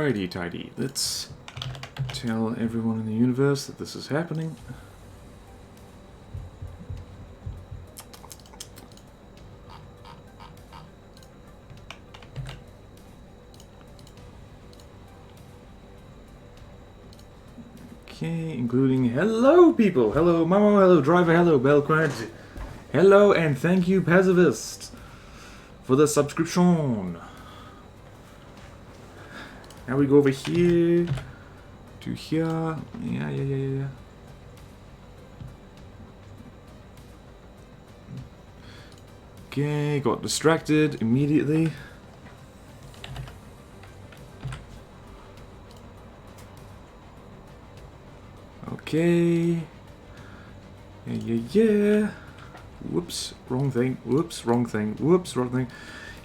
Alrighty, tidy. Let's tell everyone in the universe that this is happening. Okay, including hello people, hello Mamo, hello driver, hello Belcrad, hello and thank you Pacifist for the subscription. Now we go over here to here. Yeah. Okay, got distracted immediately. Okay. Yeah. Whoops, wrong thing. Whoops, wrong thing. Whoops, wrong thing.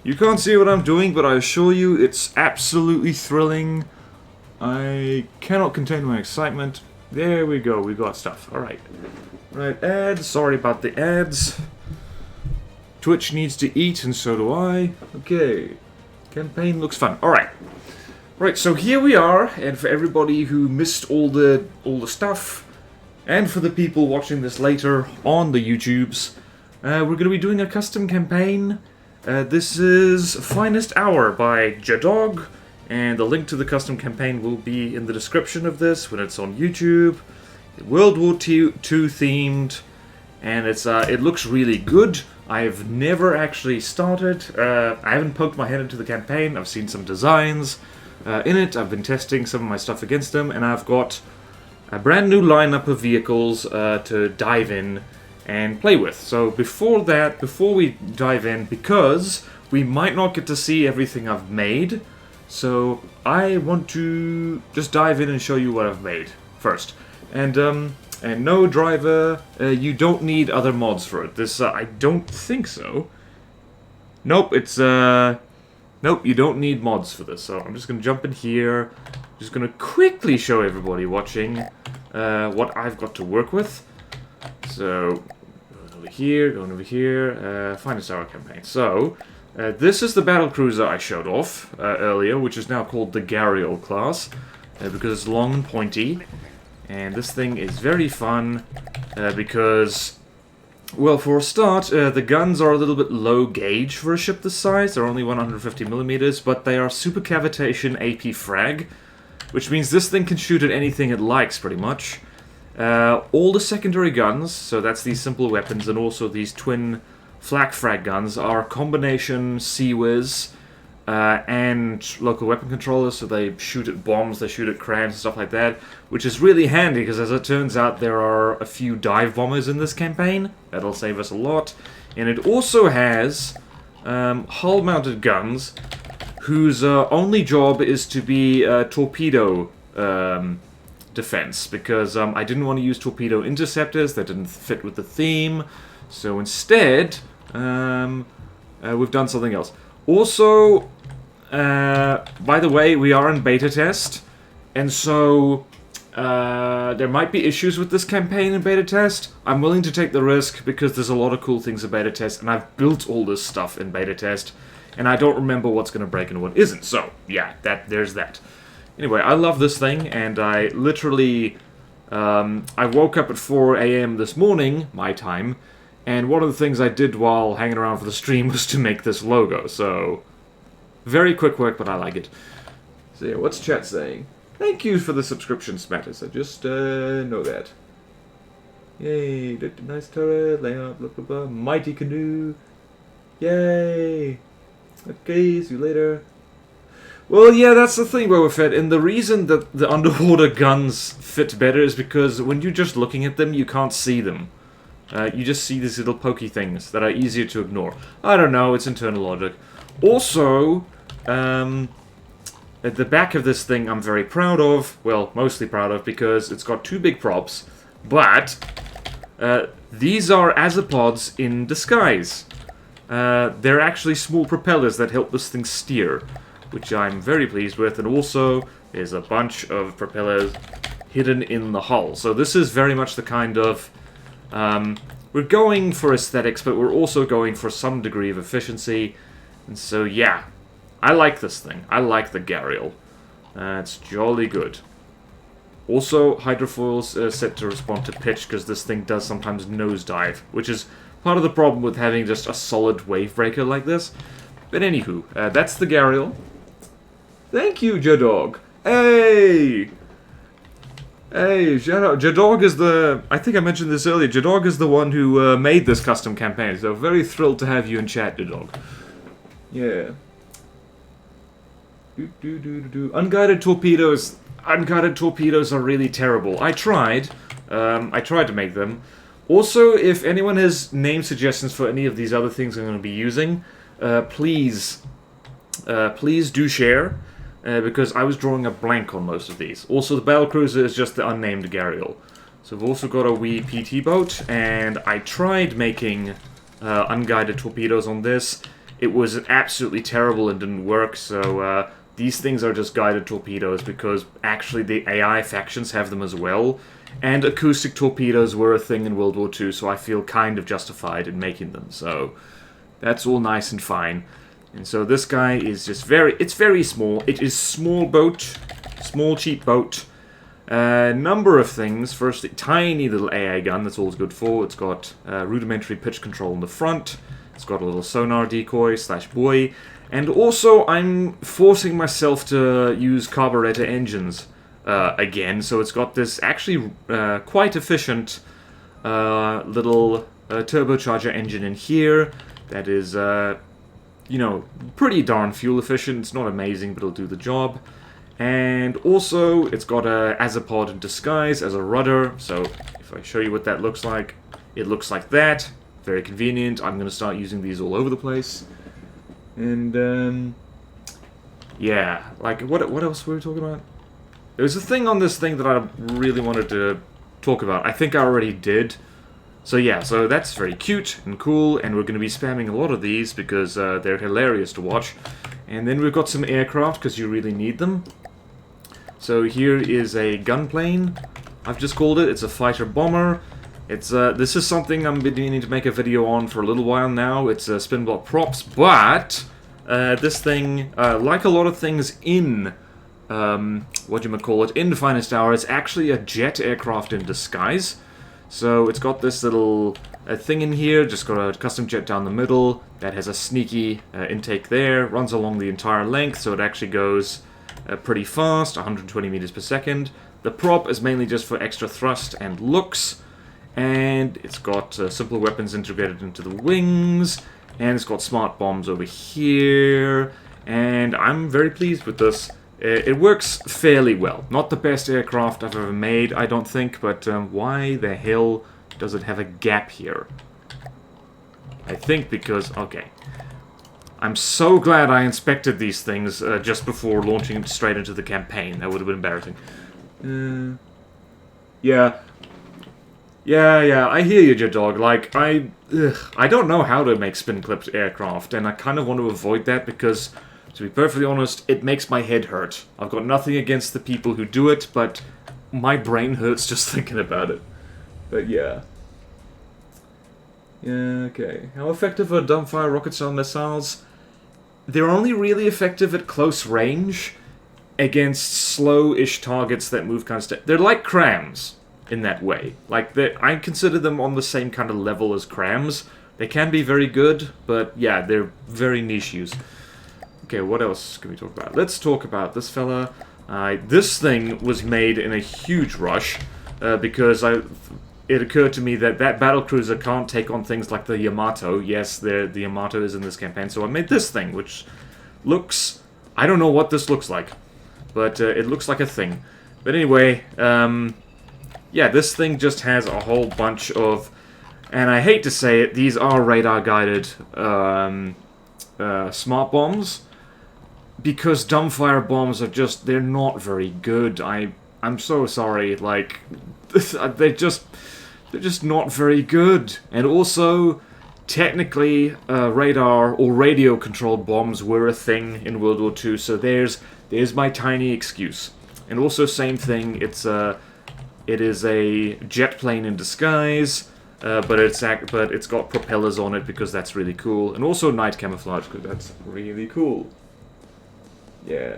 You can't see what I'm doing, but I assure you it's absolutely thrilling. I cannot contain my excitement. There we go, we got stuff. Alright. Right, ads. Sorry about the ads. Twitch needs to eat, and so do I. Okay. Campaign looks fun. Alright. Right, so here we are, and for everybody who missed all the stuff, and for the people watching this later on the YouTubes, we're going to be doing a custom campaign. This is Finest Hour by Jadog, and the link to the custom campaign will be in the description of this when it's on YouTube. World War II themed, and it looks really good. I've never actually started. I haven't poked my head into the campaign. I've seen some designs in it. I've been testing some of my stuff against them, and I've got a brand new lineup of vehicles to dive in and play with. So before we dive in, because we might not get to see everything I've made, so I want to just dive in and show you what I've made first. And no, driver, you don't need other mods for it. This, I don't think so. Nope, it's, nope, you don't need mods for this. So I'm just gonna jump in here, just gonna quickly show everybody watching what I've got to work with. So, going over here, Finest Hour campaign. So, this is the battlecruiser I showed off earlier, which is now called the Gariel class, because it's long and pointy. And this thing is very fun, because, well, for a start, the guns are a little bit low gauge for a ship this size. They're only 150mm, but they are super cavitation AP frag, which means this thing can shoot at anything it likes, pretty much. All the secondary guns, so that's these simple weapons, and also these twin flak frag guns, are combination CWIS and local weapon controllers, so they shoot at bombs, they shoot at crabs and stuff like that, which is really handy, because as it turns out, there are a few dive bombers in this campaign. That'll save us a lot. And it also has hull-mounted guns, whose only job is to be torpedo defense, because I didn't want to use torpedo interceptors. That didn't fit with the theme, so instead we've done something else. Also, by the way, we are in beta test, and so there might be issues with this campaign in beta test. I'm willing to take the risk because there's a lot of cool things in beta test, and I've built all this stuff in beta test, and I don't remember what's going to break and what isn't. So yeah, there's that. Anyway, I love this thing, and I literally I woke up at 4 AM this morning, my time, and one of the things I did while hanging around for the stream was to make this logo. So very quick work, but I like it. So yeah, what's chat saying? Thank you for the subscription, Smattis. I just know that. Yay, nice turret, layout, blah blah blah. Mighty canoe. Yay. Okay, see you later. Well, yeah, that's the thing, Boba Fett, and the reason that the underwater guns fit better is because when you're just looking at them, you can't see them. You just see these little pokey things that are easier to ignore. I don't know, it's internal logic. Also, at the back of this thing I'm very proud of, well, mostly proud of, because it's got two big props, but these are azipods in disguise. They're actually small propellers that help this thing steer, which I'm very pleased with, and also there's a bunch of propellers hidden in the hull. So this is very much the kind of... we're going for aesthetics, but we're also going for some degree of efficiency, and so yeah, I like this thing. I like the Gariel. It's jolly good. Also, hydrofoils set to respond to pitch, because this thing does sometimes nosedive, which is part of the problem with having just a solid wave breaker like this. But anywho, that's the Gharial. Thank you, Jadog. Hey! Hey, Jadog is the... I think I mentioned this earlier. Jadog is the one who made this custom campaign, so very thrilled to have you in chat, Jadog. Yeah. Unguided torpedoes. Unguided torpedoes are really terrible. I tried to make them. Also, if anyone has name suggestions for any of these other things I'm going to be using, please do share, because I was drawing a blank on most of these. Also, the battlecruiser is just the unnamed Gharial. So we've also got a wee PT boat, and I tried making unguided torpedoes on this. It was absolutely terrible and didn't work, so these things are just guided torpedoes because actually the AI factions have them as well. And acoustic torpedoes were a thing in World War II, so I feel kind of justified in making them. So that's all nice and fine. And so this guy is just it's very small. It is small boat, small cheap boat. Number of things. Firstly, tiny little AA gun, that's all it's good for. It's got rudimentary pitch control in the front. It's got a little sonar decoy / buoy. And also, I'm forcing myself to use carburetor engines again. So it's got this actually quite efficient little turbocharger engine in here that is, you know, pretty darn fuel efficient. It's not amazing, but it'll do the job. And also, it's got a Azipod in disguise as a rudder. So if I show you what that looks like, it looks like that. Very convenient. I'm going to start using these all over the place. And, yeah, like, what else were we talking about? There was a thing on this thing that I really wanted to talk about. I think I already did. So yeah, so that's very cute and cool, and we're going to be spamming a lot of these because they're hilarious to watch. And then we've got some aircraft, because you really need them. So here is a gunplane, I've just called it. It's a fighter-bomber. It's this is something I'm beginning to make a video on for a little while now. It's spin block props, but this thing, like a lot of things in in the Finest Hour, it's actually a jet aircraft in disguise. So it's got this little thing in here, just got a custom jet down the middle that has a sneaky intake there, runs along the entire length, so it actually goes pretty fast, 120 meters per second. The prop is mainly just for extra thrust and looks. And it's got simple weapons integrated into the wings, and it's got smart bombs over here, and I'm very pleased with this. It works fairly well. Not the best aircraft I've ever made, I don't think, but why the hell does it have a gap here? I think because, okay. I'm so glad I inspected these things just before launching straight into the campaign. That would have been embarrassing. Yeah. Yeah, I hear you, J-Dog. Like, I don't know how to make spin-clipped aircraft, and I kind of want to avoid that because, to be perfectly honest, it makes my head hurt. I've got nothing against the people who do it, but my brain hurts just thinking about it. But yeah. Yeah, okay. How effective are dumbfire rocket cell missiles? They're only really effective at close range against slow-ish targets that move kind of... They're like crams. In that way. Like, I consider them on the same kind of level as crams. They can be very good, but yeah, they're very niche use. Okay, what else can we talk about? Let's talk about this fella. This thing was made in a huge rush, because it occurred to me that battlecruiser can't take on things like the Yamato. Yes, the Yamato is in this campaign, so I made this thing, which looks... I don't know what this looks like, but it looks like a thing. But anyway, yeah, this thing just has a whole bunch of, and I hate to say it, these are radar-guided smart bombs, because dumbfire bombs are just, they're not very good. I'm so sorry, like, they're just not very good. And also, technically, radar or radio-controlled bombs were a thing in World War II, so there's my tiny excuse. And also, same thing, it is a jet plane in disguise, but it's got propellers on it because that's really cool, and also night camouflage because that's really cool. Yeah.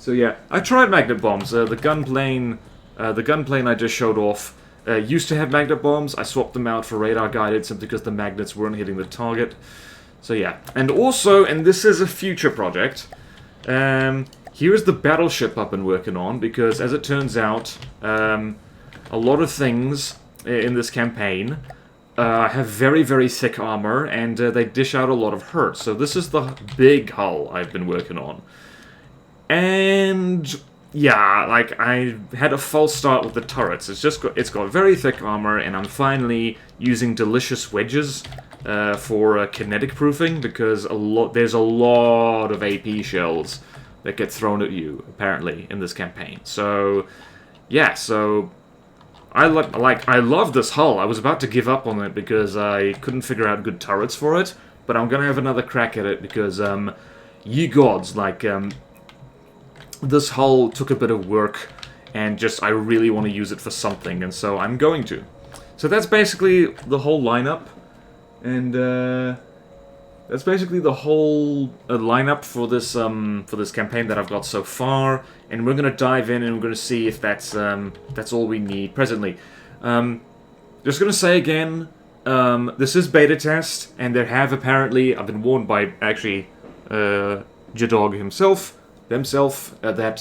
So yeah, I tried magnet bombs. The gunplane I just showed off used to have magnet bombs. I swapped them out for radar guided simply because the magnets weren't hitting the target. So yeah, and also, and this is a future project, here's the battleship I've been working on, because as it turns out, a lot of things in this campaign have very, very thick armor, and they dish out a lot of hurt. So this is the big hull I've been working on. And yeah, like, I had a false start with the turrets. It's got very thick armor, and I'm finally using delicious wedges for kinetic proofing, because there's a lot of AP shells that get thrown at you, apparently, in this campaign. So yeah, so I love this hull. I was about to give up on it because I couldn't figure out good turrets for it, but I'm gonna have another crack at it because, ye gods, like, this hull took a bit of work, and just, I really want to use it for something, and so I'm going to. So that's basically the whole lineup, and, that's basically the whole lineup for this campaign that I've got so far, and we're gonna dive in and we're gonna see if that's all we need presently. Just gonna say again, this is beta test, and there have apparently, I've been warned by actually J-Dog himself, that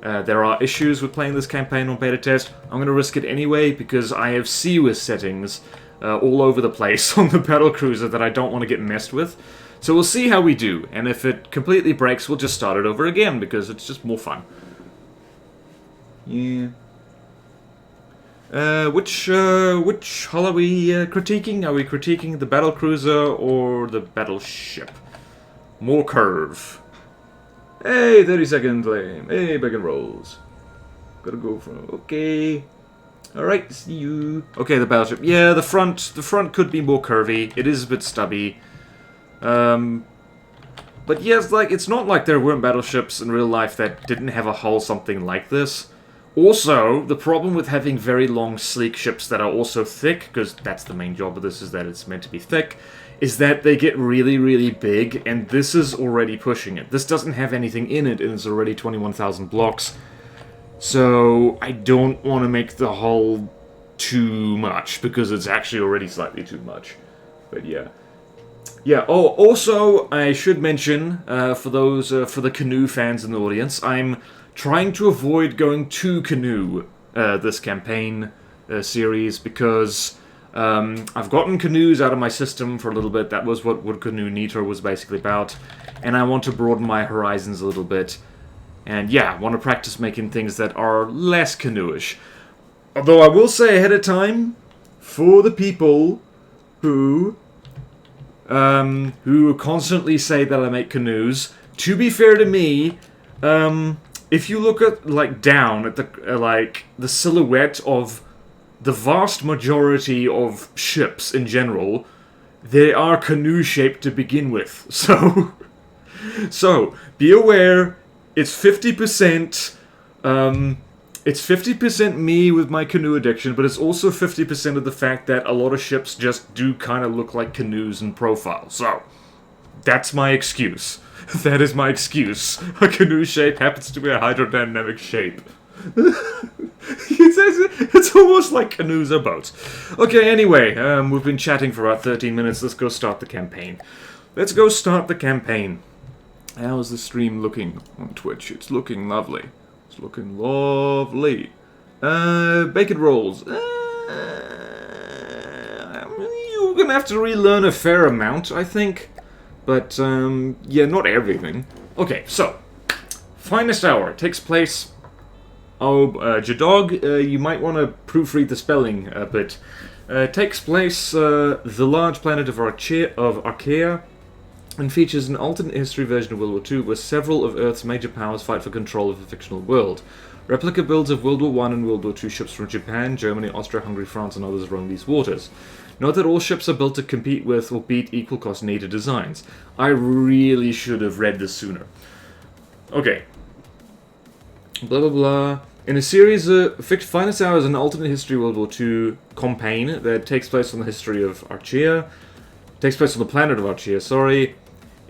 there are issues with playing this campaign on beta test. I'm gonna risk it anyway because I have CWIS settings all over the place on the battlecruiser that I don't want to get messed with. So we'll see how we do, and if it completely breaks, we'll just start it over again, because it's just more fun. Yeah. Which hull are we critiquing? Are we critiquing the battlecruiser or the battleship? More curve. Hey, 30-second claim. Hey, bacon rolls. Gotta go for... Okay. Alright, see you. Okay, the battleship. Yeah, the front could be more curvy. It is a bit stubby. But yes, like, it's not like there weren't battleships in real life that didn't have a hull something like this. Also, the problem with having very long, sleek ships that are also thick, because that's the main job of this, is that it's meant to be thick, is that they get really, really big, and this is already pushing it. This doesn't have anything in it, and it's already 21,000 blocks. So, I don't want to make the hull too much, because it's actually already slightly too much. But yeah. Yeah, oh, also, I should mention, for the canoe fans in the audience, I'm trying to avoid going to canoe this campaign series, because I've gotten canoes out of my system for a little bit. That was what Wood Canoe Nitro was basically about, and I want to broaden my horizons a little bit. And yeah, I want to practice making things that are less canoeish. Although I will say ahead of time, for the people who constantly say that I make canoes, to be fair to me, if you look at, like, down at the silhouette of the vast majority of ships in general, they are canoe-shaped to begin with. So be aware, it's 50%, it's 50% me with my canoe addiction, but it's also 50% of the fact that a lot of ships just do kind of look like canoes in profile. So, that's my excuse. That is my excuse. A canoe shape happens to be a hydrodynamic shape. It's almost like canoes are boats. Okay, anyway, we've been chatting for about 13 minutes. Let's go start the campaign. Let's go start the campaign. How's the stream looking on Twitch? It's looking lovely. It's looking lovely. Bacon rolls. You're gonna have to relearn a fair amount, I think. But, yeah, not everything. Okay, so, Finest Hour takes place... Oh, J-Dog, you might want to proofread the spelling a bit. Takes place, the large planet of Archaea, and features an alternate history version of World War II, where several of Earth's major powers fight for control of the fictional world. Replica builds of World War I and World War II ships from Japan, Germany, Austria, Hungary, France, and others roam these waters. Note that all ships are built to compete with or beat equal cost NATO designs. I really should have read this sooner. Okay. Blah blah blah. In a series of Finest Hour is an alternate history World War II campaign that takes place on the history of Archaea. Takes place on the planet of Archaea, sorry.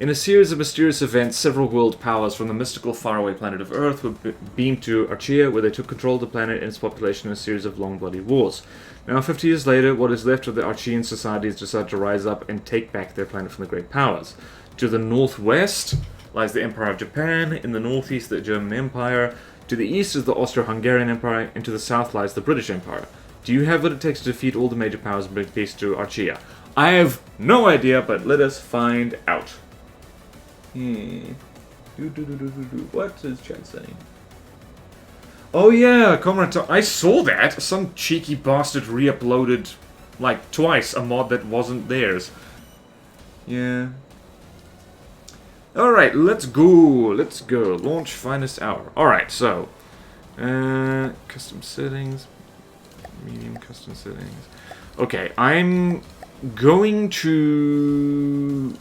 In a series of mysterious events, several world powers from the mystical faraway planet of Earth were beamed to Archaea, where they took control of the planet and its population in a series of long bloody wars. Now, 50 years later, what is left of the Archaean societies decided to rise up and take back their planet from the great powers. To the northwest lies the Empire of Japan, in the northeast the German Empire, to the east is the Austro-Hungarian Empire, and to the south lies the British Empire. Do you have what it takes to defeat all the major powers and bring peace to Archaea? I have no idea, but let us find out. What is chat saying? Oh yeah, Comrade, I saw that! Some cheeky bastard re-uploaded, like, twice a mod that wasn't theirs. Yeah. Alright, let's go. Let's go. Launch finest hour. Alright, so. Custom settings. Medium custom settings. Okay, I'm going to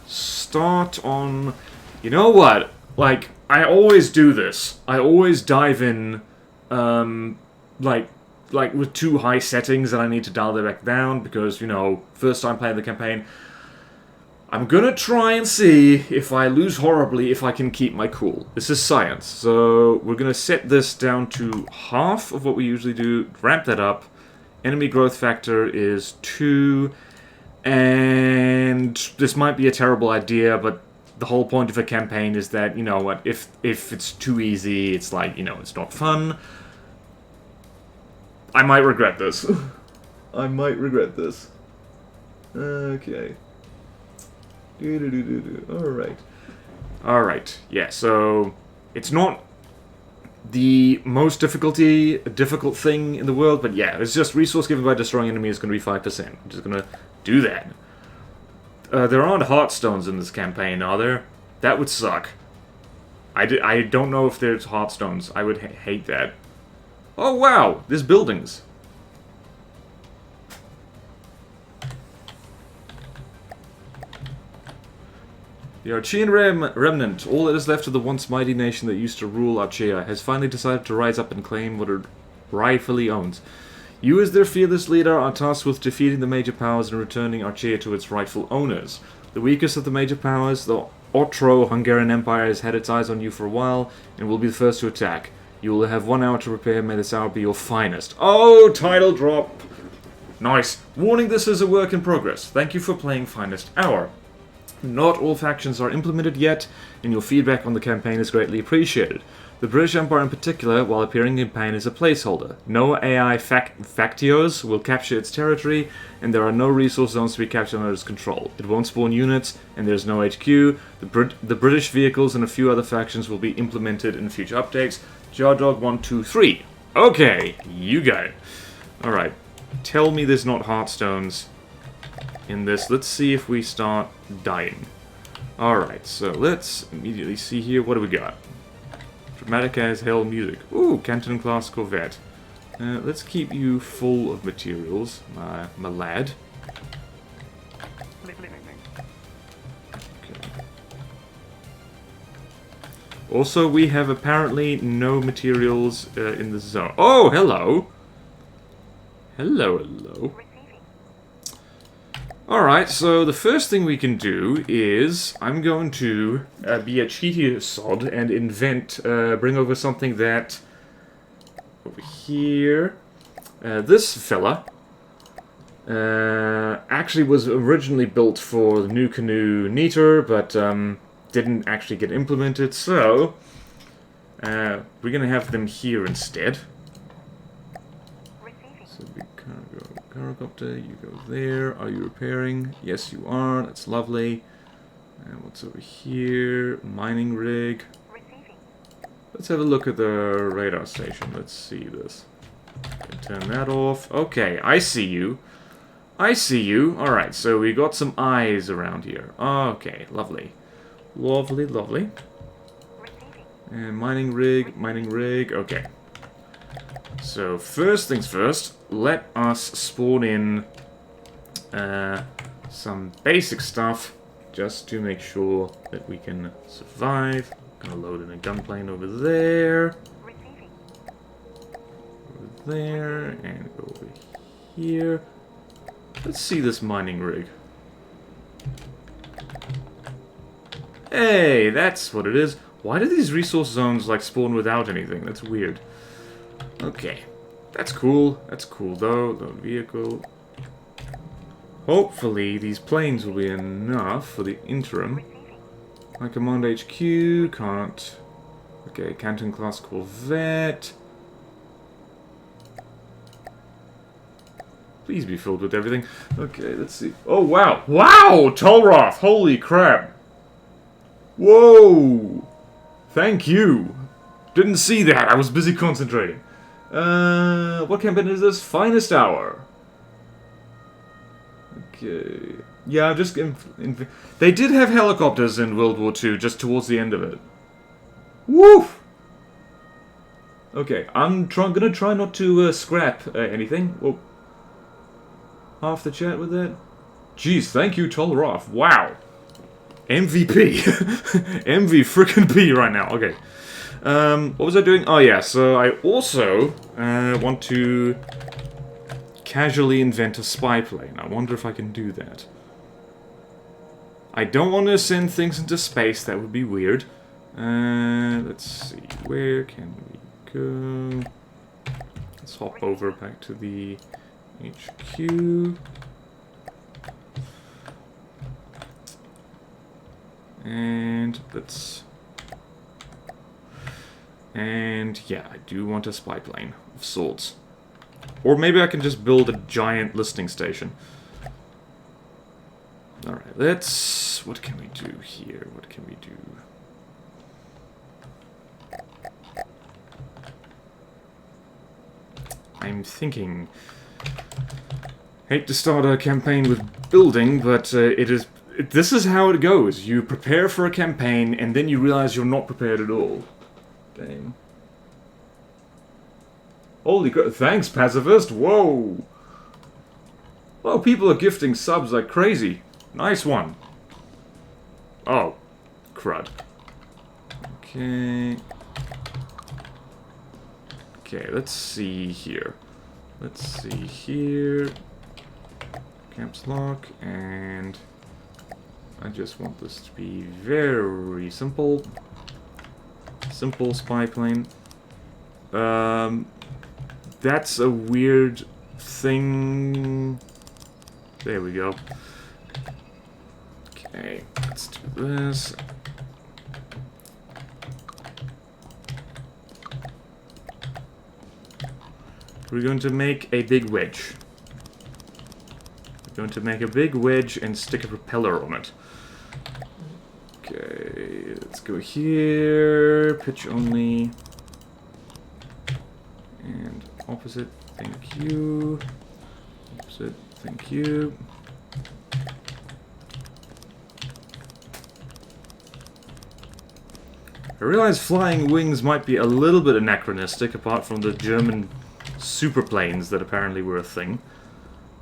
start on... You know what? Like, I always do this. I always dive in, like with too high settings and I need to dial them back down because, you know, first time playing the campaign. I'm gonna try and see if I lose horribly if I can keep my cool. This is science, so we're gonna set this down to half of what we usually do, ramp that up. Enemy growth factor is 2, and this might be a terrible idea, but the whole point of a campaign is that, you know what, if it's too easy, it's like, you know, it's not fun. I might regret this. I might regret this. Okay. Alright. Alright, yeah, so it's not the most difficult thing in the world, but yeah, it's just resource given by destroying enemies is going to be 5%. I'm just going to do that. There aren't heartstones in this campaign, are there? That would suck. I don't know if there's heartstones. I would hate that. Oh wow, there's buildings. The Archaean remnant, all that is left of the once mighty nation that used to rule Archaea, has finally decided to rise up and claim what it rightfully owns. You, as their fearless leader, are tasked with defeating the major powers and returning Archaea to its rightful owners. The weakest of the major powers, the Austro-Hungarian Empire, has had its eyes on you for a while and will be the first to attack. You will have 1 hour to prepare. May this hour be your finest. Oh, title drop! Nice. Warning, this is a work in progress. Thank you for playing Finest Hour. Not all factions are implemented yet, and your feedback on the campaign is greatly appreciated. The British Empire in particular, while appearing in campaign, is a placeholder. No AI factios will capture its territory, and there are no resource zones to be captured under its control. It won't spawn units, and there's no HQ. The British vehicles and a few other factions will be implemented in future updates. Jardog 123. Okay, you got it. Alright, tell me there's not heartstones in this. Let's see if we start dying. Alright, so let's immediately see here. What do we got? Dramatic as hell music. Ooh, Canton class Corvette. Let's keep you full of materials, my lad. Okay. Also, we have apparently no materials in the zone. Oh, hello! Hello, hello. Alright, so the first thing we can do is, I'm going to be a cheaty sod and bring over something that, over here, this fella, actually was originally built for the New Canoe Neater, but didn't actually get implemented, so we're going to have them here instead. So we kind of go Gyrocopter, you go there. Are you repairing? Yes, you are. That's lovely. And what's over here? Mining rig. Let's have a look at the radar station. Let's see this. Can turn that off. Okay, I see you. I see you. Alright, so we got some eyes around here. Okay, lovely. Lovely, lovely. And mining rig. Okay. So, first things first, let us spawn in some basic stuff just to make sure that we can survive. Gonna load in a gunplane over there. Over there, and go over here. Let's see this mining rig. Hey, that's what it is. Why do these resource zones, like, spawn without anything? That's weird. Okay. That's cool. That's cool, though. The vehicle. Hopefully, these planes will be enough for the interim. My command HQ can't. Okay, Canton class Corvette. Please be filled with everything. Okay, let's see. Oh, wow. Wow! Tolroth! Holy crap! Whoa! Thank you! Didn't see that. I was busy concentrating. What campaign is this? Finest Hour. Okay. Yeah, I'm just... They did have helicopters in World War II, just towards the end of it. Woof! Okay, I'm gonna try not to scrap anything. Whoa. Half the chat with that. Jeez, thank you, Tolroth. Wow. MVP. MV frickin' P right now. Okay. What was I doing? Oh yeah, so I also want to casually invent a spy plane. I wonder if I can do that. I don't want to send things into space. That would be weird. Let's see. Where can we go? Let's hop over back to the HQ. And let's... And yeah, I do want a spy plane of sorts. Or maybe I can just build a giant listening station. Alright, let's... What can we do here? What can we do? I'm thinking... Hate to start a campaign with building, but this is how it goes. You prepare for a campaign, and then you realize you're not prepared at all. Dang. Holy crap. Thanks, Pacifist. Whoa. Oh, people are gifting subs like crazy. Nice one. Oh. Crud. Okay. Okay, let's see here. Let's see here. Caps lock, and I just want this to be very simple. Simple spy plane. That's a weird thing. There we go. Okay, let's do this. We're going to make a big wedge. We're going to make a big wedge and stick a propeller on it. Okay, let's go here. Pitch only. And opposite, thank you. Opposite, thank you. I realize flying wings might be a little bit anachronistic, apart from the German superplanes that apparently were a thing.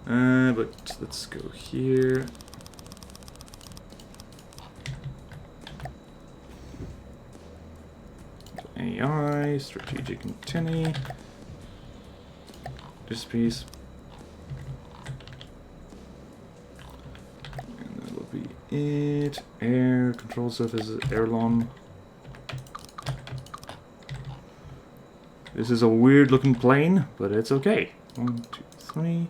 But let's go here. AI, strategic antennae. This piece. And that will be it. Air, control surfaces, airlon. This is a weird looking plane, but it's okay. 1, 2, 3.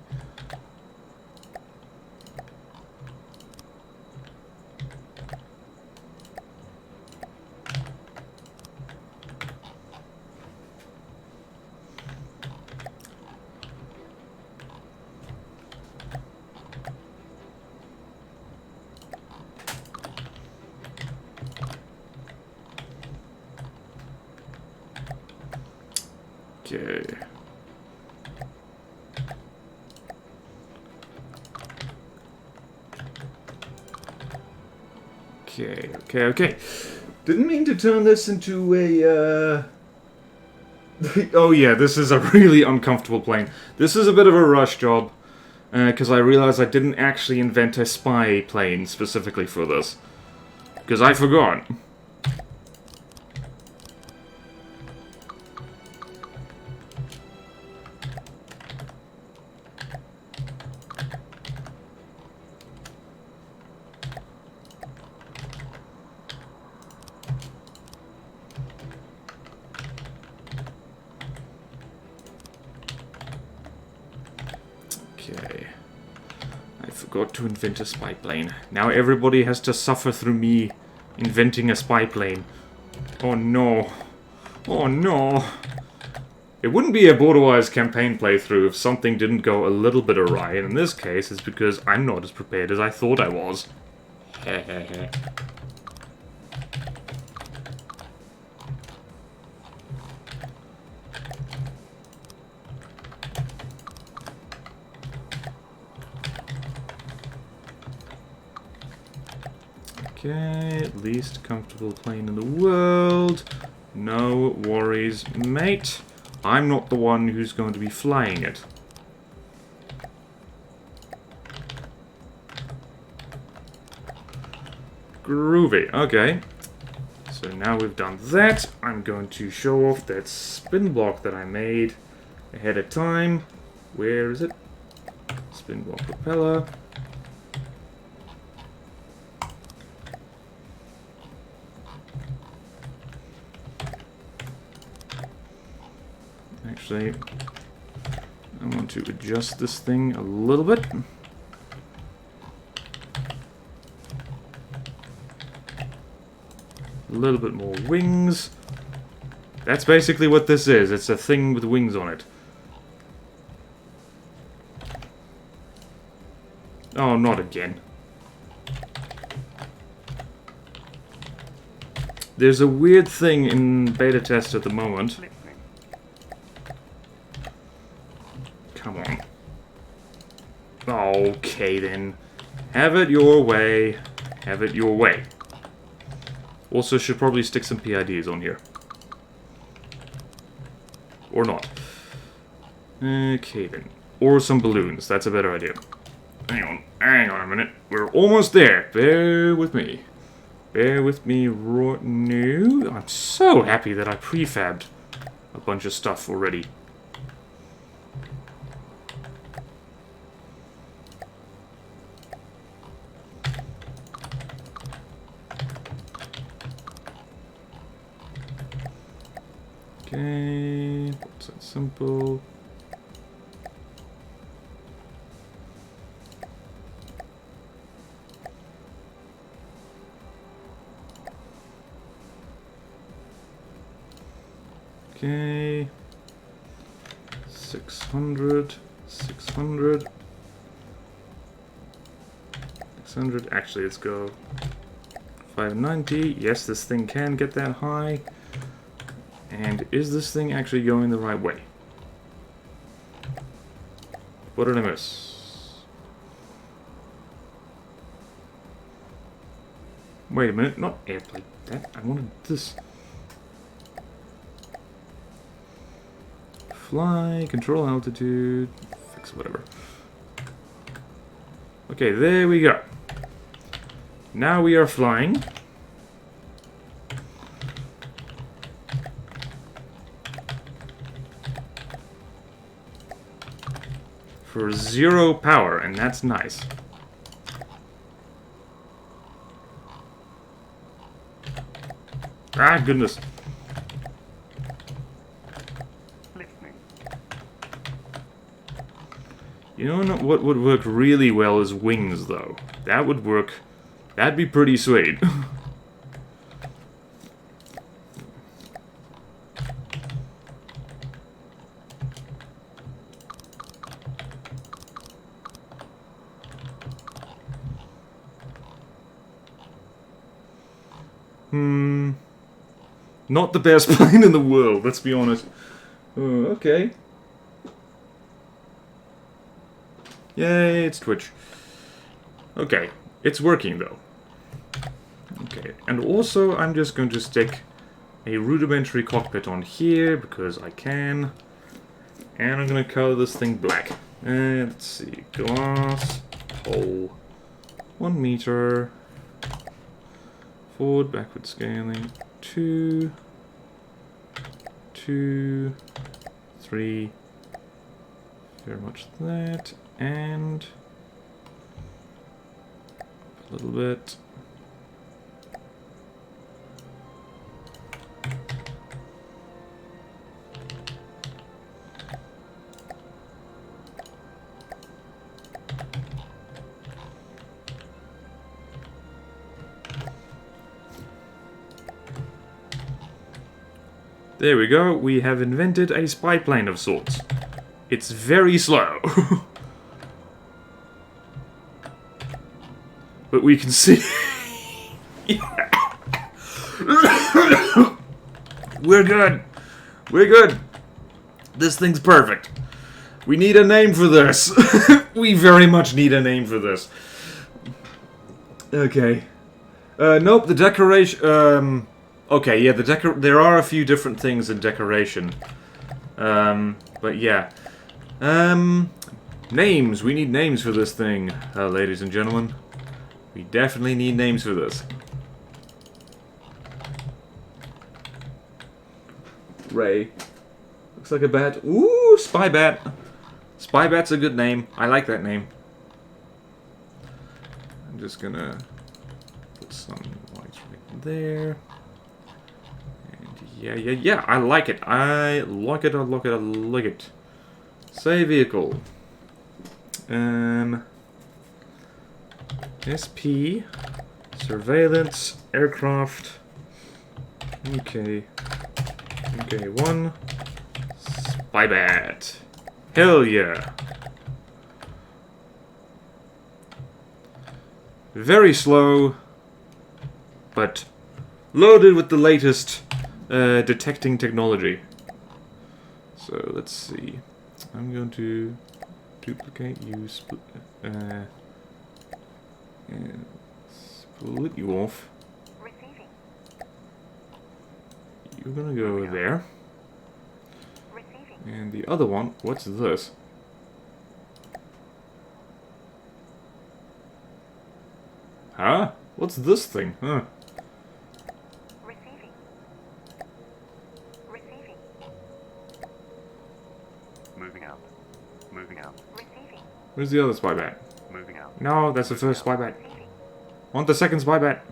Okay. Okay. Didn't mean to turn this into a, Oh yeah, this is a really uncomfortable plane. This is a bit of a rush job, because I realized I didn't actually invent a spy plane specifically for this. Because I forgot. forgot to invent a spy plane. Now everybody has to suffer through me inventing a spy plane. Oh no. Oh no. It wouldn't be a BorderWise campaign playthrough if something didn't go a little bit awry, and in this case it's because I'm not as prepared as I thought I was. Hehehe. Okay, least comfortable plane in the world. No worries, mate. I'm not the one who's going to be flying it. Groovy. Okay. So now we've done that, I'm going to show off that spin block that I made ahead of time. Where is it? Spin block propeller. Actually, I want to adjust this thing a little bit. A little bit more wings. That's basically what this is. It's a thing with wings on it. Oh, not again. There's a weird thing in beta test at the moment. Come on. Okay then. Have it your way. Have it your way. Also should probably stick some PIDs on here. Or not. Okay then. Or some balloons. That's a better idea. Hang on a minute. We're almost there. Bear with me. Bear with me right now. I'm so happy that I prefabbed a bunch of stuff already. Okay, that's that simple. Okay, 600, 600, 600, actually let's go 590, yes this thing can get that high, and is this thing actually going the right way? What did I miss? Wait a minute, not airplane, that, I wanted this. Fly, control altitude, fix whatever. Okay, there we go. Now we are flying. For 0 power, and that's nice. Ah, goodness. You know what would work really well is wings, though. That would work. That'd be pretty sweet. Not the best plane in the world, let's be honest. Okay. Yay, it's Twitch. Okay, it's working though. Okay, and also I'm just going to stick a rudimentary cockpit on here because I can. And I'm going to color this thing black. Let's see, glass, pole, 1 meter, forward, backward scaling, 2, 2, 3, very much that. And a little bit. There we go. We have invented a spy plane of sorts. It's very slow. But we can see... We're good. We're good. This thing's perfect. We need a name for this. We very much need a name for this. Okay. Nope, the decoration... okay, yeah, there are a few different things in decoration. But yeah. Names. We need names for this thing, ladies and gentlemen. We definitely need names for this. Ray. Looks like a bat. Ooh, Spy Bat. Spy Bat's a good name. I like that name. I'm just gonna put some lights right there. And yeah, I like it. I like it, I like it, I like it. Say vehicle. SP. Surveillance. Aircraft. Okay. Okay, 1. Spy Bat. Hell yeah. Very slow, but loaded with the latest detecting technology. So let's see. I'm going to duplicate you, split you off. Receiving. You're gonna go there. Receiving. And the other one, what's this? Huh? What's this thing? Huh? Receiving. Receiving. Moving out. Moving out. Receiving. Where's the other spy bat? Moving out. No, that's the first spy bat. Receiving. Want the second spy bat?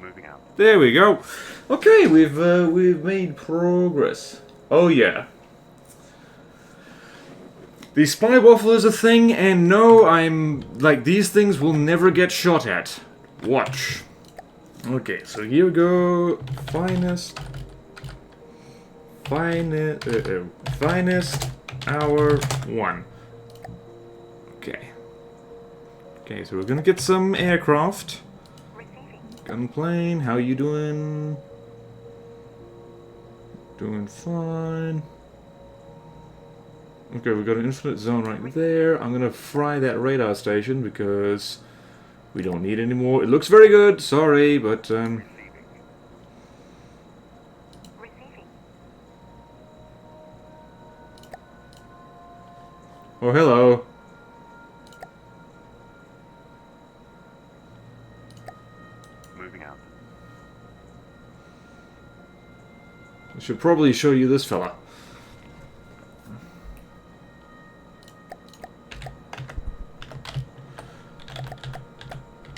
Moving out. There we go. Okay, we've made progress. Oh yeah. The spy waffle is a thing, and no, I'm like these things will never get shot at. Watch. Okay, so here we go. Finest hour 1. Okay. Okay, so we're gonna get some aircraft. Receiving. Gunplane, how you doing? Doing fine. Okay, we've got an infinite zone right there. I'm gonna fry that radar station because we don't need any more. It looks very good, sorry, but Receiving. Receiving. oh hello. Moving out. I should probably show you this fella.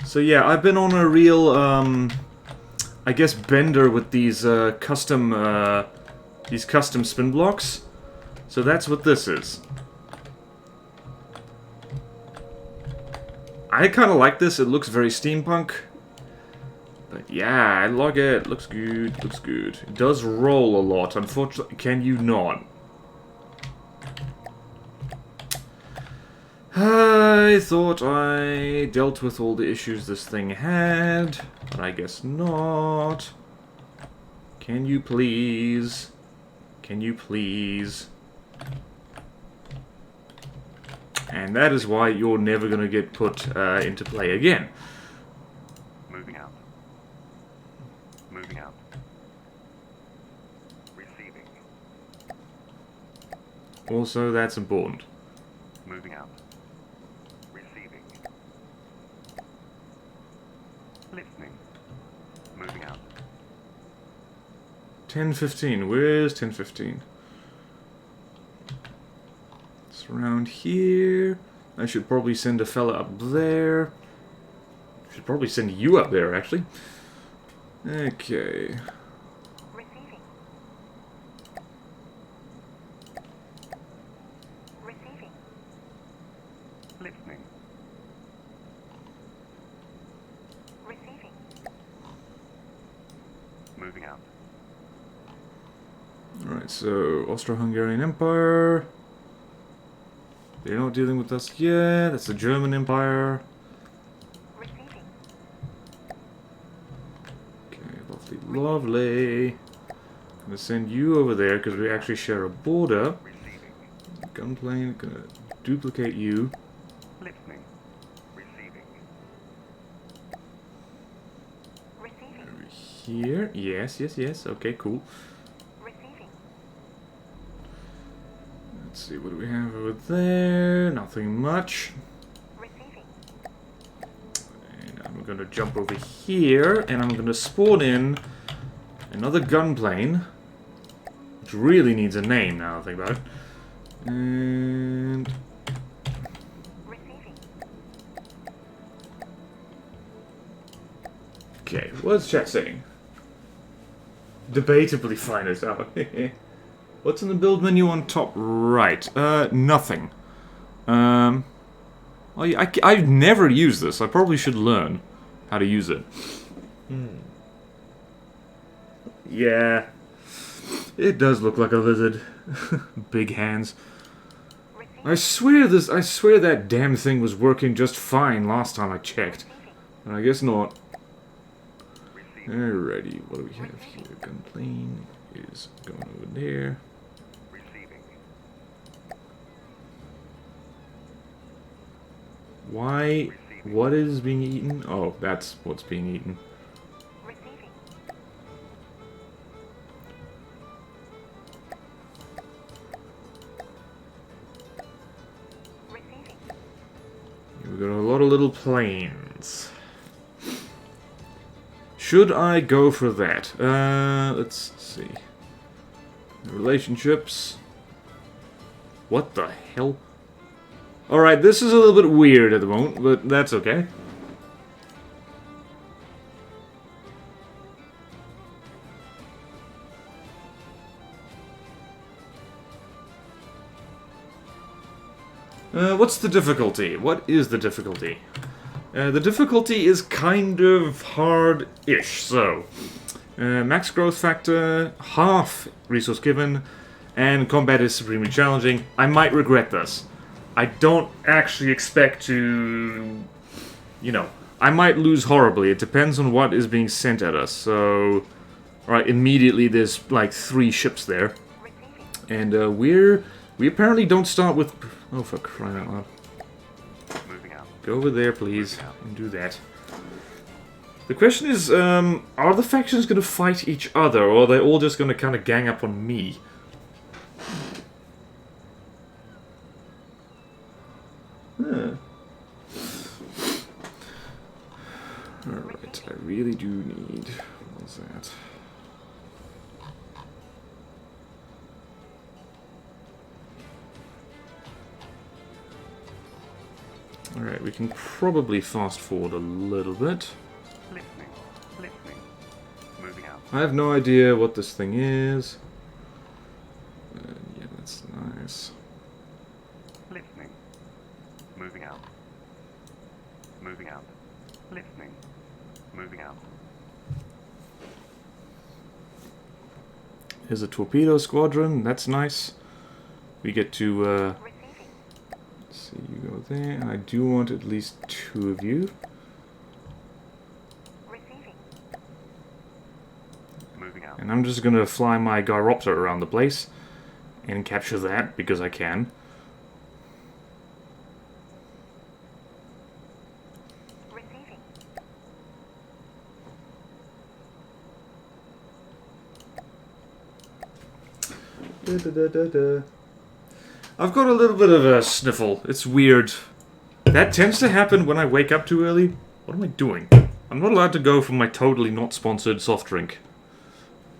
So yeah, I've been on a real, I guess, bender with these custom spin blocks. So that's what this is. I kind of like this. It looks very steampunk. But yeah, I like it. Looks good. Looks good. It does roll a lot. Unfortunately, can you not? I thought I dealt with all the issues this thing had, but I guess not. Can you please? Can you please? And that is why you're never going to get put into play again. Moving out. Moving out. Receiving. Also, that's important. Moving out. Receiving. Listening. Moving out. 10:15. Where's 10:15? It's around here. I should probably send a fella up there. Should probably send you up there, actually. Okay. Receiving. Receiving. Listening. Receiving. Moving out. Alright, so Austro-Hungarian Empire. They're not dealing with us yet. That's the German Empire. Receiving. Okay, lovely, lovely. I'm gonna send you over there because we actually share a border. Receiving. Gunplane, gonna duplicate you. Listening. Receiving. Receiving. Over here. Yes, yes, yes. Okay, cool. Receiving. Let's see, what do we have over there? Nothing much. Receiving. And I'm gonna jump over here, and I'm gonna spawn in another gunplane, which really needs a name now I think about it. And Receiving. okay, what's chat saying? Debatably fine as hell. What's in the build menu on top right? Nothing. Oh, yeah, I've never used this. I probably should learn how to use it. Yeah. It does look like a lizard. Big hands. Receiving. I swear that damn thing was working just fine last time I checked. And I guess not. Receiving. Alrighty, what do we have here? Gunplane is going over there. Receiving. Why? What is being eaten? Oh, that's what's being eaten. Receiving. Receiving. We've got a lot of little planes. Should I go for that? Let's see. Relationships. What the hell? Alright, this is a little bit weird at the moment, but that's okay. What's the difficulty? What is the difficulty? The difficulty is kind of hard-ish, so... max growth factor, half resource given, and combat is supremely challenging. I might regret this. I don't actually expect to... You know, I might lose horribly. It depends on what is being sent at us, so... Alright, immediately there's like 3 ships there. Receiving. And we apparently don't start with... Oh, for crying out loud. Moving out. Go over there, please, and do that. The question is, are the factions going to fight each other, or are they all just going to kind of gang up on me? Huh. Alright, I really do need... What's that? Alright, we can probably fast forward a little bit. Listening. Listening. Moving out. I have no idea what this thing is. Yeah, that's nice. Listening. Moving out. Moving out. Listening. Moving out. Here's a torpedo squadron, that's nice. We get to, Receiving. let's see, you go there, and I do want at least 2 of you. Receiving. Moving out. And I'm just gonna fly my Gyropter around the place and capture that, because I can. Receiving. I've got a little bit of a sniffle. It's weird. That tends to happen when I wake up too early. What am I doing? I'm not allowed to go for my totally not sponsored soft drink.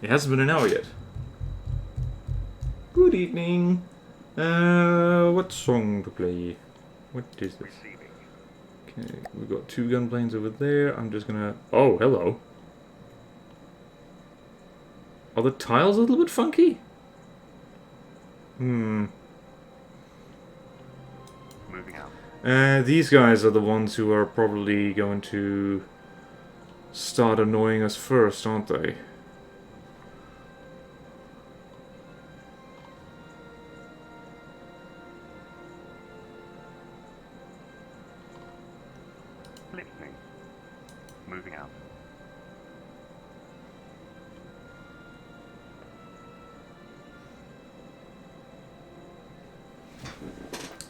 It hasn't been an hour yet. Good evening. What song to play? What is this? Receiving. Okay, we've got 2 gunplanes over there. I'm just gonna... Oh, hello. Are the tiles a little bit funky? Moving out. These guys are the ones who are probably going to start annoying us first, aren't they? Moving out.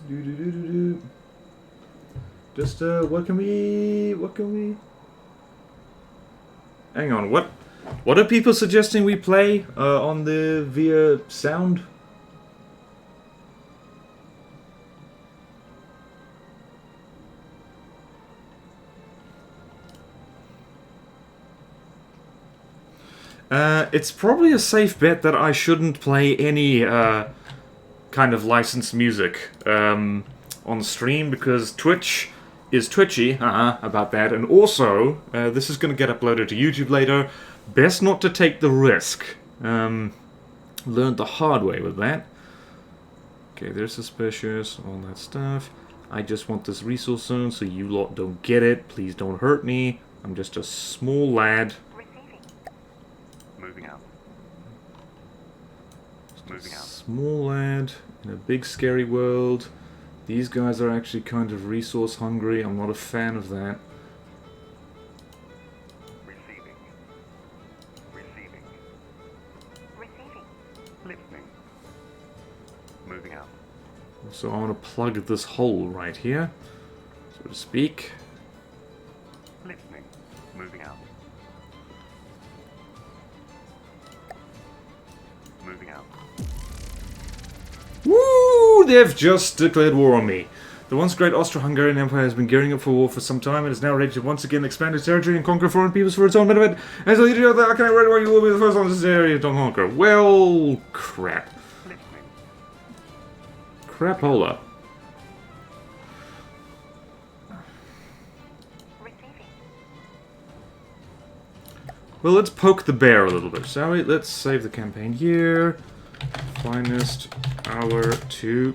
Do do do do do. Just what can we? Hang on, what are people suggesting we play on the via sound? It's probably a safe bet that I shouldn't play any kind of licensed music on stream because Twitch is twitchy about that, and also this is going to get uploaded to YouTube later. Best not to take the risk. Learned the hard way with that. Okay, they're suspicious, all that stuff. I just want this resource zone so you lot don't get it. Please don't hurt me. I'm just a small lad. Receiving. Moving out. Moving out. Small lad in a big scary world. These guys are actually kind of resource hungry. I'm not a fan of that. Receiving. Receiving. Receiving. Listening. Moving out. So I want to plug this hole right here, so to speak. Listening. Moving out. Moving out. Woo! They've just declared war on me. The once great Austro-Hungarian Empire has been gearing up for war for some time and is now ready to once again expand its territory and conquer foreign peoples for its own benefit. As a leader of that, I can't wait where you will be the first on this area to conquer. Well, crap. Listening. Crapola. Receiving. Well, let's poke the bear a little bit, shall we? Let's save the campaign here. Finest hour 2.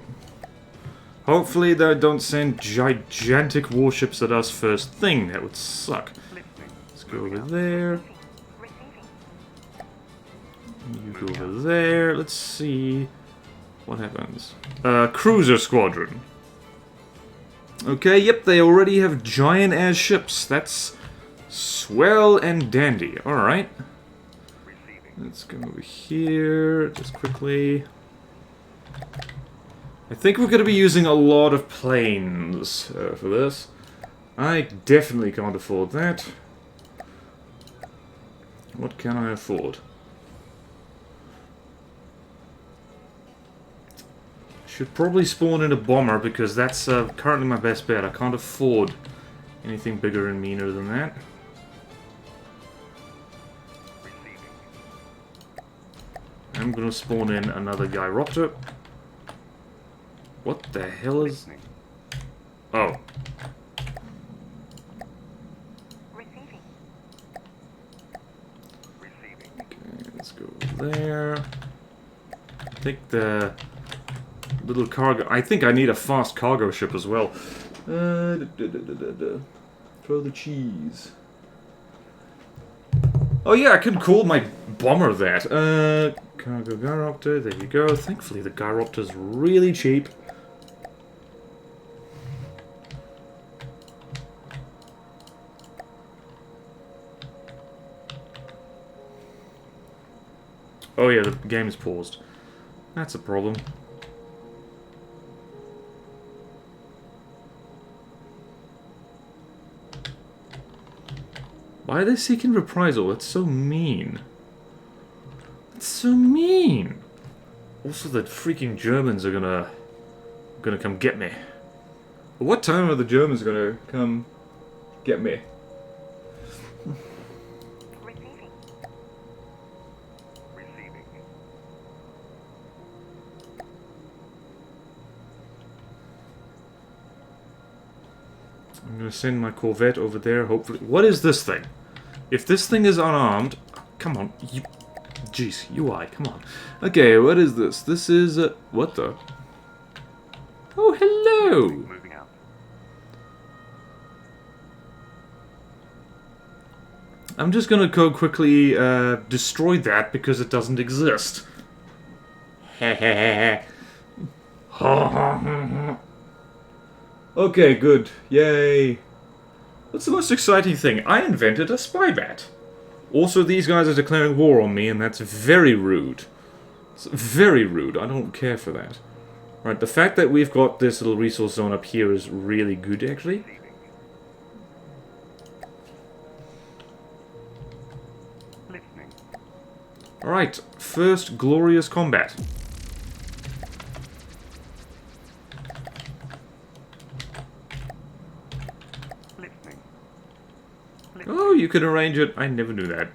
Hopefully they don't send gigantic warships at us first thing. That would suck. Listening. Let's go over there. Receiving. You go over there. Let's see what happens. Cruiser squadron. Okay, yep, they already have giant-ass ships. That's swell and dandy. Alright. Receiving. Let's go over here, just quickly. I think we're going to be using a lot of planes for this. I definitely can't afford that. What can I afford? Should probably spawn in a bomber because that's currently my best bet. I can't afford anything bigger and meaner than that. Receiving. I'm gonna spawn in another Gyropter. What the hell is... Listening. Oh. Receiving. Receiving. Okay, let's go over there. I think the little cargo... I think I need a fast cargo ship as well. Throw the cheese. Oh yeah, I can call my bomber that. Cargo Gyropter, there you go. Thankfully the Gyropter's really cheap. Oh yeah, the game is paused. That's a problem. Why are they seeking reprisal? That's so mean. That's so mean. Also, the freaking Germans are gonna come get me. What time are the Germans gonna come get me? Receiving. Receiving. I'm gonna send my Corvette over there, hopefully. What is this thing? If this thing is unarmed... Come on, you... Jeez, UI, come on. Okay, what is this? This is... what the... Oh, hello! Moving out. I'm just gonna go quickly destroy that because it doesn't exist. Okay, good. Yay. What's the most exciting thing? I invented a spy bat. Also, these guys are declaring war on me, and that's very rude. It's very rude. I don't care for that. Right, the fact that we've got this little resource zone up here is really good, actually. Listening. Alright, first glorious combat. Listening. Oh, you can arrange it. I never knew that.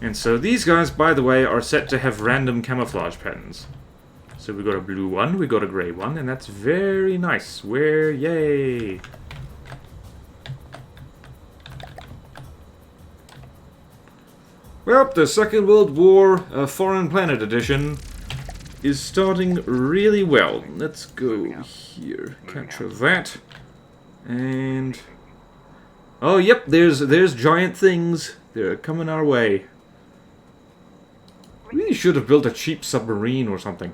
And so these guys, by the way, are set to have random camouflage patterns. So we got a blue one, we got a grey one, and that's very nice. Where, yay! Well, the Second World War Foreign Planet Edition is starting really well. Let's go here, capture that, and oh, yep, there's giant things. They're coming our way. Really should have built a cheap submarine or something.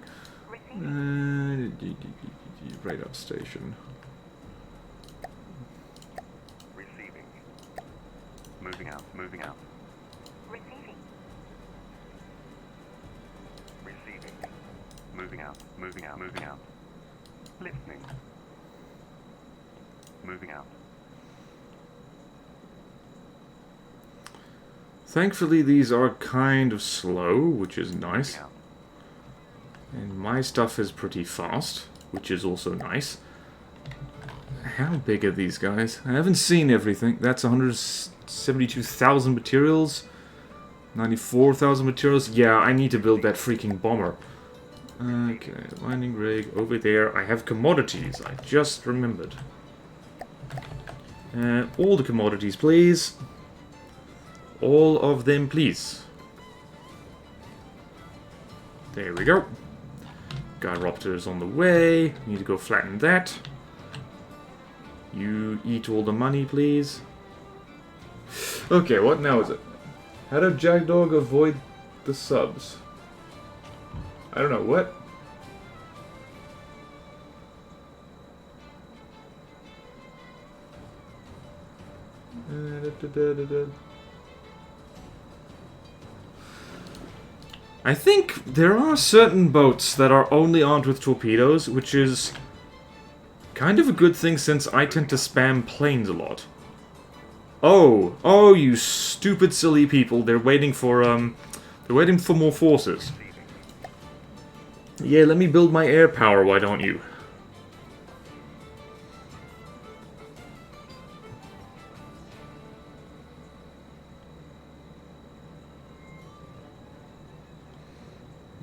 Radar station. Receiving. Moving out. Moving out. Receiving. Receiving. Moving out. Moving out. Moving out. Listening. Moving out. Thankfully, these are kind of slow, which is nice. Moving out. And my stuff is pretty fast, which is also nice. How big are these guys? I haven't seen everything. That's 172,000 materials. 94,000 materials. Yeah, I need to build that freaking bomber. Okay, mining rig over there. I have commodities. I just remembered. All the commodities, please. All of them, please. There we go. Gyropters on the way. Need to go flatten that. You eat all the money, please. Okay, what now is it? How did Jagdog avoid the subs? I don't know, what? I think there are certain boats that are only armed with torpedoes, which is kind of a good thing since I tend to spam planes a lot. Oh, you stupid silly people! They're waiting for more forces. Yeah, let me build my air power. Why don't you?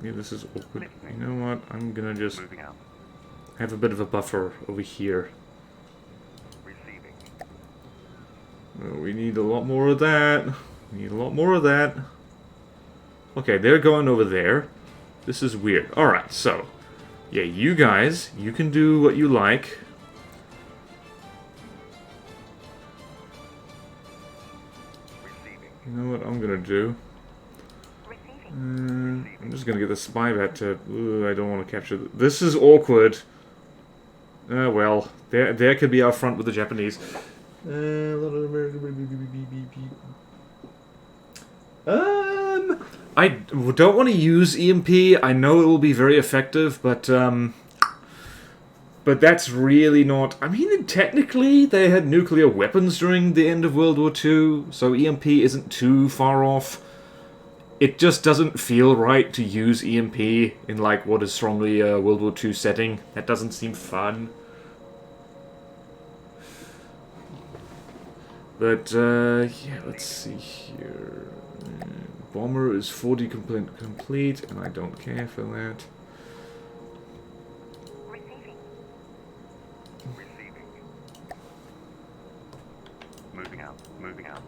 Yeah, this is awkward. You know what? I'm gonna just Moving out. have a bit of a buffer over here. Receiving. Oh, we need a lot more of that. We need a lot more of that. Okay, they're going over there. This is weird. Alright, so. Yeah, you guys, you can do what you like. Receiving. You know what I'm gonna do? I'm just gonna get the spy bat to... I don't want to capture... This is awkward. Well, there could be our front with the Japanese. I don't want to use EMP. I know it will be very effective, but that's really not... I mean, technically, they had nuclear weapons during the end of World War II, so EMP isn't too far off. It just doesn't feel right to use EMP in, like, what is strongly a World War II setting. That doesn't seem fun. But, yeah, let's see here. Bomber is 40 complete, and I don't care for that. Receiving. Receiving. Moving out. Moving out.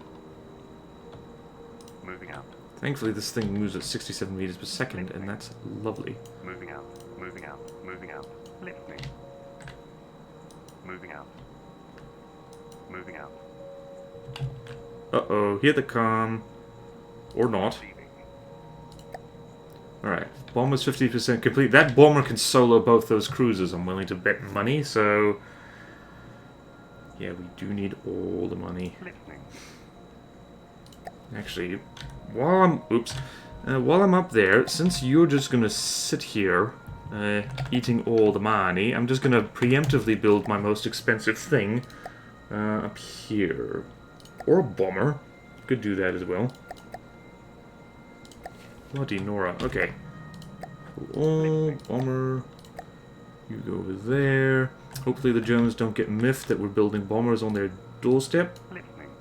Moving out. Thankfully, this thing moves at 67 meters per second, and that's lovely. Moving out. Moving out. Moving out. Listening. Moving out. Moving out. Uh-oh, here they come. Or not. Receiving. Alright, bomber's 50% complete. That bomber can solo both those cruisers, I'm willing to bet money, so... Yeah, we do need all the money. Listening. Actually, while I'm up there, since you're just gonna sit here, eating all the money, I'm just gonna preemptively build my most expensive thing, up here. Or a bomber. Could do that as well. Bloody Nora. Okay. Oh, bomber. You go over there. Hopefully the Germans don't get miffed that we're building bombers on their doorstep. Listening.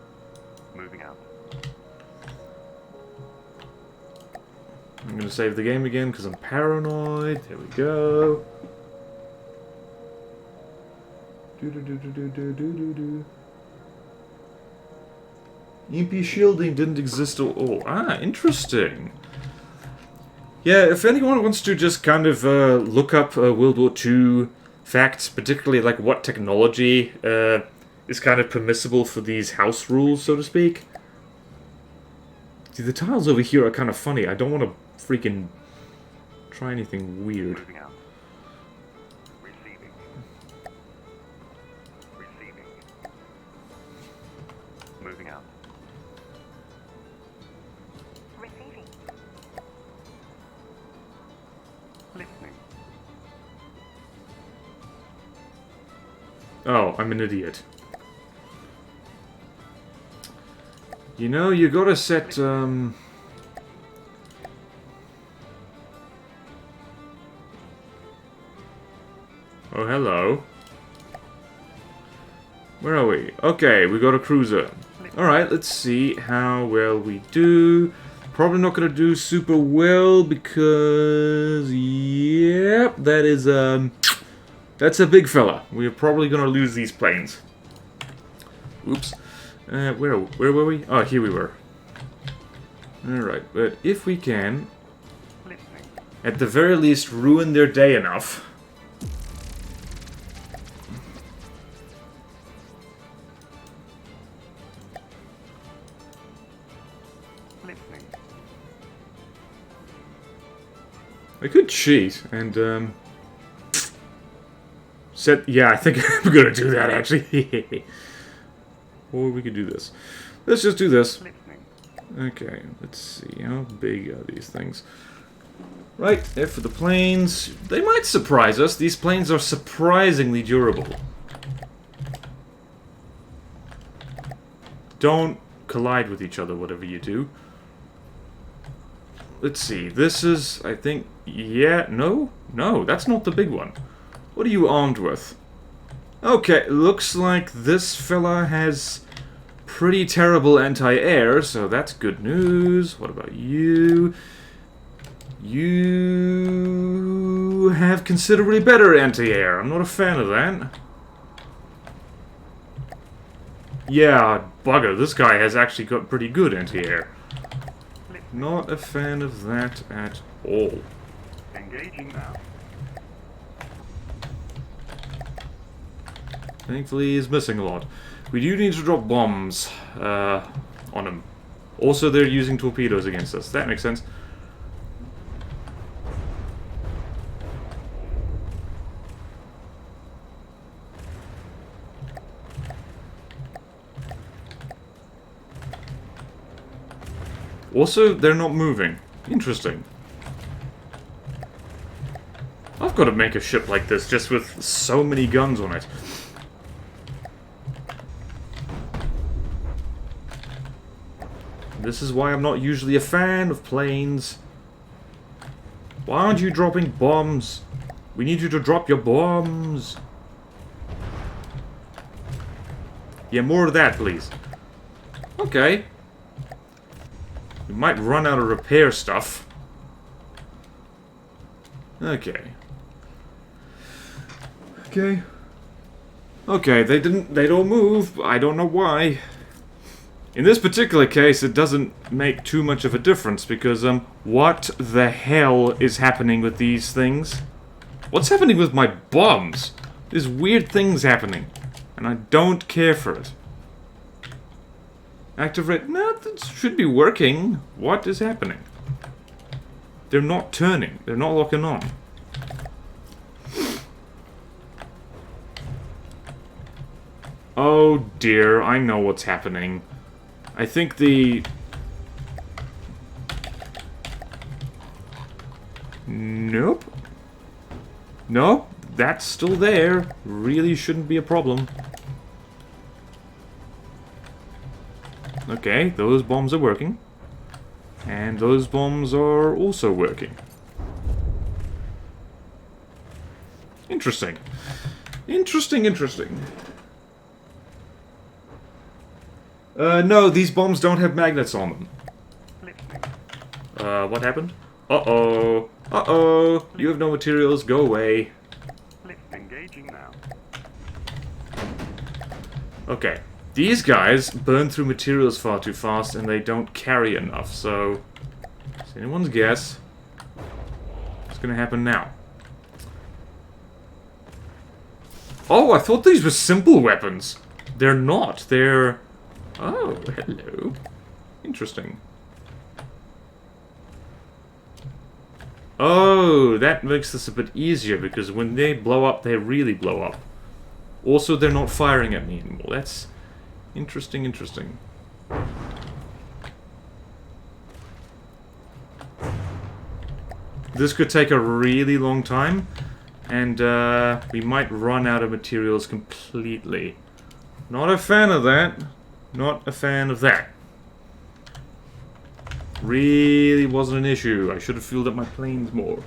Moving out. I'm gonna save the game again because I'm paranoid. There we go. Do. EMP shielding didn't exist at all. Ah, interesting. Yeah, if anyone wants to just kind of look up World War II facts, particularly like what technology is kind of permissible for these house rules, so to speak. See, the tiles over here are kind of funny. I don't want to freaking try anything weird. Moving out. Receiving. Receiving. Moving out. Receiving. Listening. Oh, I'm an idiot. You know, you gotta set, Oh, hello. Where are we? Okay, we got a cruiser. Alright, let's see how well we do. Probably not gonna do super well because... Yep, that is, that's a big fella. We're probably gonna lose these planes. Oops. Where were we? Oh, here we were. Alright, but if we can, Listening. at the very least, ruin their day enough. Listening. I could cheat and, set... Yeah, I think I'm gonna do that, actually. Or we could do this. Let's just do this. Listening. Okay, let's see. How big are these things? Right, there for the planes. They might surprise us. These planes are surprisingly durable. Don't collide with each other, whatever you do. Let's see. This is, I think... Yeah, no? No, that's not the big one. What are you armed with? Okay, looks like this fella has pretty terrible anti-air, so that's good news. What about you? You have considerably better anti-air. I'm not a fan of that. Yeah, bugger, this guy has actually got pretty good anti-air. Not a fan of that at all. Engaging now. Thankfully, he's missing a lot. We do need to drop bombs on him. Also, they're using torpedoes against us. That makes sense. Also, they're not moving. Interesting. I've got to make a ship like this just with so many guns on it. This is why I'm not usually a fan of planes. Why aren't you dropping bombs? We need you to drop your bombs. Yeah, more of that, please. Okay. We might run out of repair stuff. Okay. Okay. Okay, they don't move. I don't know why. In this particular case, it doesn't make too much of a difference because, what the hell is happening with these things? What's happening with my bombs? There's weird things happening, and I don't care for it. Activate. No, that should be working. What is happening? They're not turning. They're not locking on. Oh dear, I know what's happening. I think the... Nope. Nope, that's still there. Really shouldn't be a problem. Okay, those bombs are working. And those bombs are also working. Interesting. Interesting, interesting. No, these bombs don't have magnets on them. Listening. What happened? Uh-oh. Uh-oh. You have no materials. Go away. Lift engaging now. Okay. These guys burn through materials far too fast and they don't carry enough, so... It's anyone's guess. What's gonna happen now? Oh, I thought these were simple weapons. They're not. They're... Oh, hello. Interesting. Oh, that makes this a bit easier, because when they blow up, they really blow up. Also, they're not firing at me anymore. That's interesting, interesting. This could take a really long time, and we might run out of materials completely. Not a fan of that. Not a fan of that. Really wasn't an issue. I should have fueled up my planes more.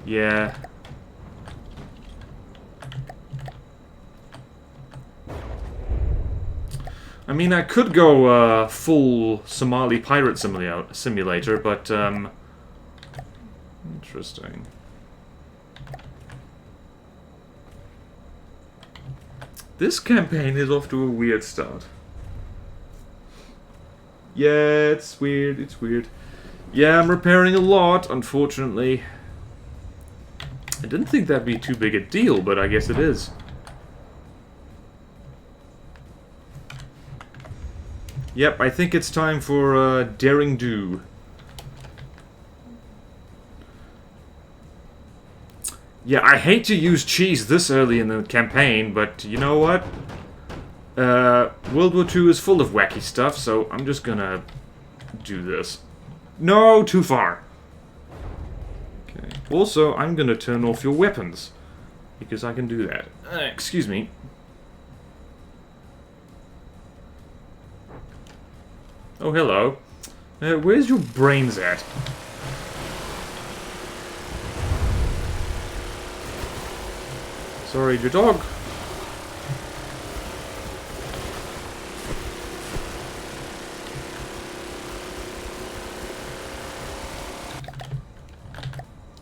Yeah. I mean, I could go full Somali pirate simulator, but interesting. This campaign is off to a weird start. Yeah, it's weird, it's weird. Yeah, I'm repairing a lot, unfortunately. I didn't think that'd be too big a deal, but I guess it is. Yep, I think it's time for Daring Do. Yeah, I hate to use cheese this early in the campaign, but you know what? World War II is full of wacky stuff, so I'm just gonna do this. No, too far. Okay. Also, I'm gonna turn off your weapons, because I can do that. Excuse me. Oh, hello. Where's your brains at? Sorry, your dog.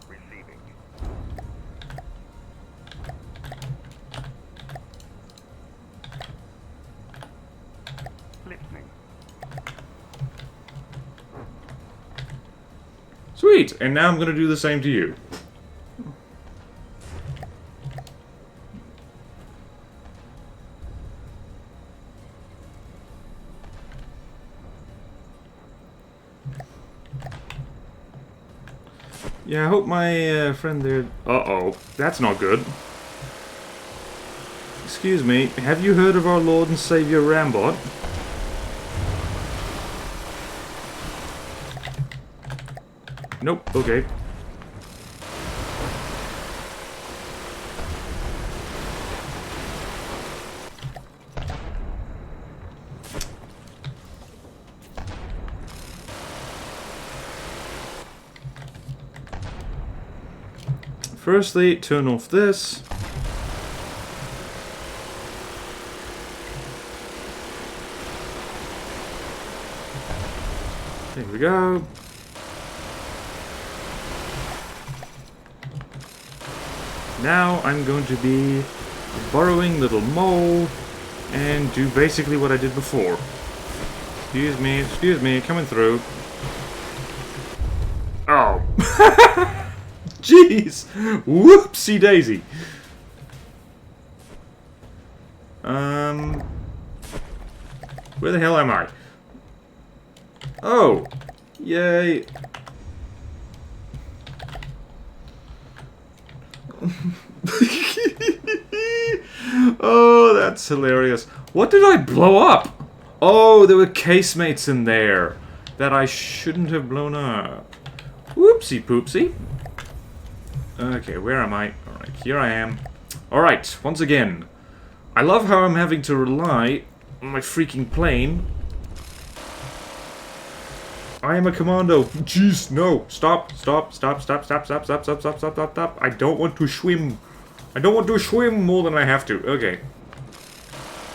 Receiving. Listening. Sweet, and now I'm gonna do the same to you. Yeah, I hope my friend there... Uh-oh, that's not good. Excuse me, have you heard of our Lord and Savior Rambot? Nope, okay. Firstly, turn off this. There we go. Now I'm going to be borrowing little mole and do basically what I did before. Excuse me, coming through. Oh. Jeez! Whoopsie daisy! Where the hell am I? Oh! Yay! Oh, that's hilarious. What did I blow up? Oh, there were casemates in there that I shouldn't have blown up. Whoopsie poopsie. Okay, where am I? Alright, here I am. Alright, once again. I love how I'm having to rely on my freaking plane. I am a commando. Jeez, no. Stop, stop, stop, stop, stop, stop, stop, stop, stop, stop, stop, stop. I don't want to swim. I don't want to swim more than I have to. Okay.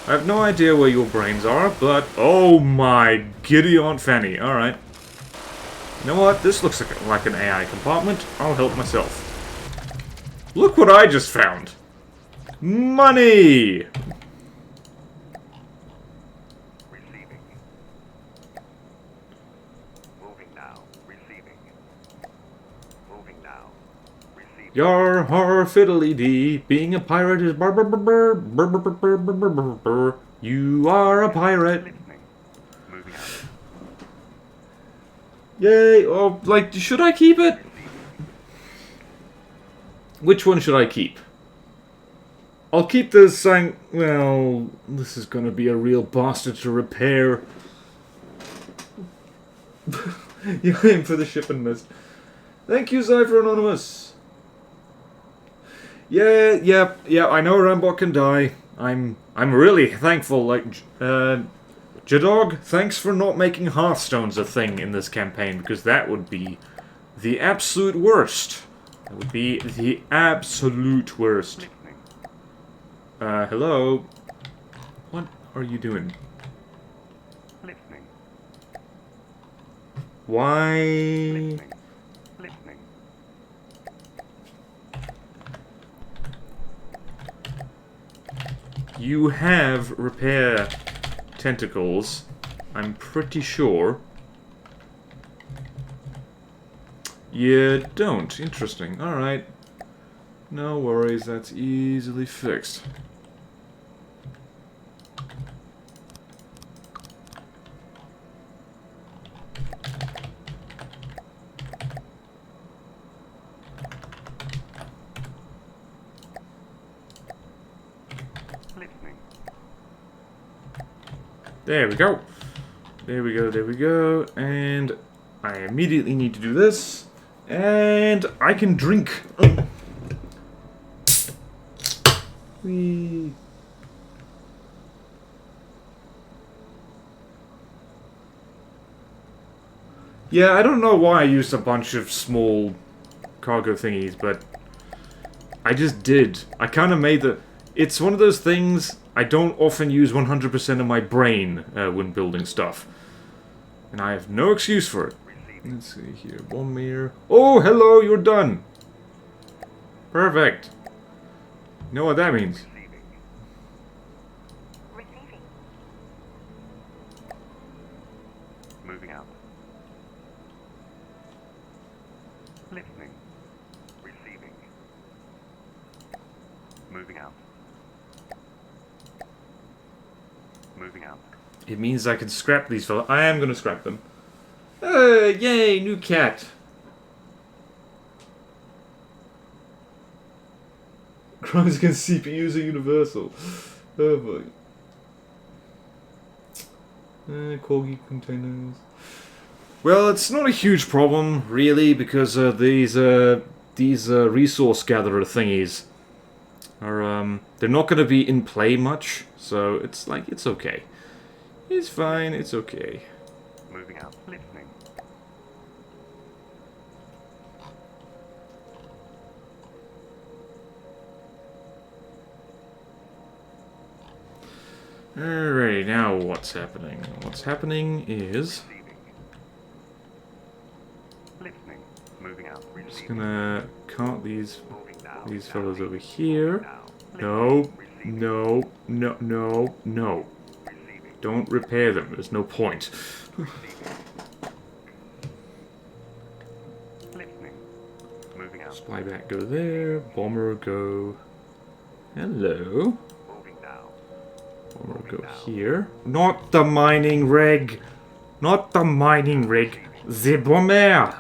I have no idea where your brains are, but... Oh my giddy Aunt Fanny. Alright. You know what? This looks like an AI compartment. I'll help myself. Look what I just found. Money! Receiving. Moving now. Receiving. Moving now. Receiving. Yar har fiddly dee. Being a pirate is brr brr brr brr brr brr brr brr brr brr brr brr. You are a pirate. Listening. Moving out. Yay! Oh, like, should I keep it? Which one should I keep? I'll keep the saying. Well, this is gonna be a real bastard to repair. You aim for the ship and missed. Thank you, Cypher Anonymous. Yeah, I know Rambot can die. I'm really thankful, like, Jadog, thanks for not making Hearthstones a thing in this campaign, because that would be the absolute worst. That would be the absolute worst. Listening. Hello? What are you doing? Listening. Why? Listening. Listening. You have repair tentacles, I'm pretty sure. You don't. Interesting. Alright. No worries, that's easily fixed. Listening. There we go. There we go, there we go. And I immediately need to do this. And I can drink. Whee. Yeah, I don't know why I used a bunch of small cargo thingies, but I just did. I kind of made the... It's one of those things I don't often use 100% of my brain when building stuff. And I have no excuse for it. Let's see here. One mere... Oh, hello, you're done. Perfect. You know what that means? Receiving. Receiving. Moving out. Listening. Receiving. Moving out. Moving out. It means I can scrap these fellas. I am going to scrap them. Yay, new cat. Crimes against CPUs are universal. Oh boy. Corgi containers. Well, it's not a huge problem, really, because these resource gatherer thingies are, they're not going to be in play much, so it's like, it's okay. It's fine, it's okay. Moving out. Listening. Alright, now what's happening? What's happening is... Receiving. Listening. Moving out. I'm just Receiving. gonna cart these Moving now. fellas Now. over here. Now. No, Receiving. no, no, no, no. Receiving. Don't repair them, there's no point. Listening. Moving out. Spy back go there, bomber go... Hello. Moving now. Bomber go here. Not the mining rig! Not the mining rig! The bomber!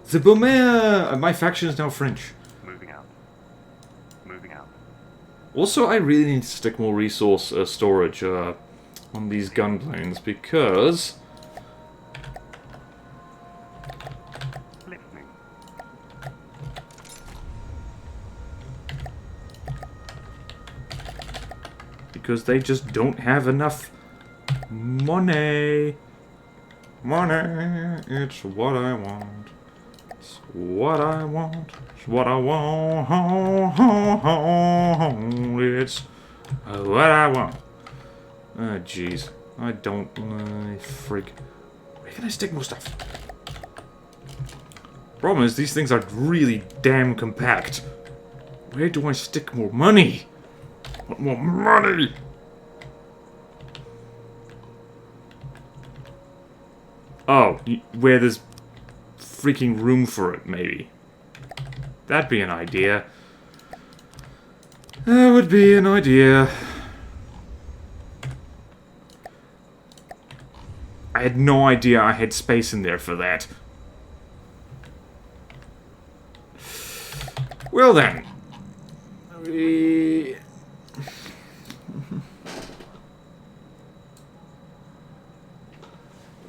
The bomber! My faction is now French. Moving out. Moving out. Also, I really need to stick more resource storage on these gun planes because... Listening. Because they just don't have enough money. Money, it's what I want. It's what I want. It's what I want. It's what I want. Oh, jeez. I don't... frig. Where can I stick more stuff? Problem is, these things are really damn compact. Where do I stick more money? I want more money! Oh, where there's freaking room for it, maybe. That'd be an idea. That would be an idea. I had no idea I had space in there for that. Well then.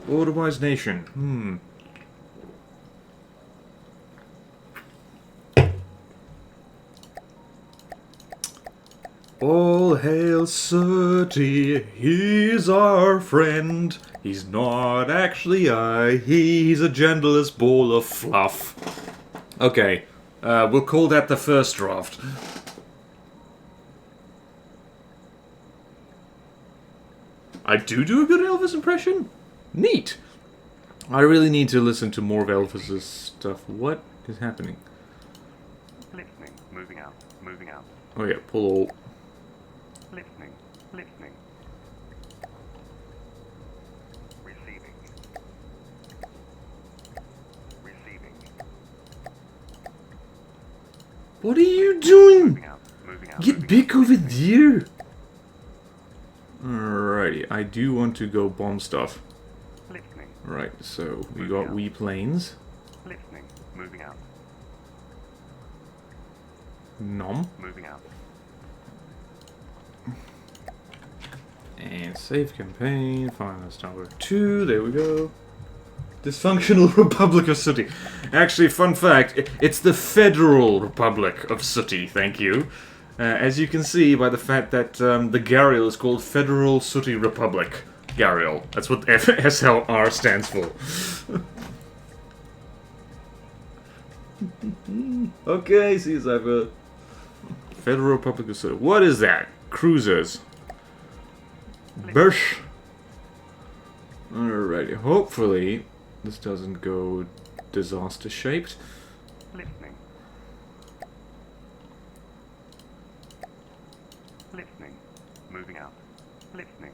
BorderWise Nation. All hail Sooty, he's our friend. He's not actually he's a gentlest ball of fluff. Okay, we'll call that the first draft. I do a good Elvis impression? Neat! I really need to listen to more of Elvis's stuff. What is happening? Listening. Moving out. Moving out. Oh yeah, pull all. Listening. Listening. Receiving. Receiving. What are you doing? Moving out. Moving out. Get big over there! Alrighty, I do want to go bomb stuff. Listening. Right, so we got wee planes. Listening. Moving out. Nom. Moving out. And save campaign, final number 2, there we go. Dysfunctional Republic of Sooty. Actually, fun fact, it's the Federal Republic of Sooty, thank you. As you can see by the fact that the Gariel is called Federal Sooty Republic. Gariel. That's what SLR stands for. Okay, see, I have a Federal Republic of Sooty. What is that? Cruisers. Bush. Alrighty, hopefully this doesn't go disaster-shaped. Listening. Listening. Moving out. Listening.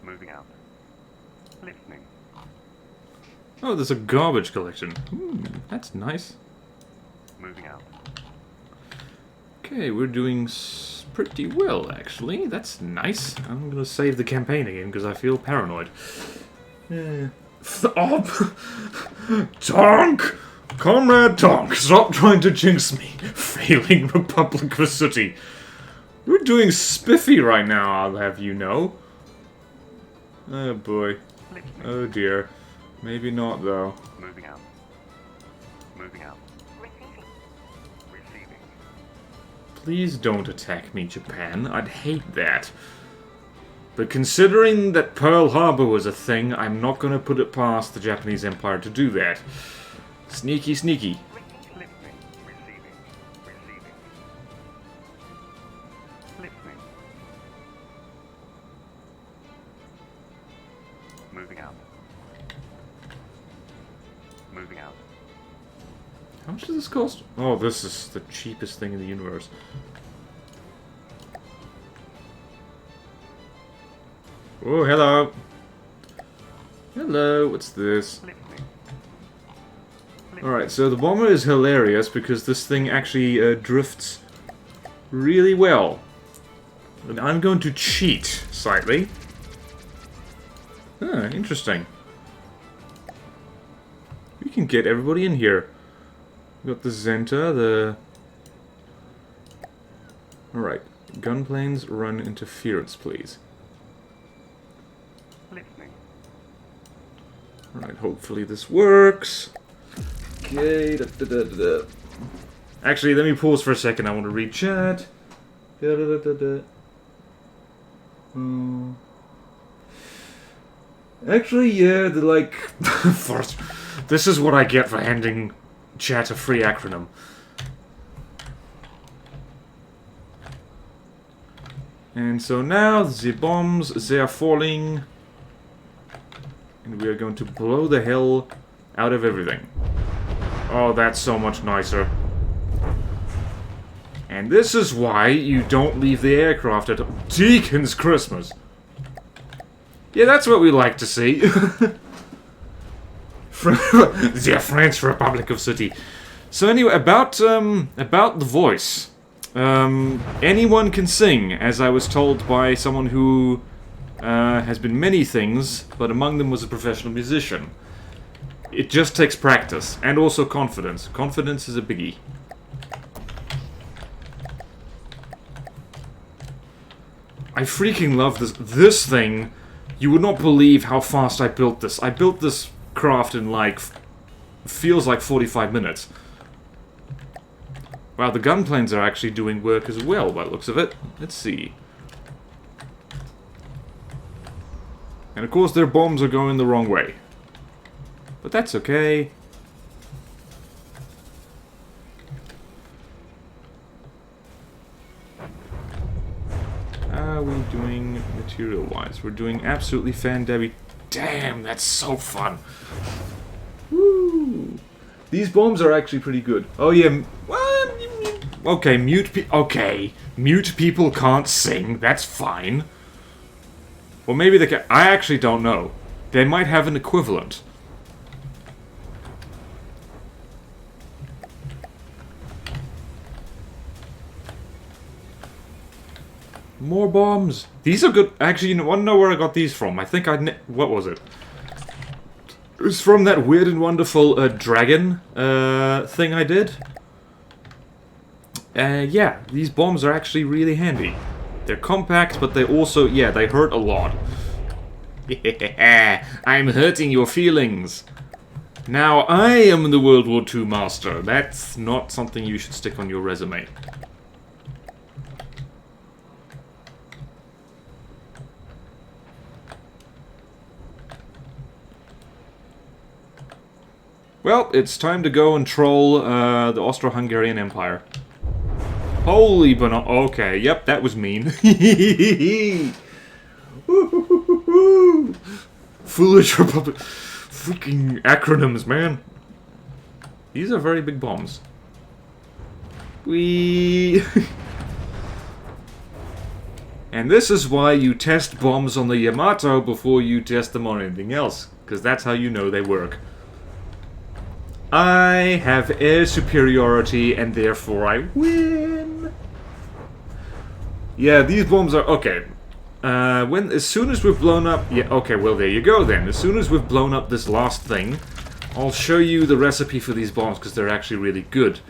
Moving out. Listening. Oh, there's a garbage collection. That's nice. Moving out. Okay, we're doing pretty well, actually. That's nice. I'm gonna save the campaign again because I feel paranoid. Stop! Tonk! Comrade Tonk, stop trying to jinx me. Failing Republic of Sooty. We're doing spiffy right now, I'll have you know. Oh boy. Oh dear. Maybe not, though. Moving out. Moving out. Receiving. Receiving. Please don't attack me, Japan. I'd hate that. But considering that Pearl Harbor was a thing, I'm not gonna put it past the Japanese Empire to do that. Sneaky, sneaky. Listening. Receiving. Receiving. Listening. Moving out. Moving out. How much does this cost? Oh, this is the cheapest thing in the universe. Oh, hello. Hello, what's this? Listening. Alright, so the bomber is hilarious because this thing actually drifts really well. And I'm going to cheat slightly. Interesting. We can get everybody in here. We got the Zenta, the... Alright. Gunplanes, run interference, please. Listening. Alright, hopefully this works. Okay, Actually, let me pause for a second. I want to read chat. Actually, yeah, they're like... This is what I get for handing chat a free acronym. And so now, the bombs, they are falling. And we are going to blow the hell out of everything. Oh, that's so much nicer. And this is why you don't leave the aircraft at Deacon's Christmas. Yeah, that's what we like to see. The French Republic of City. So anyway, about the voice. Anyone can sing, as I was told by someone who has been many things, but among them was a professional musician. It just takes practice, and also confidence. Confidence is a biggie. I freaking love this. This thing, you would not believe how fast I built this. I built this craft in like, feels like 45 minutes. Wow, the gunplanes are actually doing work as well, by the looks of it. Let's see. And of course their bombs are going the wrong way. But that's okay. How are we doing material-wise? We're doing absolutely fan-dabby. Damn, that's so fun. Woo! These bombs are actually pretty good. Oh yeah, okay, mute people can't sing, that's fine. Or maybe they can, I actually don't know. They might have an equivalent. More bombs! These are good. Actually, you want to know where I got these from? I think what was it? It was from that weird and wonderful dragon thing I did. Yeah, these bombs are actually really handy. They're compact, but they also, yeah, they hurt a lot. I'm hurting your feelings. Now, I am the World War II master. That's not something you should stick on your resume. Well, it's time to go and troll the Austro-Hungarian Empire. Holy banana. Okay, yep, that was mean. Foolish Republic. Freaking acronyms, man. These are very big bombs. And this is why you test bombs on the Yamato before you test them on anything else. Because that's how you know they work. I have air superiority, and therefore I win. Yeah, these bombs are okay. As soon as we've blown up, yeah, okay, well there you go then. As soon as we've blown up this last thing, I'll show you the recipe for these bombs because they're actually really good.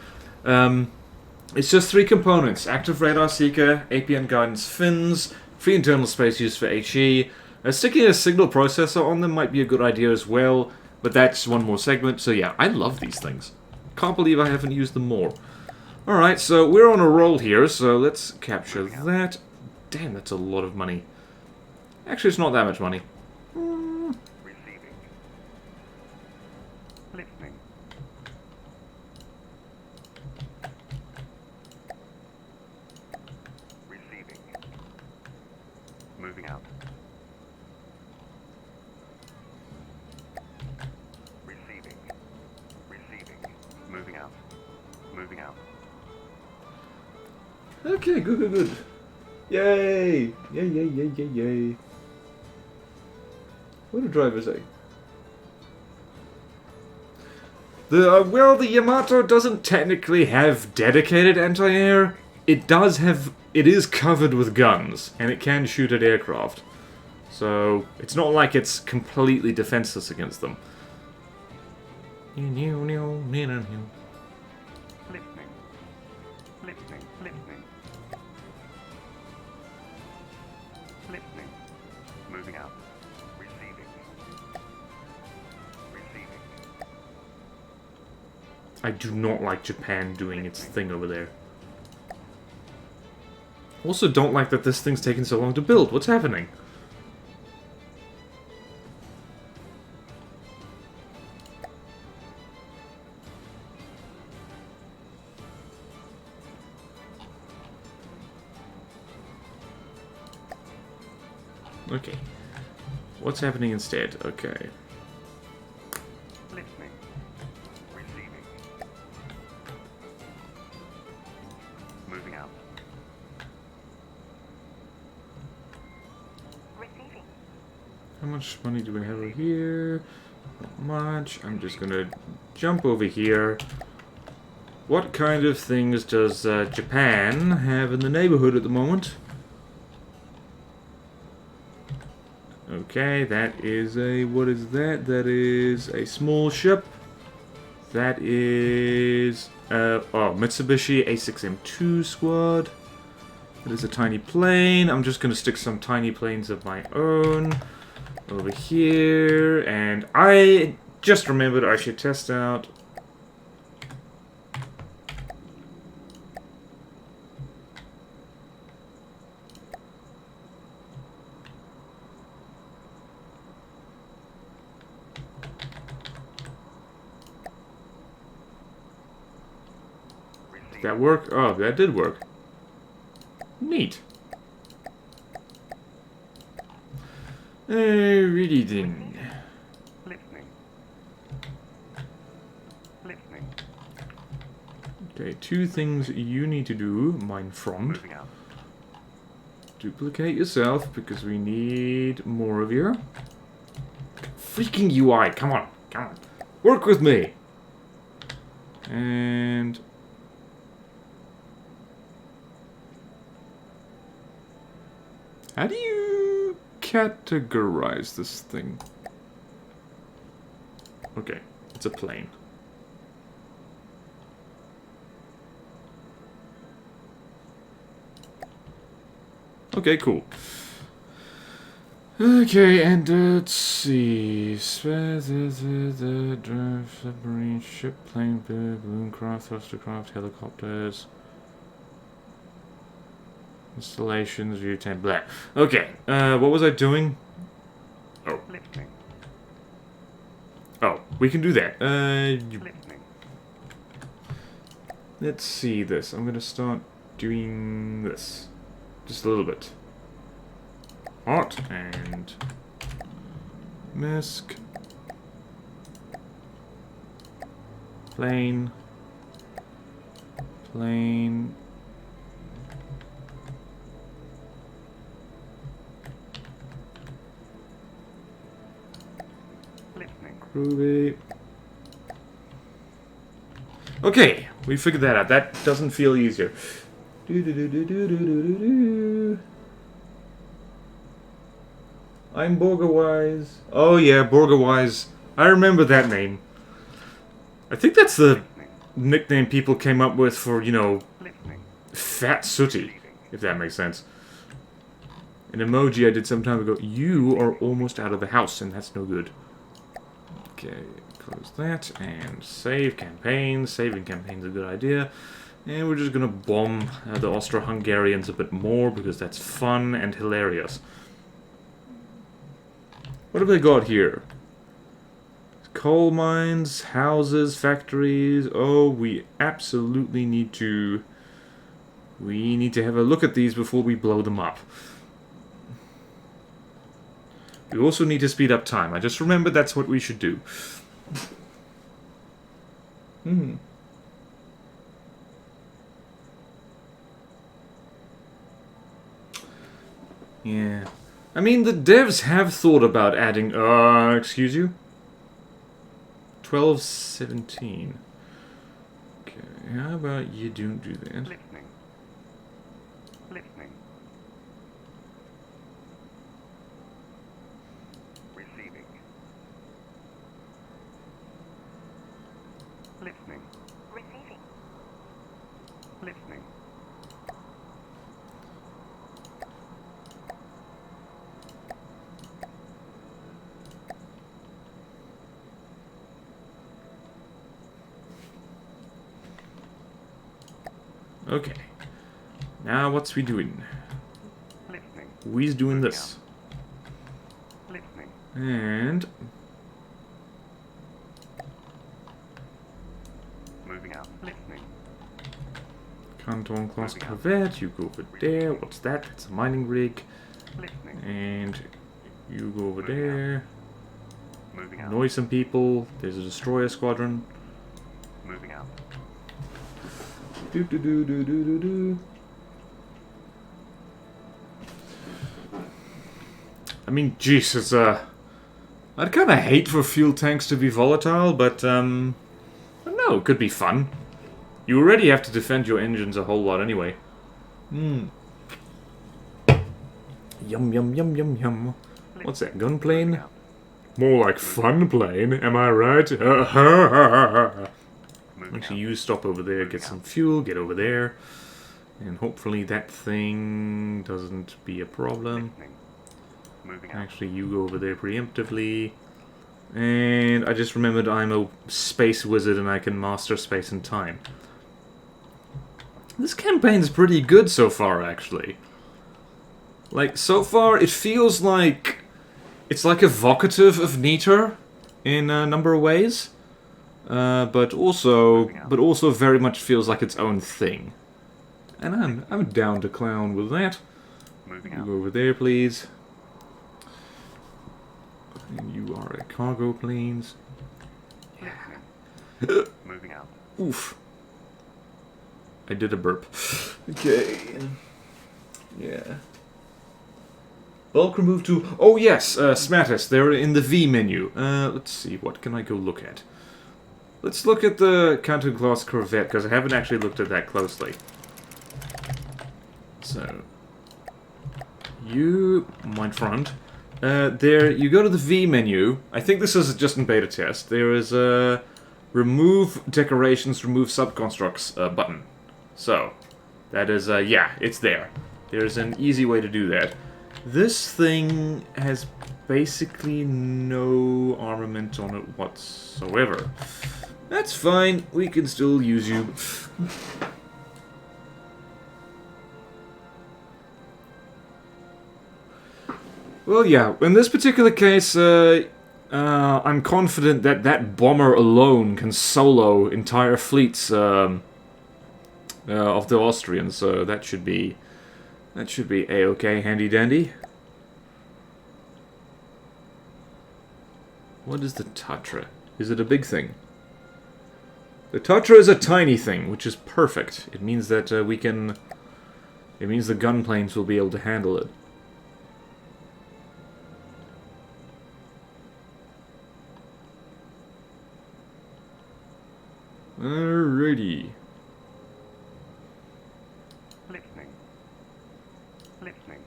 It's just 3 components: active radar seeker, APN guidance fins, free internal space used for HE. Sticking a signal processor on them might be a good idea as well. But that's one more segment, so yeah, I love these things. Can't believe I haven't used them more. Alright, so we're on a roll here, so let's capture that. Damn, that's a lot of money. Actually, it's not that much money. Receiving. Listening. Receiving. Moving out. Moving out. Moving out. Okay, good. Yay! Yay. What do drivers say? Well, the Yamato doesn't technically have dedicated anti-air. It is covered with guns, and it can shoot at aircraft. So, it's not like it's completely defenseless against them. Listening. Listening. Listening. Listening. Moving out. Receiving. Receiving. I do not like Japan doing its thing over there. Also don't like that this thing's taking so long to build. What's happening? Okay. What's happening instead? Okay. Listening. Receiving. Moving out. Receiving. How much money do we have over here? Not much. I'm just gonna jump over here. What kind of things does Japan have in the neighborhood at the moment? Okay, that is a... what is that? That is a small ship. That is... oh, Mitsubishi A6M2 squad. That is a tiny plane. I'm just going to stick some tiny planes of my own over here. And I just remembered I should test out... Did that work? Oh, that did work. Neat. Really then. Listening. Listening. Okay, two things you need to do, mein Freund. Moving out. Duplicate yourself, because we need more of you. Freaking UI, come on, come on. Work with me! And... how do you categorize this thing? Okay, it's a plane. Okay, cool. Okay, and let's see. Submarine, ship, plane, balloon craft, thruster craft, helicopters. Installations, view 10, blah. Okay, what was I doing? Oh. Listening. Oh, we can do that. Listening. Let's see this. I'm gonna start doing this. Just a little bit. Hot and... Misc. Plane. Plane. Listening. Groovy. Okay, we figured that out. That doesn't feel easier. I'm BorderWise. Oh yeah, BorderWise. I remember that name. I think that's the nickname people came up with for, you know, Listening. Fat Sooty, if that makes sense. An emoji I did some time ago. You are almost out of the house, and that's no good. Okay, close that, and save campaign. Saving campaign's a good idea. And we're just gonna bomb the Austro-Hungarians a bit more, because that's fun and hilarious. What have they got here? Coal mines, houses, factories. Oh, we absolutely need to... we need to have a look at these before we blow them up. We also need to speed up time. I just remembered that's what we should do. Yeah. I mean, the devs have thought about adding... excuse you? 12:17. Okay, how about you don't do that? Listening. Listening. Receiving. Listening. Receiving. Listening. Okay. Now what's we doing? Listening. We's doing this. Listening. And Moving out. Listening. Canton class corvette, you go over there. What's that? It's a mining rig. Listening. And you go over there. Moving out. Annoy some people. There's a destroyer squadron. Moving out. Do do do do do do do. I mean, Jesus, I'd kind of hate for fuel tanks to be volatile, but I don't know, it could be fun. You already have to defend your engines a whole lot anyway. Yum yum yum yum yum. What's that, gunplane? More like fun plane, am I right? Actually, you stop over there, get some fuel, get over there. And hopefully that thing doesn't be a problem. Moving out. Actually, you go over there preemptively. And I just remembered I'm a space wizard and I can master space and time. This campaign's pretty good so far, actually. Like, so far it feels like it's like evocative of Neater in a number of ways. But also very much feels like its own thing. And I'm down to clown with that. Moving You out. go over there, please. And you are a cargo planes. Moving out. Oof. I did a burp. Okay. Yeah. Bulk remove to... Oh yes, Smatus, they're in the V menu. Let's see, what can I go look at? Let's look at the counterclass corvette, because I haven't actually looked at that closely. So... You, my friend... there, you go to the V menu. I think this is just in beta test. There is a remove decorations, remove subconstructs button. So, that is, yeah, it's there. There's an easy way to do that. This thing has basically no armament on it whatsoever. That's fine, we can still use you. Well, yeah, in this particular case, I'm confident that that bomber alone can solo entire fleets of the Austrians, so that should be a-okay, handy-dandy. What is the Tatra? Is it a big thing? The Tatra is a tiny thing, which is perfect. It means that we can... It means the gunplanes will be able to handle it. Alrighty. Listening. Listening.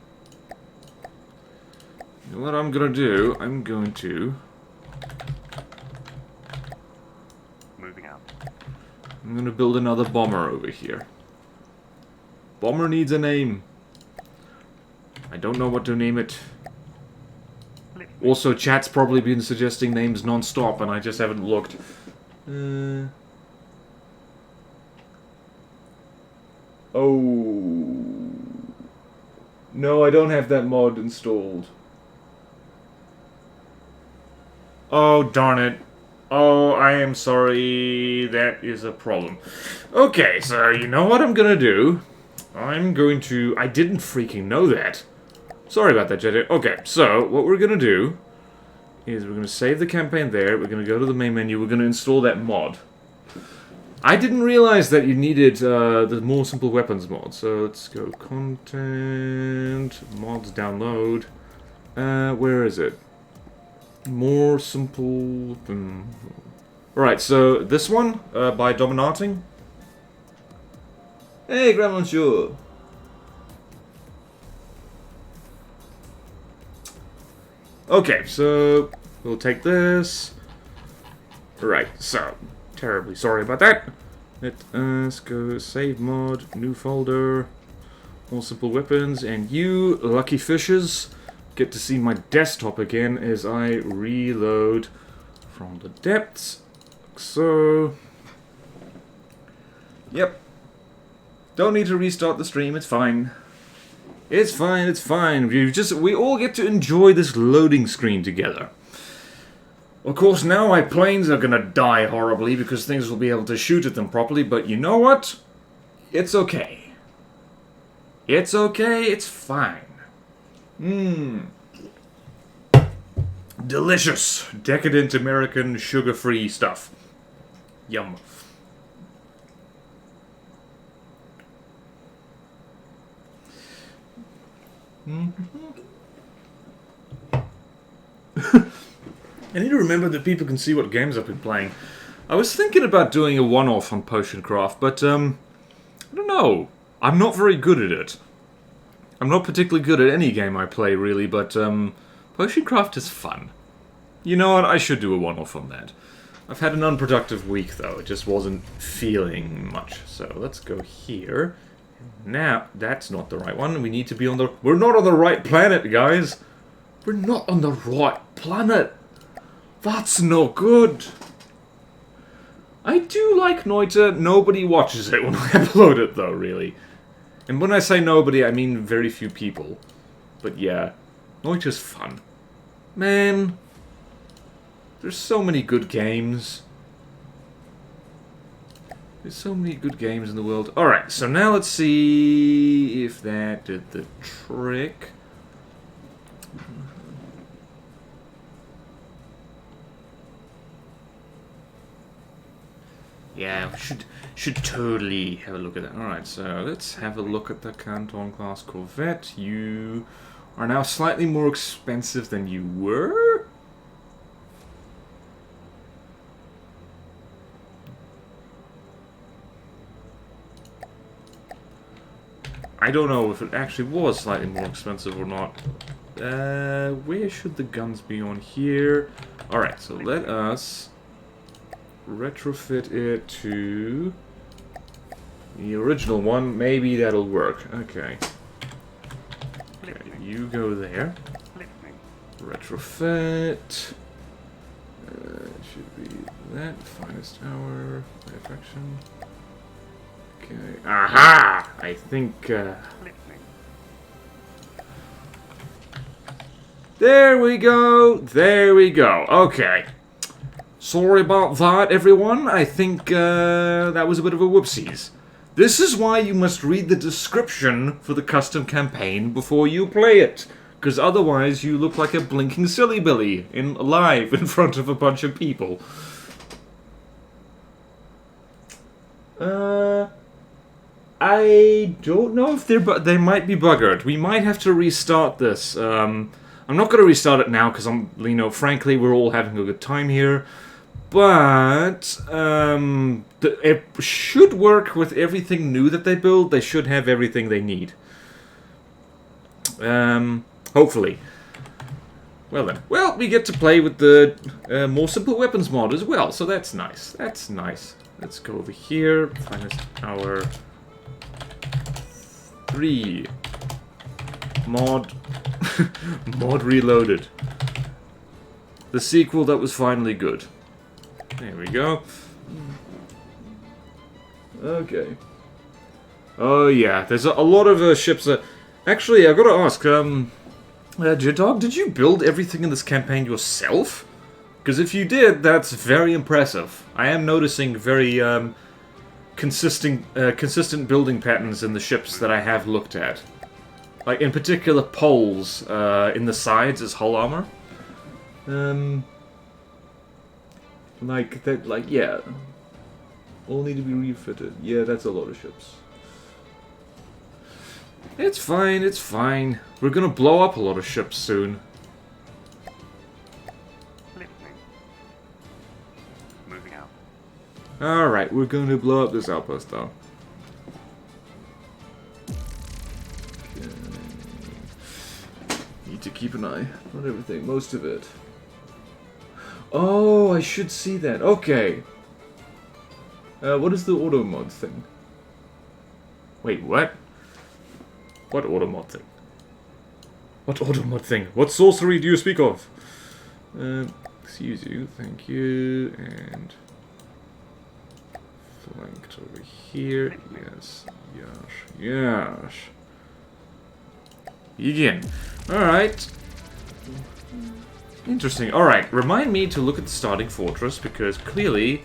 You know what I'm gonna do? I'm going to... Moving out. I'm gonna build another bomber over here. Bomber needs a name. I don't know what to name it. Listening. Also, chat's probably been suggesting names non-stop, and I just haven't looked. Oh... No, I don't have that mod installed. Oh, darn it. Oh, I am sorry. That is a problem. Okay, so you know what I'm gonna do? I'm going to... I didn't freaking know that. Sorry about that, Jedi. Okay, so what we're gonna do is we're gonna save the campaign there. We're gonna go to the main menu. We're gonna install that mod. I didn't realize that you needed the more simple weapons mod. So let's go content, mods, download. Where is it? More simple... Alright, so this one, by Dominating. Hey, Grand Monsieur! Okay, so we'll take this. Right, so Terribly sorry about that. Let us go save mod, new folder, all simple weapons, and you, lucky fishes, get to see my desktop again as I reload from the depths. So, yep. Don't need to restart the stream, it's fine. It's fine, it's fine. We all get to enjoy this loading screen together. Of course, now my planes are gonna die horribly because things will be able to shoot at them properly, but you know what? It's okay. It's okay, it's fine. Mmm. Delicious, decadent American sugar-free stuff. Yum. I need to remember that people can see what games I've been playing. I was thinking about doing a one-off on Potion Craft, but, I don't know. I'm not very good at it. I'm not particularly good at any game I play, really, but, Potion Craft is fun. You know what? I should do a one-off on that. I've had an unproductive week, though. It just wasn't feeling much. So, let's go here. Now, that's not the right one. We need to be on the... We're not on the right planet, guys! We're not on the right planet! That's no good! I do like Noita. Nobody watches it when I upload it, though, really. And when I say nobody, I mean very few people. But yeah, Noita's fun. Man, there's so many good games. There's so many good games in the world. Alright, so now let's see if that did the trick. Yeah, we should totally have a look at that. Alright, so let's have a look at the Canton class Corvette. You are now slightly more expensive than you were. I don't know if it actually was slightly more expensive or not. Where should the guns be on here? Alright, so let us retrofit it to the original one. Maybe that'll work. Okay. Okay, you go there. Retrofit. It should be that. Finest hour. Affection. Okay. Aha! I think, there we go! There we go. Okay. Sorry about that, everyone. I think, that was a bit of a whoopsies. This is why you must read the description for the custom campaign before you play it. Because otherwise you look like a blinking silly billy live in front of a bunch of people. I don't know if they might be buggered. We might have to restart this. I'm not going to restart it now because frankly, we're all having a good time here. But it should work with everything new that they build. They should have everything they need. Hopefully. Well then. Well, we get to play with the more simple weapons mod as well, so that's nice. That's nice. Let's go over here. Finest hour 3. Mod. Mod Reloaded. The sequel that was finally good. There we go. Okay. Oh yeah, there's a lot of ships that... Actually, I gotta ask, J-Dog, did you build everything in this campaign yourself? Because if you did, that's very impressive. I am noticing very, consistent building patterns in the ships that I have looked at. Like, in particular, poles, in the sides as hull armor. Yeah. All need to be refitted. Yeah, that's a lot of ships. It's fine, it's fine. We're gonna blow up a lot of ships soon. Listening. Moving out. Alright, we're gonna blow up this outpost, though. Okay. Need to keep an eye on everything, most of it. Oh, I should see that. Okay. What is the auto mod thing? Wait, what? What auto mod thing? What auto mod thing? What sorcery do you speak of? Excuse you, thank you, and flanked over here. Yes, yes, yes. Begin. Alright. Interesting. Alright, remind me to look at the starting fortress, because clearly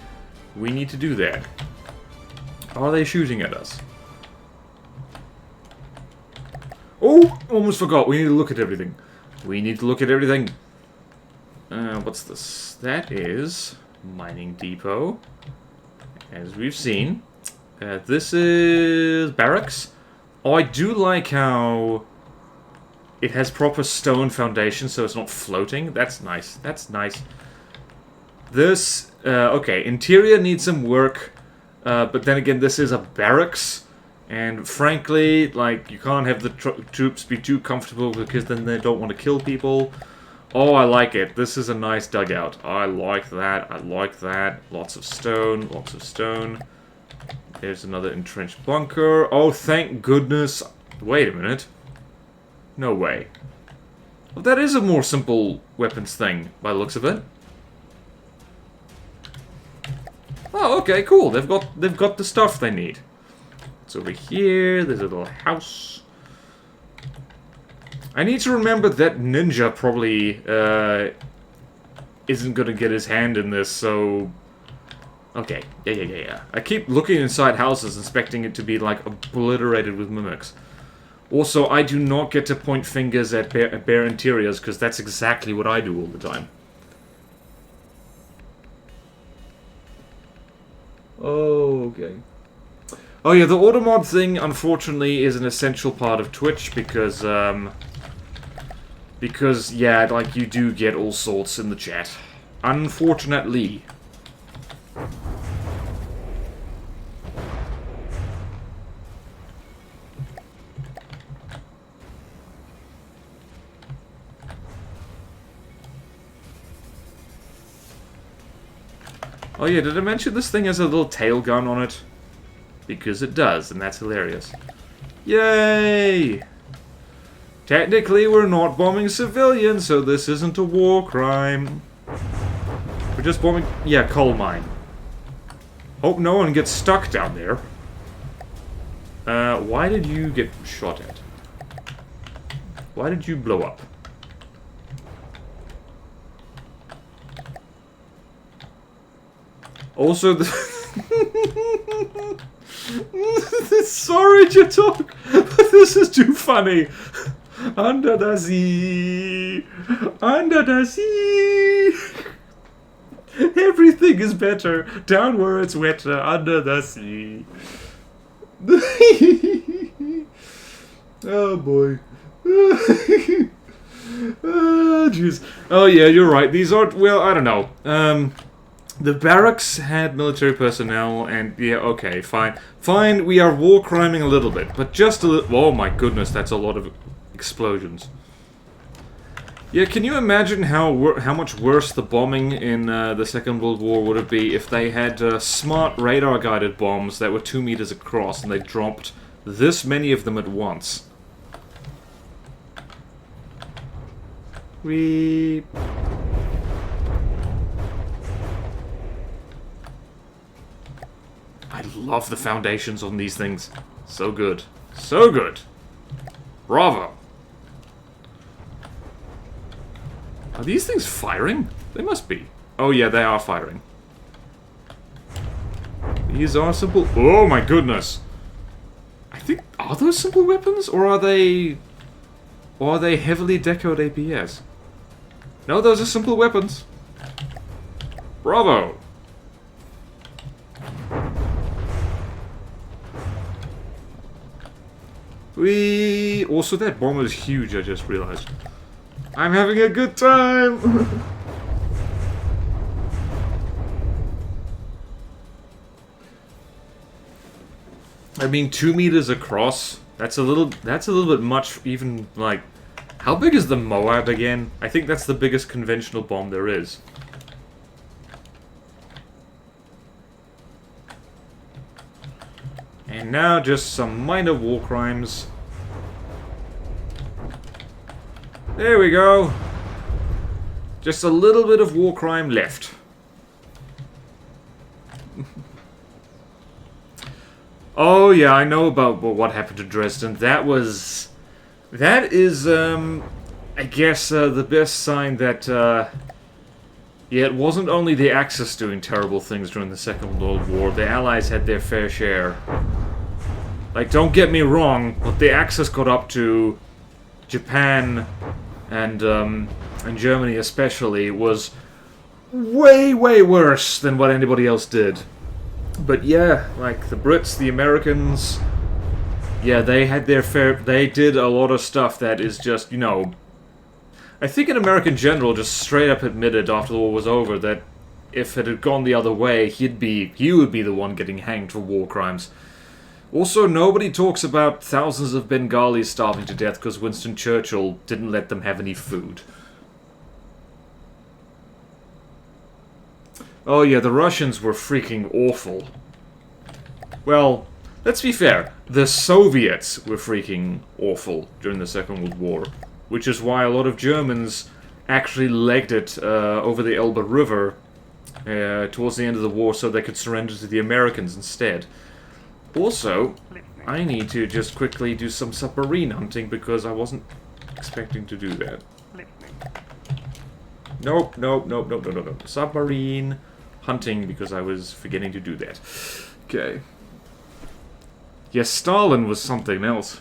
we need to do that. Are they shooting at us? Oh! Almost forgot. We need to look at everything. We need to look at everything. What's this? That is Mining Depot, as we've seen. This is barracks. Oh, I do like how it has proper stone foundation, so it's not floating. That's nice. That's nice. This, okay, interior needs some work, but then again, this is a barracks. And frankly, like, you can't have the troops be too comfortable because then they don't want to kill people. Oh, I like it. This is a nice dugout. I like that. I like that. Lots of stone. Lots of stone. There's another entrenched bunker. Oh, thank goodness. Wait a minute. No way. Well, that is a more simple weapons thing, by the looks of it. Oh, okay, cool. They've got the stuff they need. It's over here. There's a little house. I need to remember that Ninja probably isn't going to get his hand in this, so... Okay, yeah. I keep looking inside houses, expecting it to be, like, obliterated with mimics. Also, I do not get to point fingers at bare interiors, because that's exactly what I do all the time. Oh, okay. Oh yeah, the automod thing, unfortunately, is an essential part of Twitch, because, yeah, like, you do get all sorts in the chat. Unfortunately. Oh yeah, did I mention this thing has a little tail gun on it? Because it does, and that's hilarious. Yay! Technically, we're not bombing civilians, so this isn't a war crime. We're just bombing... Yeah, coal mine. Hope no one gets stuck down there. Why did you get shot at? Why did you blow up? Also, the... Sorry to talk, but this is too funny. Under the sea, under the sea. Everything is better down where it's wetter, under the sea. Oh boy. Oh jeez. Oh yeah, you're right. These aren't. Well, I don't know. The barracks had military personnel, and yeah, okay, fine. Fine, we are war criming a little bit, but just a little... Oh my goodness, that's a lot of explosions. Yeah, can you imagine how much worse the bombing in the Second World War would have been if they had smart radar-guided bombs that were 2 meters across, and they dropped this many of them at once? I love the foundations on these things. So good. So good. Bravo. Are these things firing? They must be. Oh yeah, they are firing. These are simple... Oh my goodness. I think... Are those simple weapons? Or are they... Or are they heavily decoed APS? No, those are simple weapons. Bravo. Also, that bomb is huge, I just realized. I'm having a good time! I mean, 2 meters across, that's a little bit much, even, like... How big is the Moab again? I think that's the biggest conventional bomb there is. And now just some minor war crimes. There we go. Just a little bit of war crime left. Oh yeah, I know about what happened to Dresden. That is, I guess, the best sign that, yeah, it wasn't only the Axis doing terrible things during the Second World War. The Allies had their fair share. Like, don't get me wrong, what the Axis got up to, Japan and Germany especially, was way, way worse than what anybody else did. But yeah, like the Brits, the Americans, yeah, they had their fair... They did a lot of stuff that is just, you know... I think an American general just straight up admitted after the war was over that if it had gone the other way, he would be the one getting hanged for war crimes. Also, nobody talks about thousands of Bengalis starving to death because Winston Churchill didn't let them have any food. Oh yeah, the Russians were freaking awful. Well, let's be fair. The Soviets were freaking awful during the Second World War. Which is why a lot of Germans actually legged it over the Elbe River towards the end of the war so they could surrender to the Americans instead. Also, I need to just quickly do some submarine hunting because I wasn't expecting to do that. Nope, nope, nope, nope, nope, nope, nope. Submarine hunting because I was forgetting to do that. Okay. Yes, Stalin was something else.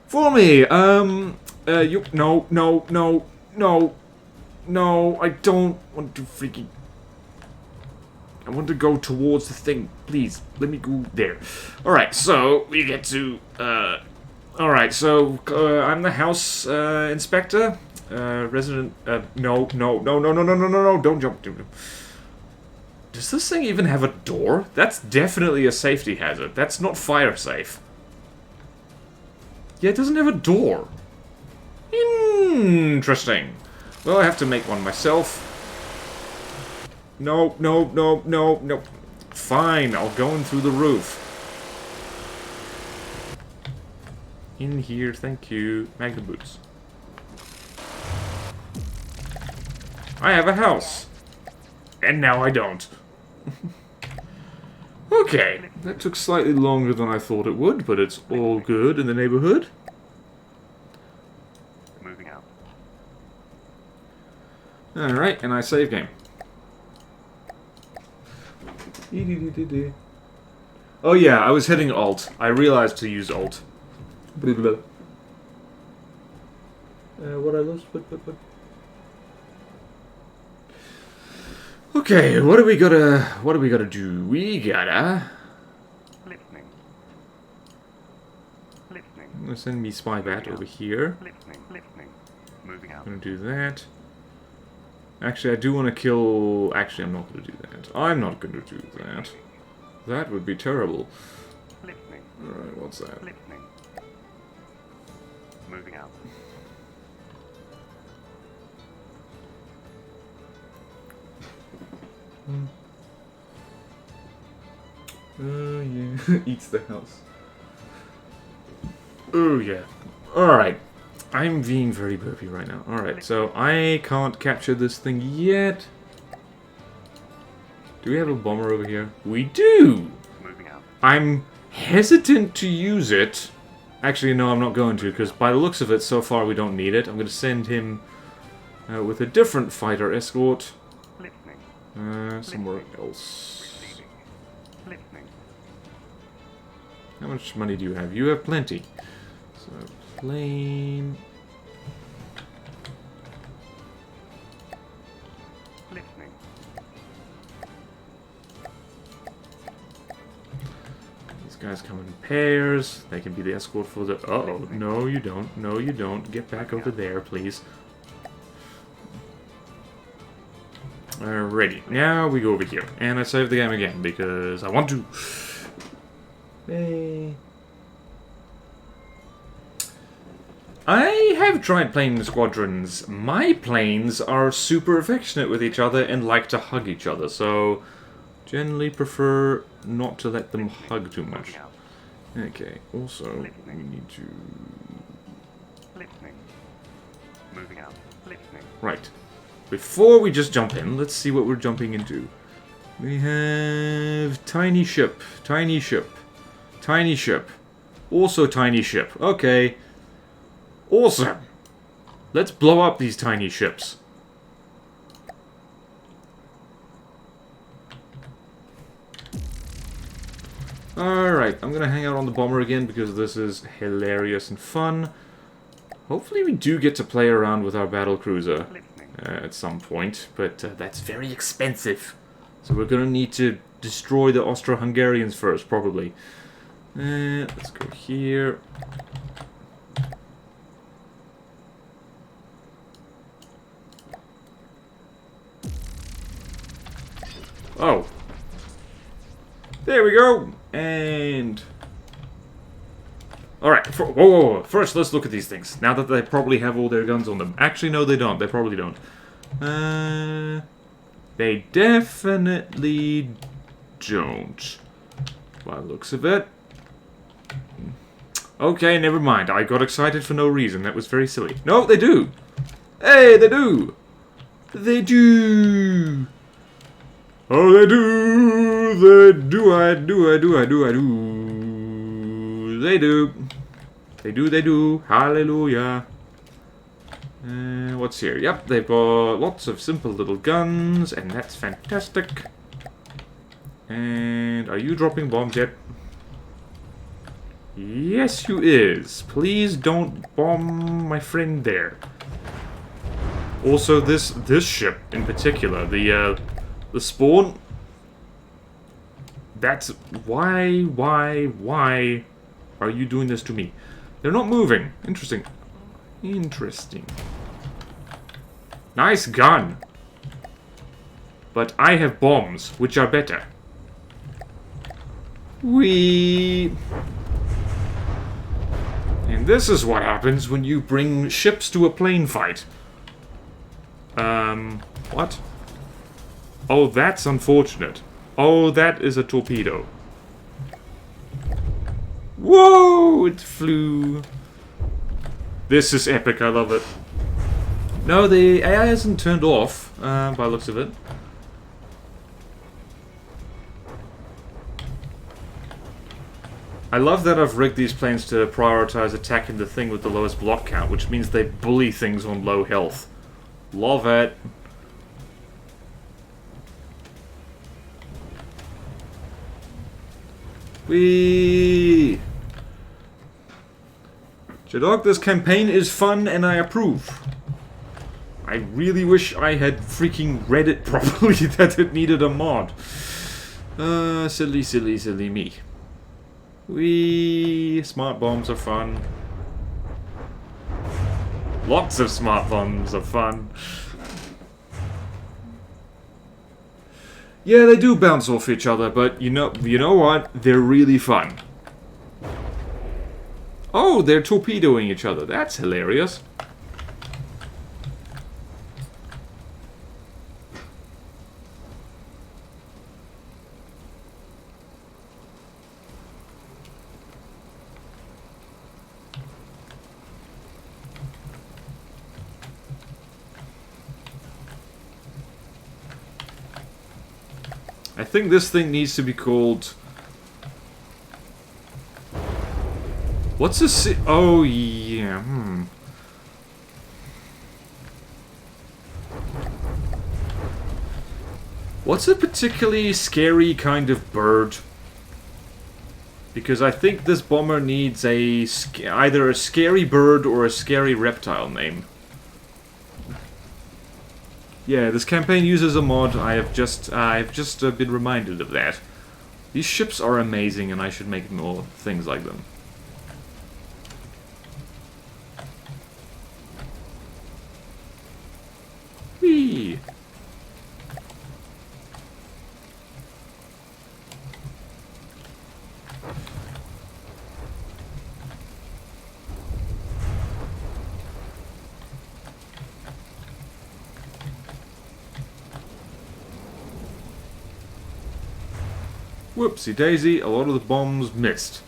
For me, you... No, no, no, no. No, I don't want to freaking... I want to go towards the thing. Please, let me go there. Alright, so, we get to, Alright, so, I'm the house, inspector. Resident... No, no, no, no, no, no, no, no, don't jump. Does this thing even have a door? That's definitely a safety hazard. That's not fire safe. Yeah, it doesn't have a door. Interesting. Well, I have to make one myself. No, no, no, no, no. Fine, I'll go in through the roof. In here, thank you. Magnum boots. I have a house. And now I don't. Okay, that took slightly longer than I thought it would, but it's all good in the neighborhood. Moving out. Alright, and I save game. Oh yeah, I was hitting Alt. I realized to use Alt. What I lost? What? Okay, what do we gotta do? We gotta... Listening. Listening. I'm gonna send me Spy Bat over here. Listening. Listening. Moving out. I'm gonna do that. Actually, I do want to kill... Actually, I'm not gonna do that. I'm not gonna do that. That would be terrible. Listening. Alright, what's that? Listening. Moving out. Oh yeah, eats the house. Oh yeah. Alright. I'm being very burpy right now. Alright, so I can't capture this thing yet. Do we have a bomber over here? We do! Moving out. I'm hesitant to use it. Actually, no, I'm not going to, because by the looks of it, so far we don't need it. I'm going to send him with a different fighter escort. Listening. Somewhere else. Receiving. Listening. How much money do you have? You have plenty. So, plane... Listening. These guys come in pairs. They can be the escort for the... Uh-oh. No, you don't. No, you don't. Get back over there, please. Alrighty. Now we go over here. And I save the game again, because I want to. Hey. I have tried playing squadrons. My planes are super affectionate with each other and like to hug each other, so Generally prefer not to let them hug too much. Moving out. Okay, also, we need to... Listening. Moving out. Listening. Right. Before we just jump in, let's see what we're jumping into. We have tiny ship, tiny ship, tiny ship, also tiny ship. Okay. Awesome. Let's blow up these tiny ships. Alright, I'm gonna hang out on the bomber again because this is hilarious and fun. Hopefully we do get to play around with our battle cruiser at some point, but that's very expensive. So we're gonna need to destroy the Austro-Hungarians first, probably. Let's go here. Oh. There we go. And... Alright, whoa. First, let's look at these things. Now that they probably have all their guns on them. Actually, no, they don't. They probably don't. They definitely don't. By the looks of it. Okay, never mind. I got excited for no reason. That was very silly. No, they do. Hey, they do. They do. Oh, they do. They do. I do. They do. They do. Hallelujah. What's here? Yep, they've got lots of simple little guns, and that's fantastic. And are you dropping bombs yet? Yes, you is. Please don't bomb my friend there. Also, this ship in particular, the spawn. That's why are you doing this to me? They're not moving. Interesting. Interesting. Nice gun. But I have bombs, which are better. Whee! And this is what happens when you bring ships to a plane fight. What? Oh, that's unfortunate. Oh, that is a torpedo. Whoa! It flew. This is epic, I love it. No, the AI isn't turned off, by the looks of it. I love that I've rigged these planes to prioritize attacking the thing with the lowest block count, which means they bully things on low health. Love it. Whee! Jadok, this campaign is fun and I approve. I really wish I had freaking read it properly that it needed a mod. Silly me. Whee! Smart bombs are fun. Lots of smart bombs are fun. Yeah, they do bounce off each other, but you know what? They're really fun. Oh, they're torpedoing each other. That's hilarious. I think this thing needs to be called... What's a oh, yeah, What's a particularly scary kind of bird? Because I think this bomber needs either a scary bird or a scary reptile name. Yeah, this campaign uses a mod. I've just been reminded of that. These ships are amazing, and I should make more things like them. Whee! Whoopsie daisy, a lot of the bombs missed.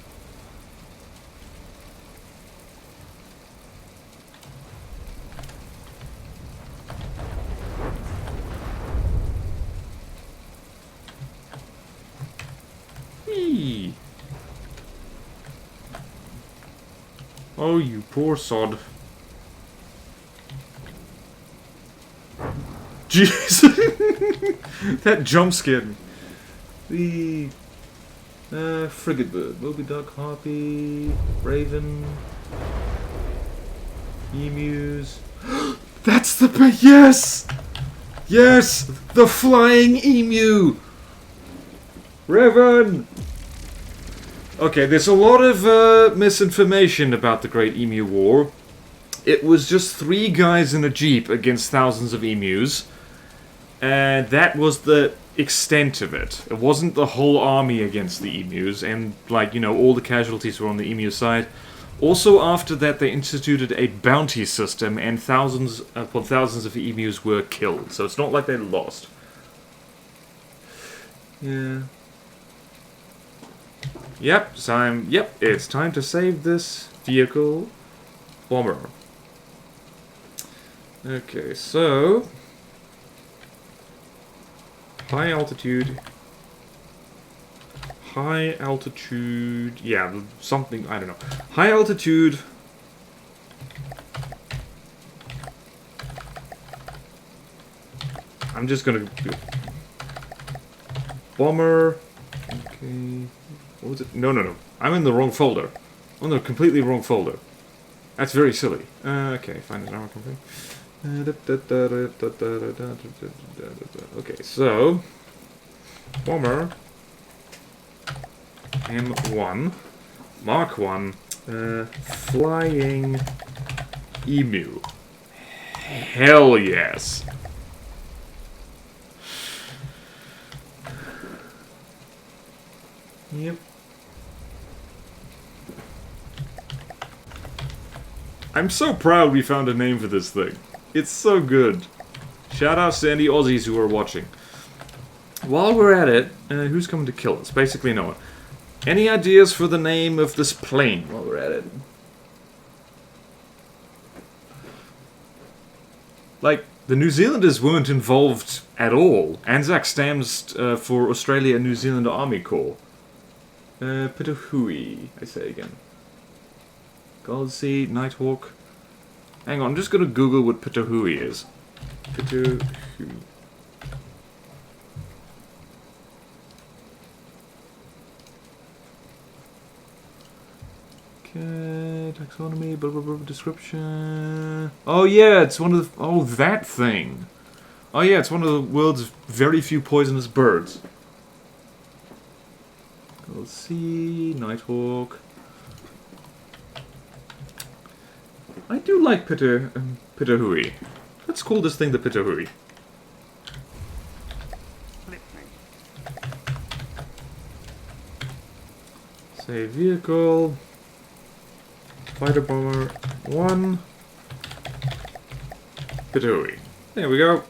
Eee. Oh, you poor sod. Jeez! That jump scared me. The frigate bird, Moby Duck, Harpy, Raven, Emus. That's the yes! Yes! The flying emu! Raven! Okay, there's a lot of misinformation about the Great Emu War. It was just 3 guys in a jeep against thousands of emus. And that was the extent of it. It wasn't the whole army against the emus, and, like, you know, all the casualties were on the emu side. Also, after that, they instituted a bounty system, and thousands upon thousands of emus were killed. So it's not like they lost. Yeah. Yep, it's time to save this vehicle bomber. Okay, so high altitude, yeah, something, I don't know. High altitude, I'm just gonna do bomber, okay, what was it? No, I'm in the wrong folder. I'm in the completely wrong folder. That's very silly. Okay, find an armor company. Okay, so bomber M1 Mark 1 flying emu. Hell yes. Yep. I'm so proud we found a name for this thing. It's so good. Shout out to any Aussies who are watching. While we're at it, who's coming to kill us? Basically no one. Any ideas for the name of this plane while we're at it? Like, the New Zealanders weren't involved at all. Anzac stands for Australia and New Zealand Army Corps. Pitahui, I say again. Goldsea, Nighthawk. Hang on, I'm just gonna Google what Pitahui is. Pitahui. Okay, taxonomy, blah blah blah, description. Oh yeah, it's one of the, oh, that thing. Oh yeah, it's one of the world's very few poisonous birds. Let's see, Nighthawk. I do like Pitahui. Let's call this thing the Pitahui. Listening. Say vehicle. Fighter bomber 1. Pitahui. There we go.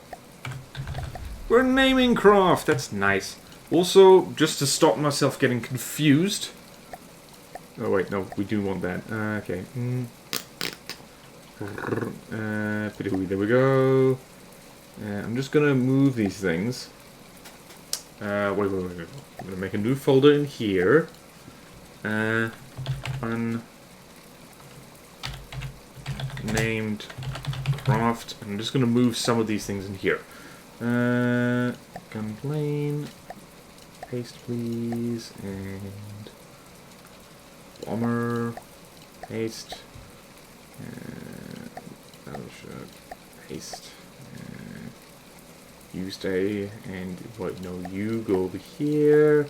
We're naming craft. That's nice. Also, just to stop myself getting confused. Oh wait, no, we do want that. Okay. There we go. I'm just gonna move these things. Wait. I'm gonna make a new folder in here. Unnamed craft. I'm just gonna move some of these things in here. Gun plane. Paste, please. And bomber. Paste. Battleship, paste, you stay, and what? No, you go over here.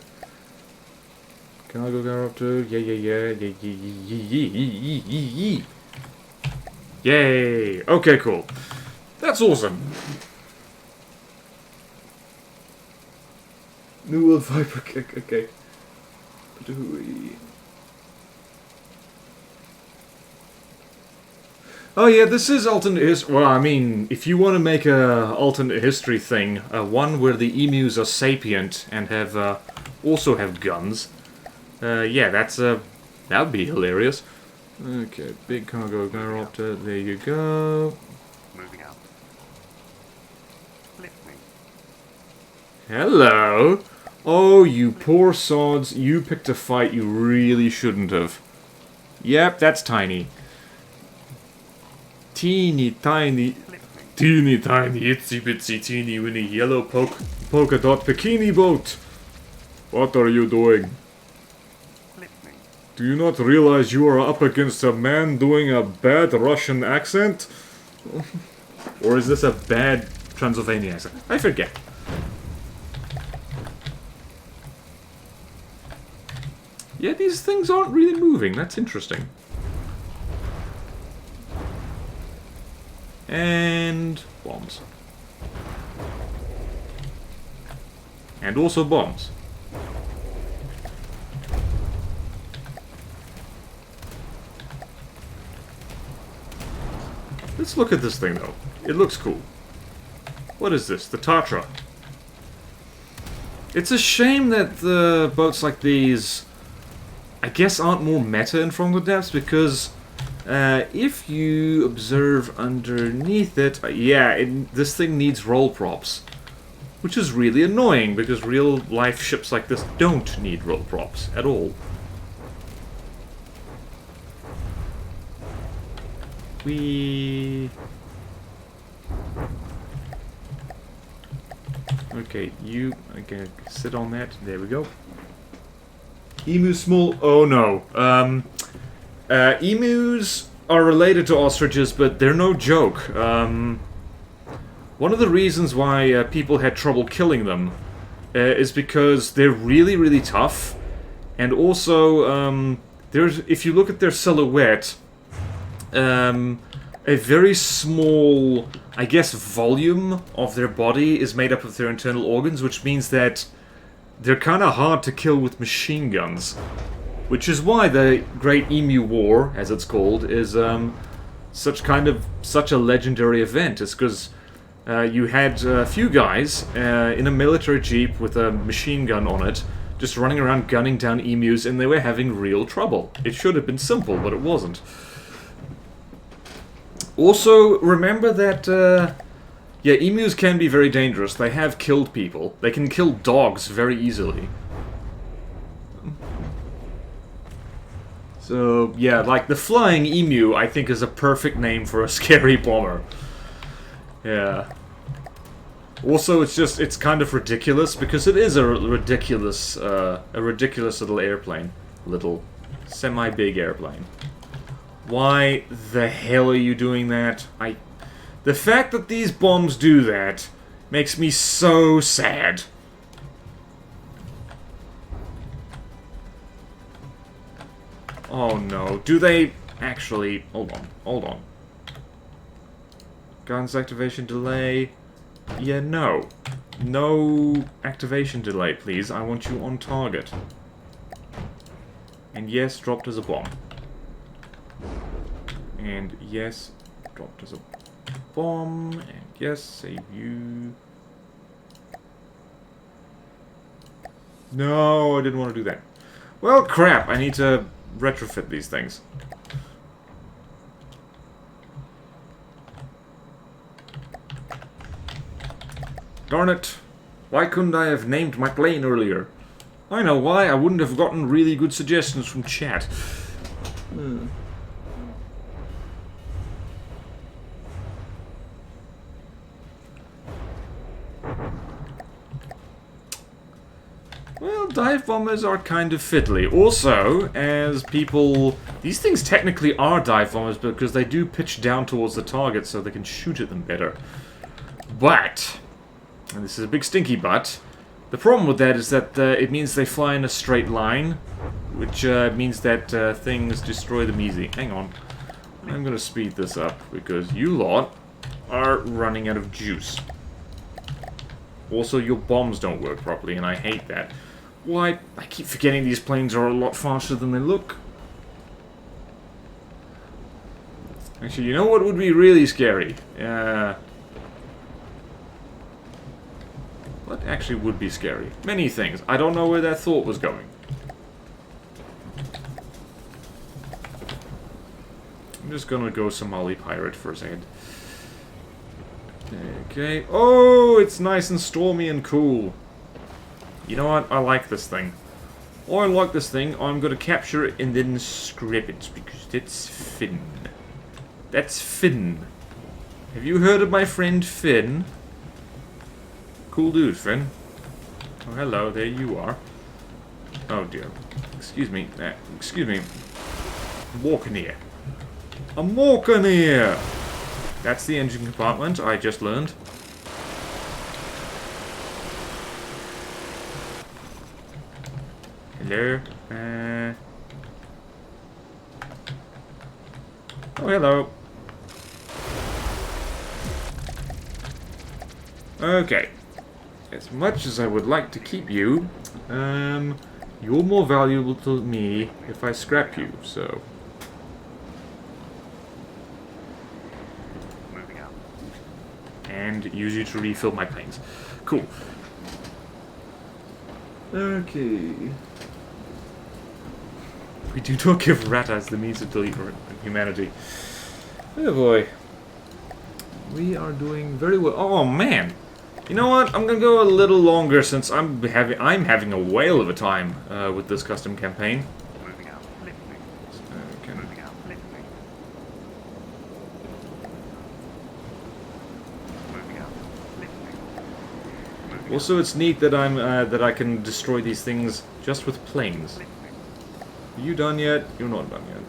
Can I go up to? Yeah. Yay! Okay, cool. That's awesome. New World Viper. Okay. Oh yeah, this is alternate history. Well, I mean, if you want to make a alternate history thing, one where the emus are sapient and have also have guns. Yeah, that's that would be hilarious. Okay, big cargo gyropter. There you go. Moving out. Listening. Hello. Oh, you poor sods. You picked a fight you really shouldn't have. Yep, that's tiny. Teeny tiny. Teeny tiny, itsy bitsy teeny weeny yellow polka dot bikini boat. What are you doing? Listening. Do you not realize you are up against a man doing a bad Russian accent? Or is this a bad Transylvanian accent? I forget. Yeah, these things aren't really moving. That's interesting. And bombs. And also bombs. Let's look at this thing, though. It looks cool. What is this? The Tatra. It's a shame that the boats like these, I guess, aren't more meta in From the Depths, because if you observe underneath it, this thing needs roll props. Which is really annoying, because real-life ships like this don't need roll props at all. Okay, you... Okay, sit on that. There we go. Emu small... Oh, no. Emus are related to ostriches, but they're no joke. One of the reasons why people had trouble killing them is because they're really, really tough. And also, if you look at their silhouette... a very small, I guess, volume of their body is made up of their internal organs, which means that they're kind of hard to kill with machine guns. Which is why the Great Emu War, as it's called, is such a legendary event. It's because you had a few guys in a military jeep with a machine gun on it, just running around gunning down emus, and they were having real trouble. It should have been simple, but it wasn't. Also, remember that, emus can be very dangerous. They have killed people. They can kill dogs very easily. So, yeah, like the flying emu, I think, is a perfect name for a scary bomber. Yeah. Also, it's kind of ridiculous, because it is a ridiculous little airplane. Little, semi-big airplane. Why the hell are you doing that? The fact that these bombs do that makes me so sad. Oh no, do they actually... Hold on. Guns activation delay... Yeah, no. No activation delay, please. I want you on target. And yes, dropped as a bomb. And yes, dropped as a bomb. And yes, save you. No, I didn't want to do that. Well, crap, I need to retrofit these things. Darn it. Why couldn't I have named my plane earlier? I know why. I wouldn't have gotten really good suggestions from chat. Well, dive bombers are kind of fiddly. Also, as people... These things technically are dive bombers because they do pitch down towards the target so they can shoot at them better. But, and this is a big stinky but, the problem with that is that it means they fly in a straight line, which means that things destroy them easy. Hang on. I'm gonna speed this up because you lot are running out of juice. Also, your bombs don't work properly, and I hate that. Why? I keep forgetting these planes are a lot faster than they look. Actually, you know what would be really scary? What? What actually would be scary? Many things. I don't know where that thought was going. I'm just gonna go Somali pirate for a second. Okay. Oh, it's nice and stormy and cool. You know what? I like this thing. I like this thing. I'm gonna capture it and then scrap it because that's Finn. That's Finn. Have you heard of my friend Finn? Cool dude, Finn. Oh, hello. There you are. Oh dear. Excuse me. Excuse me. I'm walking here. I'm walking here. That's the engine compartment. I just learned. Hello. Oh, hello. Okay. As much as I would like to keep you, you're more valuable to me if I scrap you, so... Moving out. And use you to refill my planes. Cool. Okay. We do not give ratas the means to delete humanity. Oh boy. We are doing very well. Oh man! You know what? I'm gonna go a little longer since I'm having a whale of a time with this custom campaign. Moving out. Listening. Okay. Moving out. Listening. Moving out. Listening. Moving Also, it's neat that that I can destroy these things just with planes. Listening. Are you done yet? You're not done yet.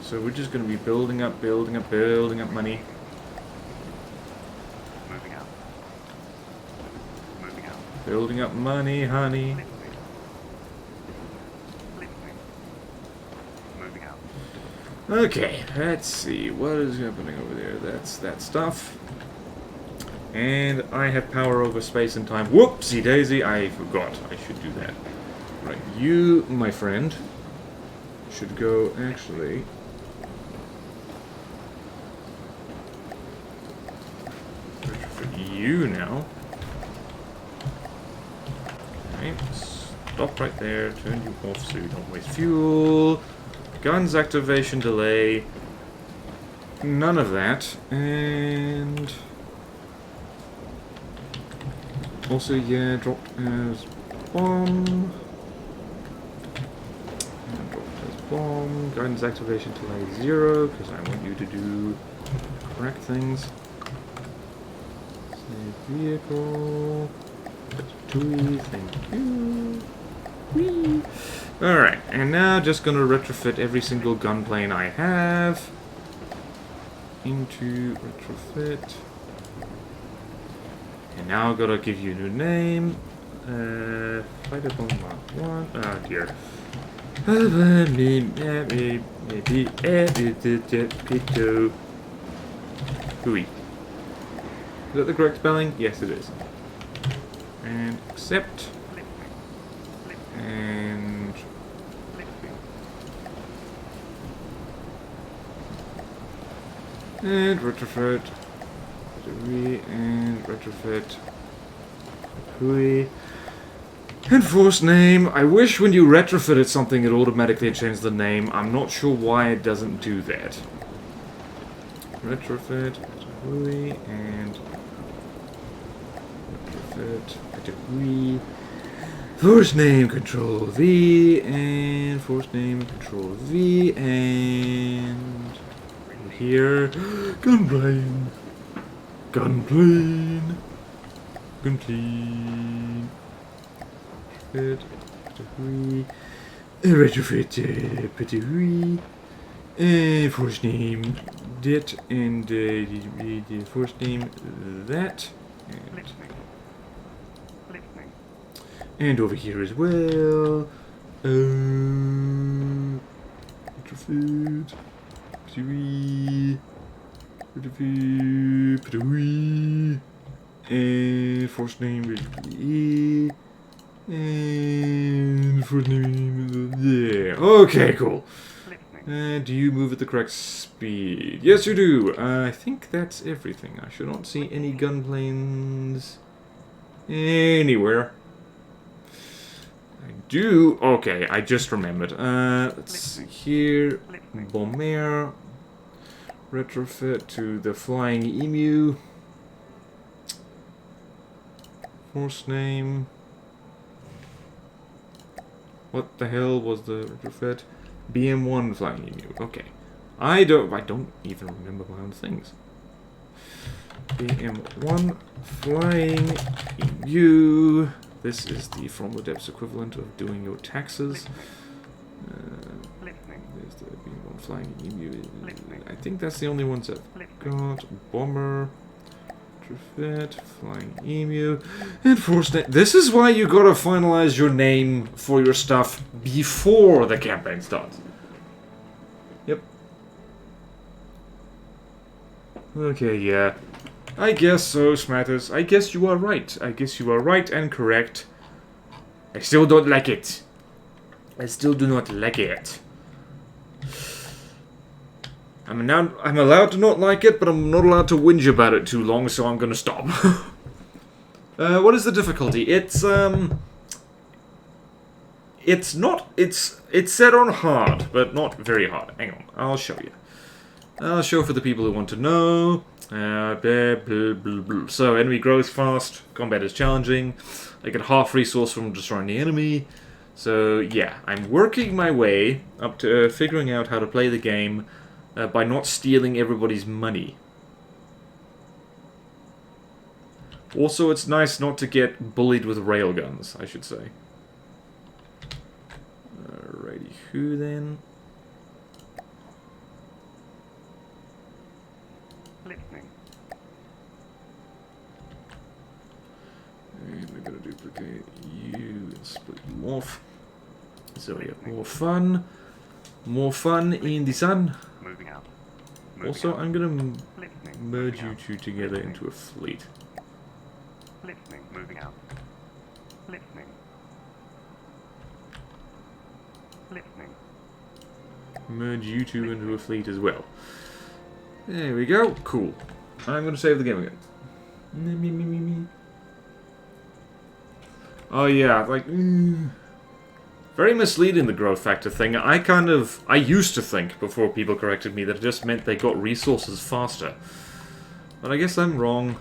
So we're just gonna be building up money. Moving out. Moving out. Building up money, honey. Listening. Listening. Moving out. Okay, let's see. What is happening over there? That's that stuff. And I have power over space and time. Whoopsie daisy, I forgot. I should do that. Right, you, my friend, should go actually... for you now. Okay, stop right there. Turn you off so you don't waste fuel. Guns activation delay. None of that. And... also, yeah, dropped as bomb. And dropped as bomb. Guidance activation delay 0, because I want you to do correct things. Save vehicle. Tui, thank you. Whee! Alright, and now just gonna retrofit every single gunplane I have into retrofit. And now I've got to give you a new name. Fighter Bomb Mark 1. Oh dear. Hui. Is that the correct spelling? Yes, it is. And accept. And... and retrofit. And retrofit. Hui. Enforce name. I wish when you retrofitted something it automatically changed the name. I'm not sure why it doesn't do that. Retrofit. Hui. And retrofit. Hui. Force name, Control V, and force name, Control V, and here, gunplane, gunplane, gunplane, retrofit, retrofit, and force name, that, and the force name, that, and and over here as well. Retrofit. And force name. And force name. Yeah. Okay, cool. And do you move at the correct speed? Yes, you do. I think that's everything. I should not see any gunplanes Anywhere. I do... Okay, I just remembered. Let's see here. Bomber. Retrofit to the flying emu. Horse name. What the hell was the retrofit? BM1 flying emu. Okay. I don't even remember my own things. BM1 flying emu. This is the from the depths equivalent of doing your taxes. There's the BM1 flying emu. I think that's the only ones I've got. Bomber. Retrofit, flying emu, and force name. This is why you gotta finalize your name for your stuff before the campaign starts. Yep. Okay, yeah. I guess so, Smatters. I guess you are right. I guess you are right and correct. I still don't like it. I still do not like it. I'm allowed to not like it, but I'm not allowed to whinge about it too long, so I'm gonna stop. What is the difficulty? It's set on hard, but not very hard. Hang on, I'll show you. I'll show for the people who want to know. Blah, blah, blah, blah. So, enemy grows fast, combat is challenging, I get half resource from destroying the enemy. So, yeah, I'm working my way up to figuring out how to play the game by not stealing everybody's money. Also, it's nice not to get bullied with railguns, I should say. Alrighty, who then? Listening. And we're gonna duplicate you and split you off. So we have more fun. More fun in the sun. Moving out. Also, I'm gonna Listening. merge you two together into a fleet. Listening. Moving out. Listening. Listening. Merge you two into a fleet as well. There we go. Cool. I'm gonna save the game again. Me. Oh yeah, like... Very misleading, the growth factor thing. I used to think, before people corrected me, that it just meant they got resources faster. But I guess I'm wrong.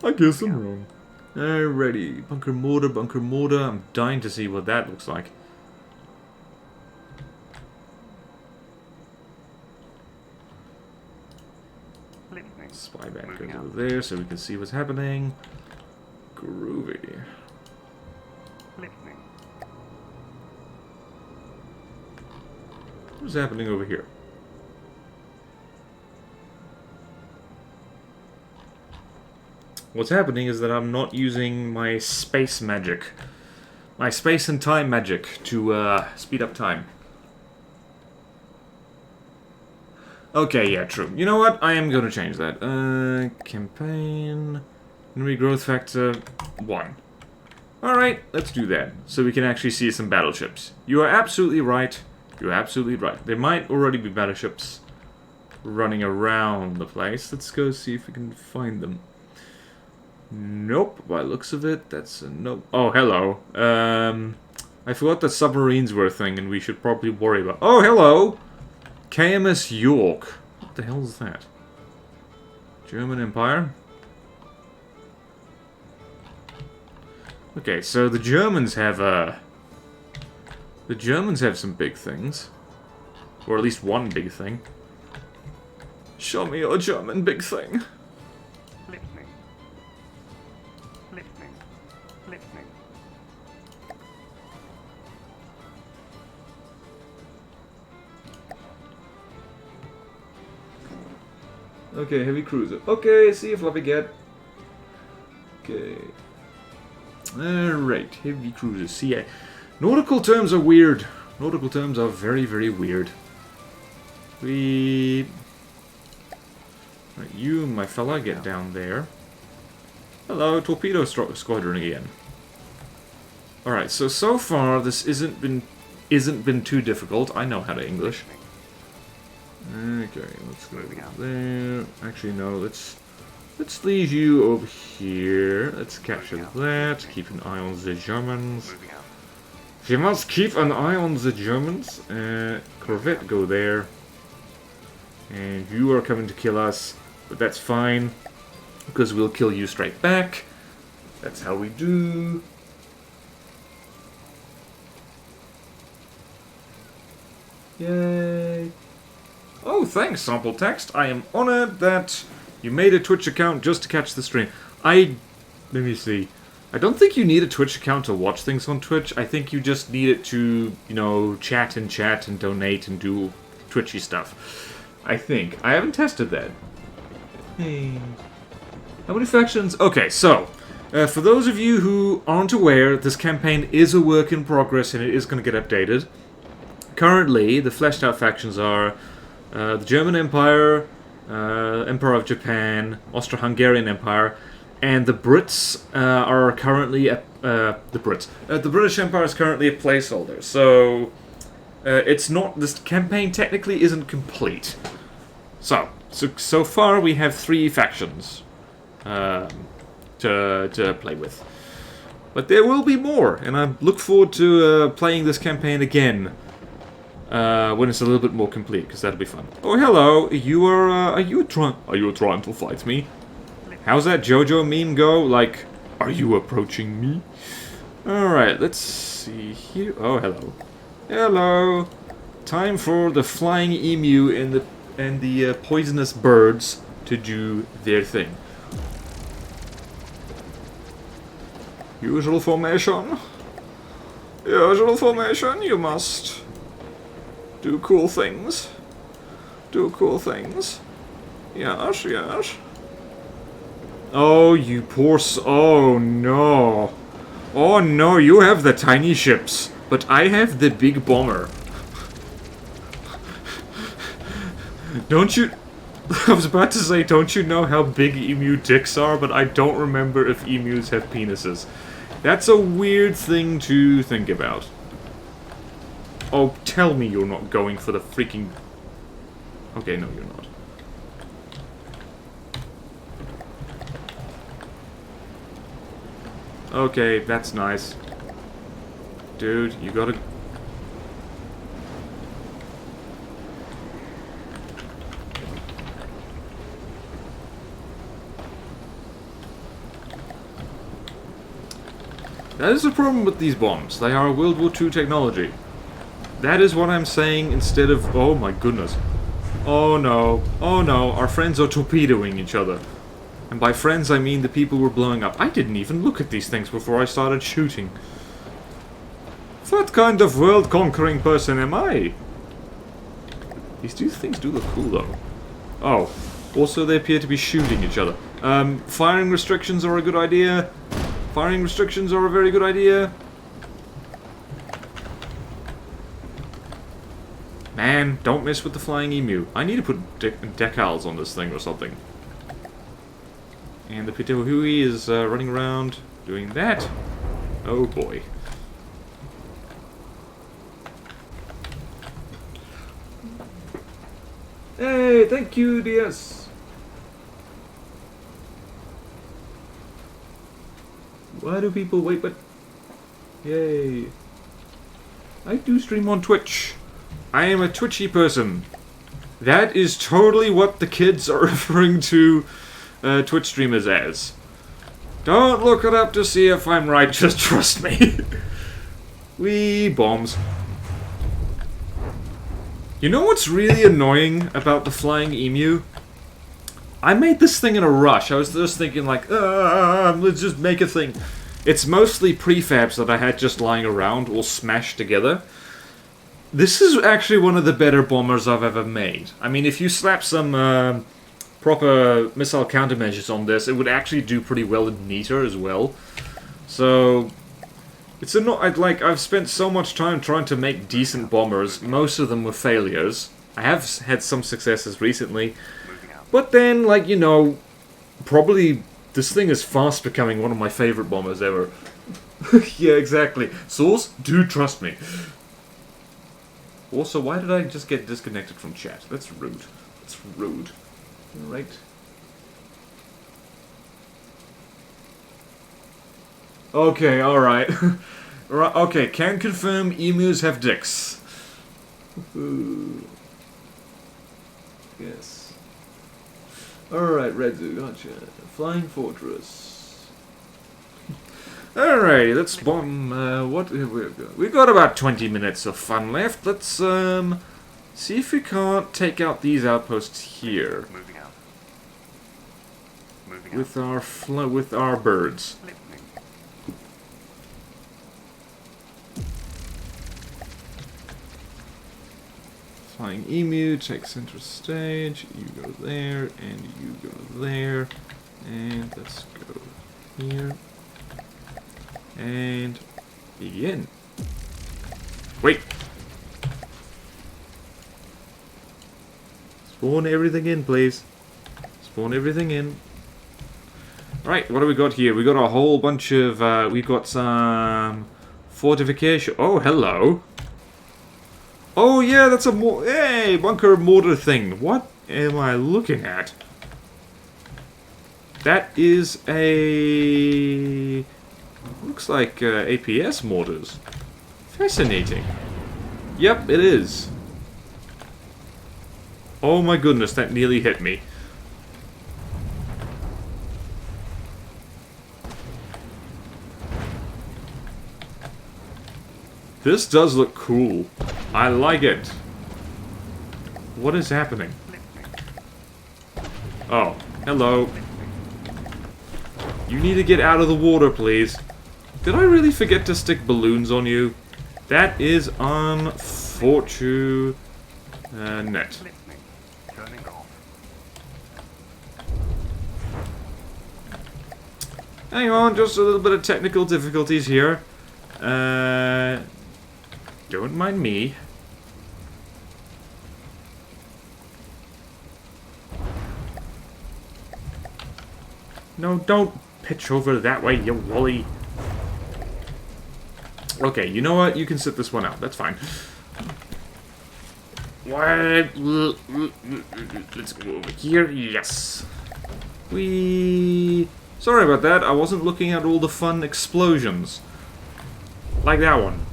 Alrighty. Bunker mortar. I'm dying to see what that looks like. Listening. Spy back Moving over out. there so we can see what's happening. Groovy. Listening. What's happening over here? What's happening is that I'm not using my space magic. My space and time magic to speed up time. Okay, yeah, true. You know what? I am going to change that. Campaign... Enemy growth factor 1. Alright, let's do that. So we can actually see some battleships. You are absolutely right. You're absolutely right. There might already be battleships running around the place. Let's go see if we can find them. Nope. By looks of it, that's a nope. Oh, hello. I forgot that submarines were a thing and we should probably worry about... Oh, hello! KMS York. What the hell is that? German Empire? Okay, so the Germans have some big things. Or at least one big thing. Show me your German big thing. Listening. Listening. Listening. Okay, heavy cruiser. Okay, see you, Fluffy Cat. Okay. Alright, heavy cruiser. See ya. Nautical terms are weird. Nautical terms are very, very weird. Right, you, my fella, get down there. Hello, torpedo squadron again. Alright, so far this isn't been too difficult. I know how to English. Okay, let's go there. Actually, no, let's Let's leave you over here. Let's capture that. Keep an eye on the Germans. Moving out. You must keep an eye on the Germans. Corvette, go there. And you are coming to kill us. But that's fine. Because we'll kill you straight back. That's how we do. Yay. Oh, thanks, Sample Text. I am honored that you made a Twitch account just to catch the stream. Let me see. I don't think you need a Twitch account to watch things on Twitch. I think you just need it to, you know, chat and donate and do Twitchy stuff. I think. I haven't tested that. Hey. How many factions? Okay, so, for those of you who aren't aware, this campaign is a work in progress and it is going to get updated. Currently, the fleshed out factions are the German Empire, Emperor of Japan, Austro-Hungarian Empire, and the Brits are currently the British Empire is currently a placeholder. So it's not, this campaign technically isn't complete. So far we have 3 factions to play with, but there will be more, and I look forward to playing this campaign again. When it's a little bit more complete, because that'll be fun. Oh, hello. Are you trying to fight me? How's that JoJo meme go? Like, are you approaching me? Alright, let's see here. Oh, hello. Hello. Time for the flying emu and the poisonous birds to do their thing. Usual formation. Usual formation, you must do cool things. Do cool things. Yes, yes. Oh, you poor oh, no. Oh, no, you have the tiny ships. But I have the big bomber. Don't you... I was about to say, don't you know how big emu dicks are? But I don't remember if emus have penises. That's a weird thing to think about. Oh, tell me you're not going for the freaking... Okay, no, you're not. Okay, that's nice. Dude, you gotta... That is the problem with these bombs. They are World War II technology. That is what I'm saying instead of... Oh my goodness. Oh no. Oh no. Our friends are torpedoing each other. And by friends I mean the people we're blowing up. I didn't even look at these things before I started shooting. What kind of world-conquering person am I? These two things do look cool though. Oh. Also they appear to be shooting each other. Firing restrictions are a good idea. Firing restrictions are a very good idea. Man, don't mess with the flying emu. I need to put decals on this thing or something. And the Pitohui is running around doing that. Oh boy. Hey, thank you, DS. Why do people wait, but... Yay. I do stream on Twitch. I am a twitchy person. That is totally what the kids are referring to Twitch streamers as. Don't look it up to see if I'm right, just trust me. Wee bombs. You know what's really annoying about the flying emu? I made this thing in a rush. I was just thinking like, let's just make a thing. It's mostly prefabs that I had just lying around, all smashed together. This is actually one of the better bombers I've ever made. I mean, if you slap some proper missile countermeasures on this, it would actually do pretty well and neater as well. So, it's I've spent so much time trying to make decent bombers. Most of them were failures. I have had some successes recently. But then, like, you know, probably this thing is fast becoming one of my favorite bombers ever. Yeah, exactly. Source, do trust me. Also, why did I just get disconnected from chat? That's rude. That's rude. Right. Okay, alright. Okay, can confirm emus have dicks. Ooh. Yes. Alright, Red Zoo, gotcha. Flying Fortress. Alright, let's bomb, what have we got? We've got about 20 minutes of fun left. Let's, see if we can't take out these outposts here. Moving out. Moving out. With our birds. Listening. Flying Emu, take center stage. You go there, and you go there. And let's go here. And begin. Wait. Spawn everything in, please. Spawn everything in. Right, what do we got here? We got a whole bunch of, we got some fortification. Oh, hello. Oh, yeah, that's a hey, bunker mortar thing. What am I looking at? That is a... looks like APS mortars. Fascinating. Yep, it is. Oh my goodness, that nearly hit me. This does look cool. I like it. What is happening? Oh, hello. You need to get out of the water, please. Did I really forget to stick balloons on you? That is unfortunate. Listening. Turning off. Hang on, just a little bit of technical difficulties here. Don't mind me. No, don't pitch over that way, you woolly. Okay, you know what? You can sit this one out. That's fine. What? Let's go over here. Yes. Sorry about that. I wasn't looking at all the fun explosions. Like that one.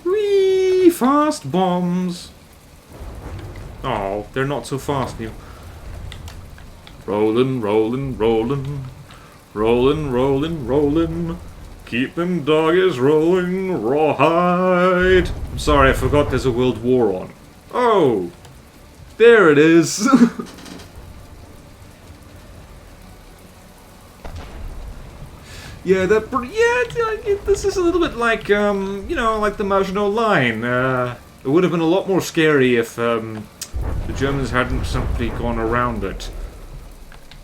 Whee! Fast bombs. Oh, they're not so fast new. Rollin', rollin', rollin'. Rollin', rollin', rollin'. Keep them doggies rolling rawhide. I'm sorry, I forgot there's a World War on. Oh! There it is! Yeah, this is a little bit like, you know, like the Maginot Line. It would have been a lot more scary if, the Germans hadn't simply gone around it.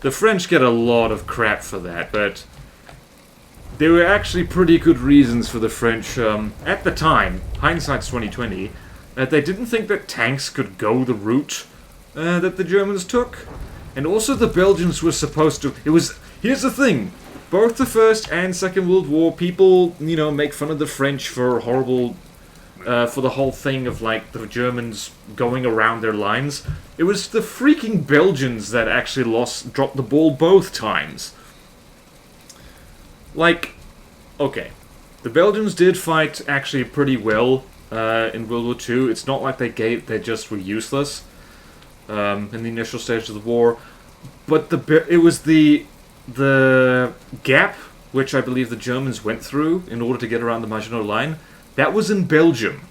The French get a lot of crap for that, but there were actually pretty good reasons for the French, at the time, hindsight's 2020, that they didn't think that tanks could go the route, that the Germans took. And also the Belgians were supposed to... Here's the thing. Both the First and Second World War, people, you know, make fun of the French for horrible... for the whole thing of, like, the Germans going around their lines. It was the freaking Belgians that actually dropped the ball both times. Like, okay, the Belgians did fight actually pretty well in World War II. It's not like they just were useless in the initial stage of the war. But it was the gap which I believe the Germans went through in order to get around the Maginot Line. That was in Belgium.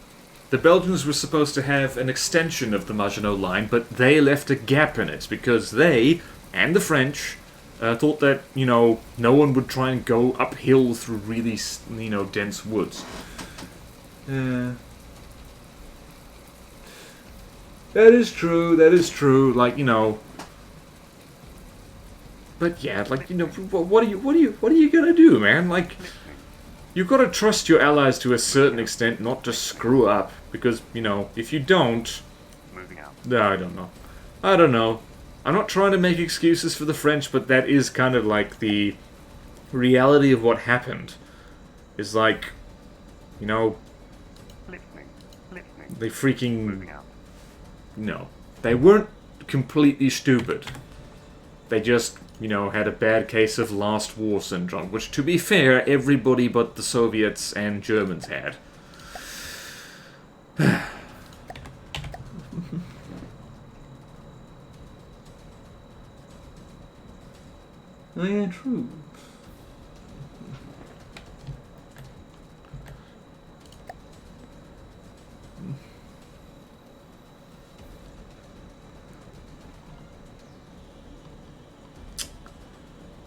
The Belgians were supposed to have an extension of the Maginot Line, but they left a gap in it because they, and the French, thought that, you know, no one would try and go uphill through really, you know, dense woods. That is true, like, you know... But yeah, like, you know, what are you gonna do, man? Like... You've got to trust your allies to a certain extent, not to screw up, because, you know, if you don't... Moving out. I don't know. I'm not trying to make excuses for the French, but that is kind of like the reality of what happened. Is like, you know... Listening. They freaking... Moving out. No. They weren't completely stupid. They just you know, had a bad case of last war syndrome, which, to be fair, everybody but the Soviets and Germans had. Oh yeah, true.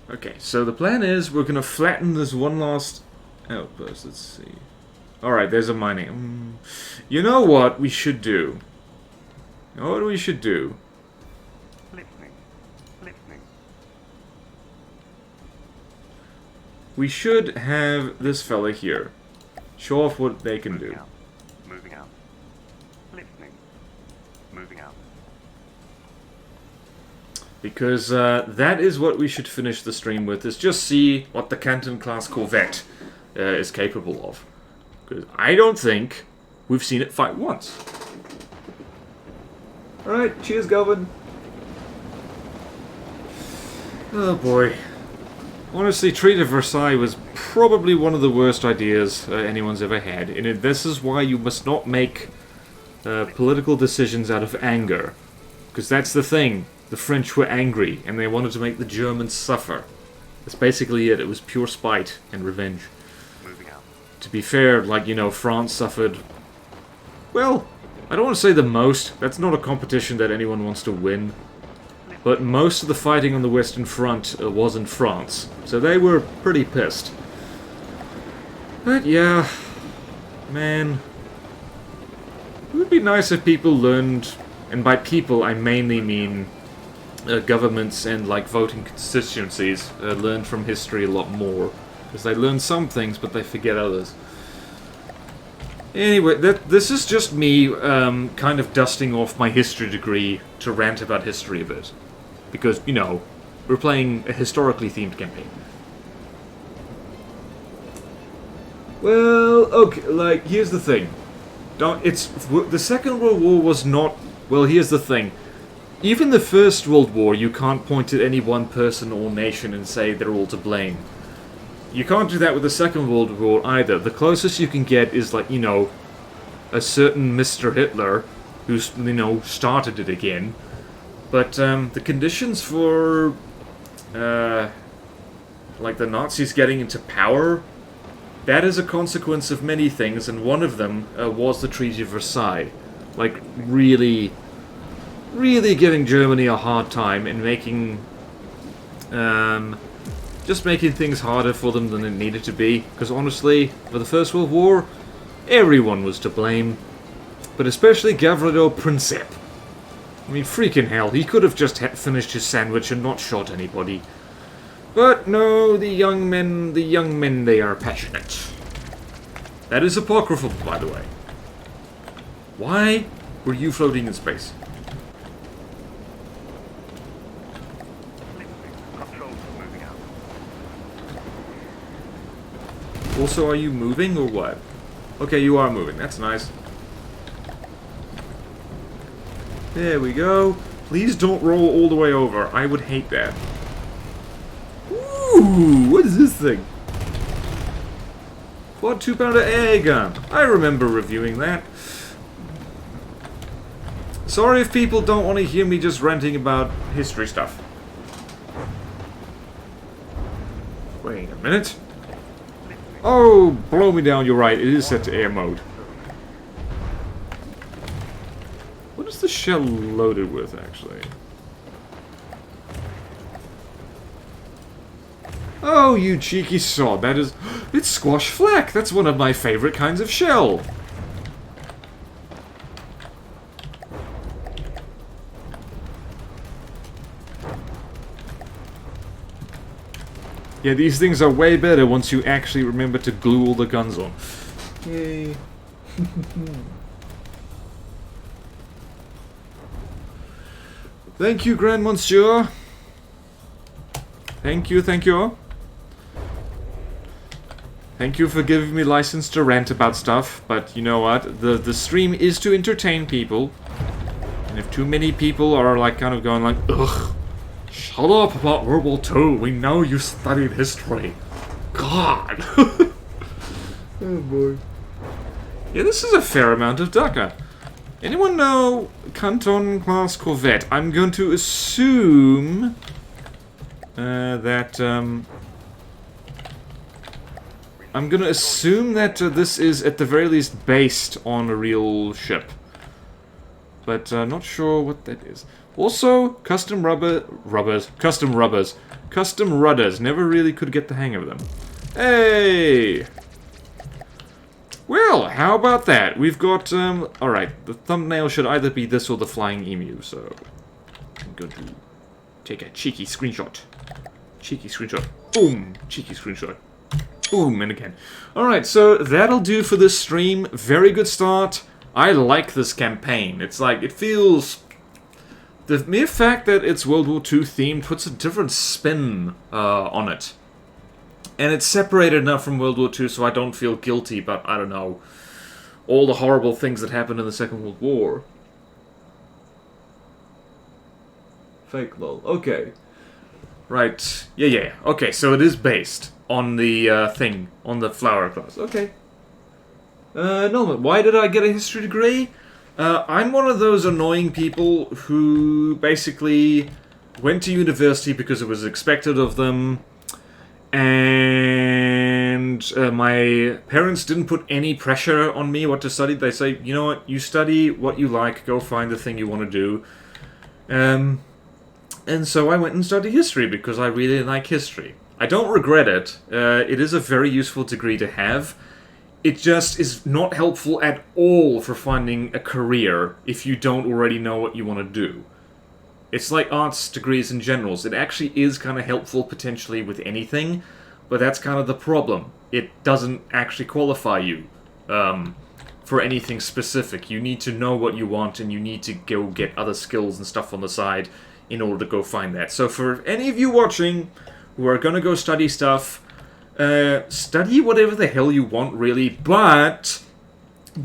Okay, so the plan is we're gonna flatten this one last outpost. Let's see. Alright, there's a mining. You know what we should do? You know what we should do? Listening. Listening. We should have this fella here show off what they can do. Out. Moving out. Listening. Moving out. Because that is what we should finish the stream with, is just see what the Canton-class corvette is capable of. Because I don't think we've seen it fight once. Alright, cheers, Galvin. Oh boy. Honestly, Treaty of Versailles was probably one of the worst ideas anyone's ever had. And this is why you must not make political decisions out of anger. Because that's the thing. The French were angry, and they wanted to make the Germans suffer. That's basically it. It was pure spite and revenge. Moving out. To be fair, like, you know, France suffered... Well, I don't want to say the most. That's not a competition that anyone wants to win. But most of the fighting on the Western Front was in France. So they were pretty pissed. But yeah... Man... It would be nice if people learned... And by people, I mainly mean... governments and like voting constituencies learn from history a lot more, because they learn some things but they forget others. Anyway, this is just me kind of dusting off my history degree to rant about history a bit, because, you know, we're playing a historically themed campaign. Well, okay, like, here's the thing. The Second World War was not... Well, here's the thing. Even the First World War, you can't point at any one person or nation and say they're all to blame. You can't do that with the Second World War either. The closest you can get is, like, you know, a certain Mr. Hitler who's, you know, started it again. But the conditions for, like, the Nazis getting into power, that is a consequence of many things, and one of them was the Treaty of Versailles. Like, really giving Germany a hard time and making, just making things harder for them than it needed to be. Because honestly, for the First World War, everyone was to blame. But especially Gavrilo Princip. I mean, freaking hell, he could have just finished his sandwich and not shot anybody. But no, the young men, they are passionate. That is apocryphal, by the way. Why were you floating in space? Also, are you moving or what? Okay, you are moving. That's nice. There we go. Please don't roll all the way over. I would hate that. Ooh, what is this thing? Quad 2-pounder air gun. I remember reviewing that. Sorry if people don't want to hear me just ranting about history stuff. Wait a minute. Oh, blow me down, you're right, it is set to air mode. What is the shell loaded with, actually? Oh, you cheeky sod, that is... It's squash flak, that's one of my favorite kinds of shell. Yeah, these things are way better once you actually remember to glue all the guns on. Yay. Thank you, Grand Monsieur. Thank you, thank you. Thank you for giving me license to rant about stuff, but you know what? The stream is to entertain people. And if too many people are like kind of going like, ugh, Shut up about World War II. We know you studied history. God. Oh boy. Yeah, this is a fair amount of Dhaka. Anyone know Canton class corvette? I'm going to assume this is at the very least based on a real ship. But not sure what that is. Also, custom rudders. Never really could get the hang of them. Hey! Well, how about that? We've got, alright, the thumbnail should either be this or the flying emu, so I'm going to take a cheeky screenshot. Cheeky screenshot. Boom! Cheeky screenshot. Boom, and again. Alright, so that'll do for this stream. Very good start. I like this campaign. It's like, it feels... The mere fact that it's World War II themed puts a different spin on it. And it's separated enough from World War II so I don't feel guilty about, I don't know, all the horrible things that happened in the Second World War. Fake lol. Okay. Right. Yeah. Okay, so it is based on the thing, on the flower class. Okay. Norman, why did I get a history degree? I'm one of those annoying people who basically went to university because it was expected of them, and my parents didn't put any pressure on me what to study. They say, you know what, you study what you like, go find the thing you want to do. And so I went and studied history because I really like history. I don't regret it. It is a very useful degree to have. It just is not helpful at all for finding a career if you don't already know what you want to do. It's like arts degrees in general. It actually is kind of helpful potentially with anything, but that's kind of the problem. It doesn't actually qualify you for anything specific. You need to know what you want, and you need to go get other skills and stuff on the side in order to go find that. So for any of you watching who are going to go study stuff, study whatever the hell you want, really, but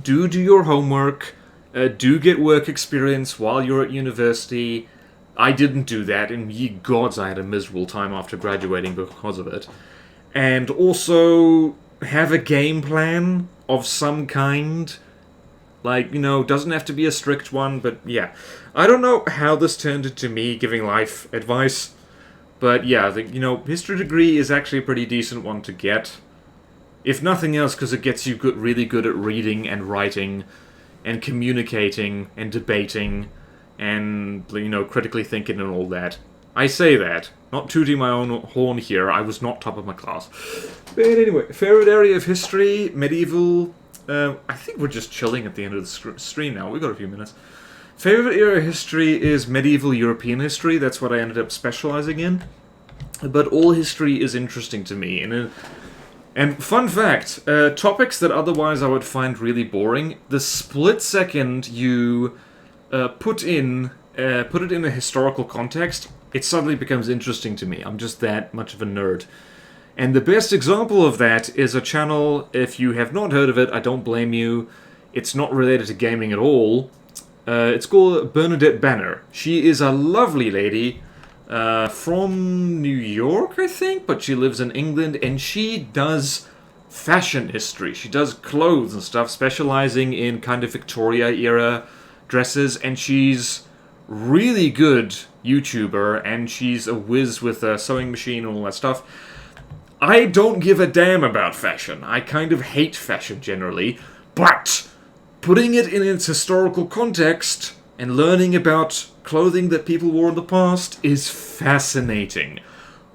do your homework, do get work experience while you're at university. I didn't do that, and ye gods, I had a miserable time after graduating because of it. And also, have a game plan of some kind. Like, you know, doesn't have to be a strict one, but yeah. I don't know how this turned into me giving life advice. But yeah, history degree is actually a pretty decent one to get. If nothing else, because it gets you really good at reading and writing and communicating and debating and, critically thinking and all that. I say that, not tooting my own horn here, I was not top of my class. But anyway, favorite area of history, medieval... I think we're just chilling at the end of the stream now, we've got a few minutes. Favorite area of history is medieval European history. That's what I ended up specializing in. But all history is interesting to me. And fun fact, topics that otherwise I would find really boring, the split second you put it in a historical context, it suddenly becomes interesting to me. I'm just that much of a nerd. And the best example of that is a channel, if you have not heard of it, I don't blame you. It's not related to gaming at all. It's called Bernadette Banner. She is a lovely lady from New York, I think, but she lives in England, and she does fashion history. She does clothes and stuff, specializing in kind of Victoria-era dresses, and she's really good YouTuber, and she's a whiz with a sewing machine and all that stuff. I don't give a damn about fashion. I kind of hate fashion generally, but putting it in its historical context and learning about clothing that people wore in the past is fascinating.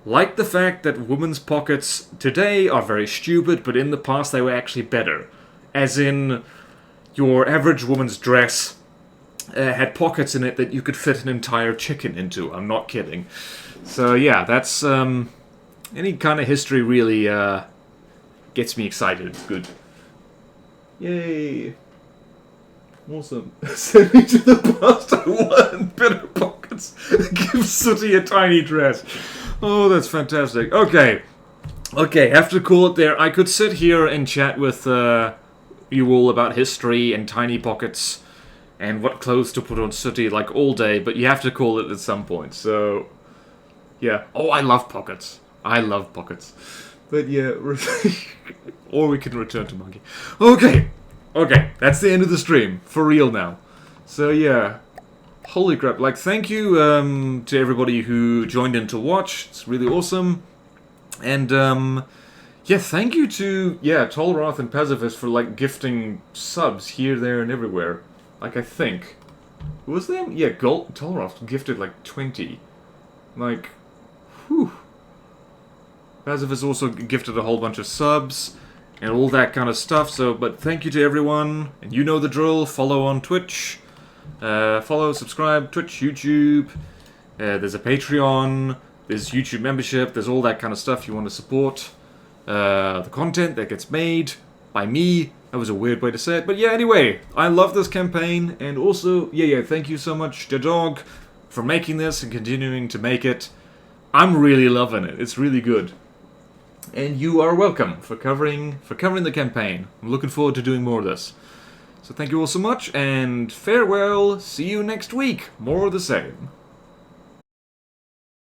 Like the fact that women's pockets today are very stupid, but in the past they were actually better. As in, your average woman's dress had pockets in it that you could fit an entire chicken into. I'm not kidding. So yeah, that's... any kind of history really gets me excited. It's good. Yay. Awesome. Send me to the past. I want better pockets. Give Sooty a tiny dress. Oh, that's fantastic. Okay, have to call it there. I could sit here and chat with you all about history and tiny pockets and what clothes to put on Sooty like all day, but you have to call it at some point. So Yeah. Oh, I love pockets. I love pockets. But yeah, or we can return to monkey. Okay. Okay, that's the end of the stream. For real now. So yeah. Holy crap. Like, thank you to everybody who joined in to watch. It's really awesome. And yeah, thank you to Tolroth and Pacifist for like gifting subs here, there, and everywhere. Like, I think. Who was them? Yeah, Tolroth gifted like 20. Like, whew. Pacifist also gifted a whole bunch of subs and all that kind of stuff. So, but thank you to everyone. And you know the drill. Follow on Twitch. Follow, subscribe, Twitch, YouTube. There's a Patreon. There's YouTube membership. There's all that kind of stuff you want to support. The content that gets made by me. That was a weird way to say it. But yeah, anyway, I love this campaign. And also, thank you so much, Dog, for making this and continuing to make it. I'm really loving it. It's really good. And you are welcome for covering the campaign. I'm looking forward to doing more of this. So thank you all so much, and farewell. See you next week. More of the same.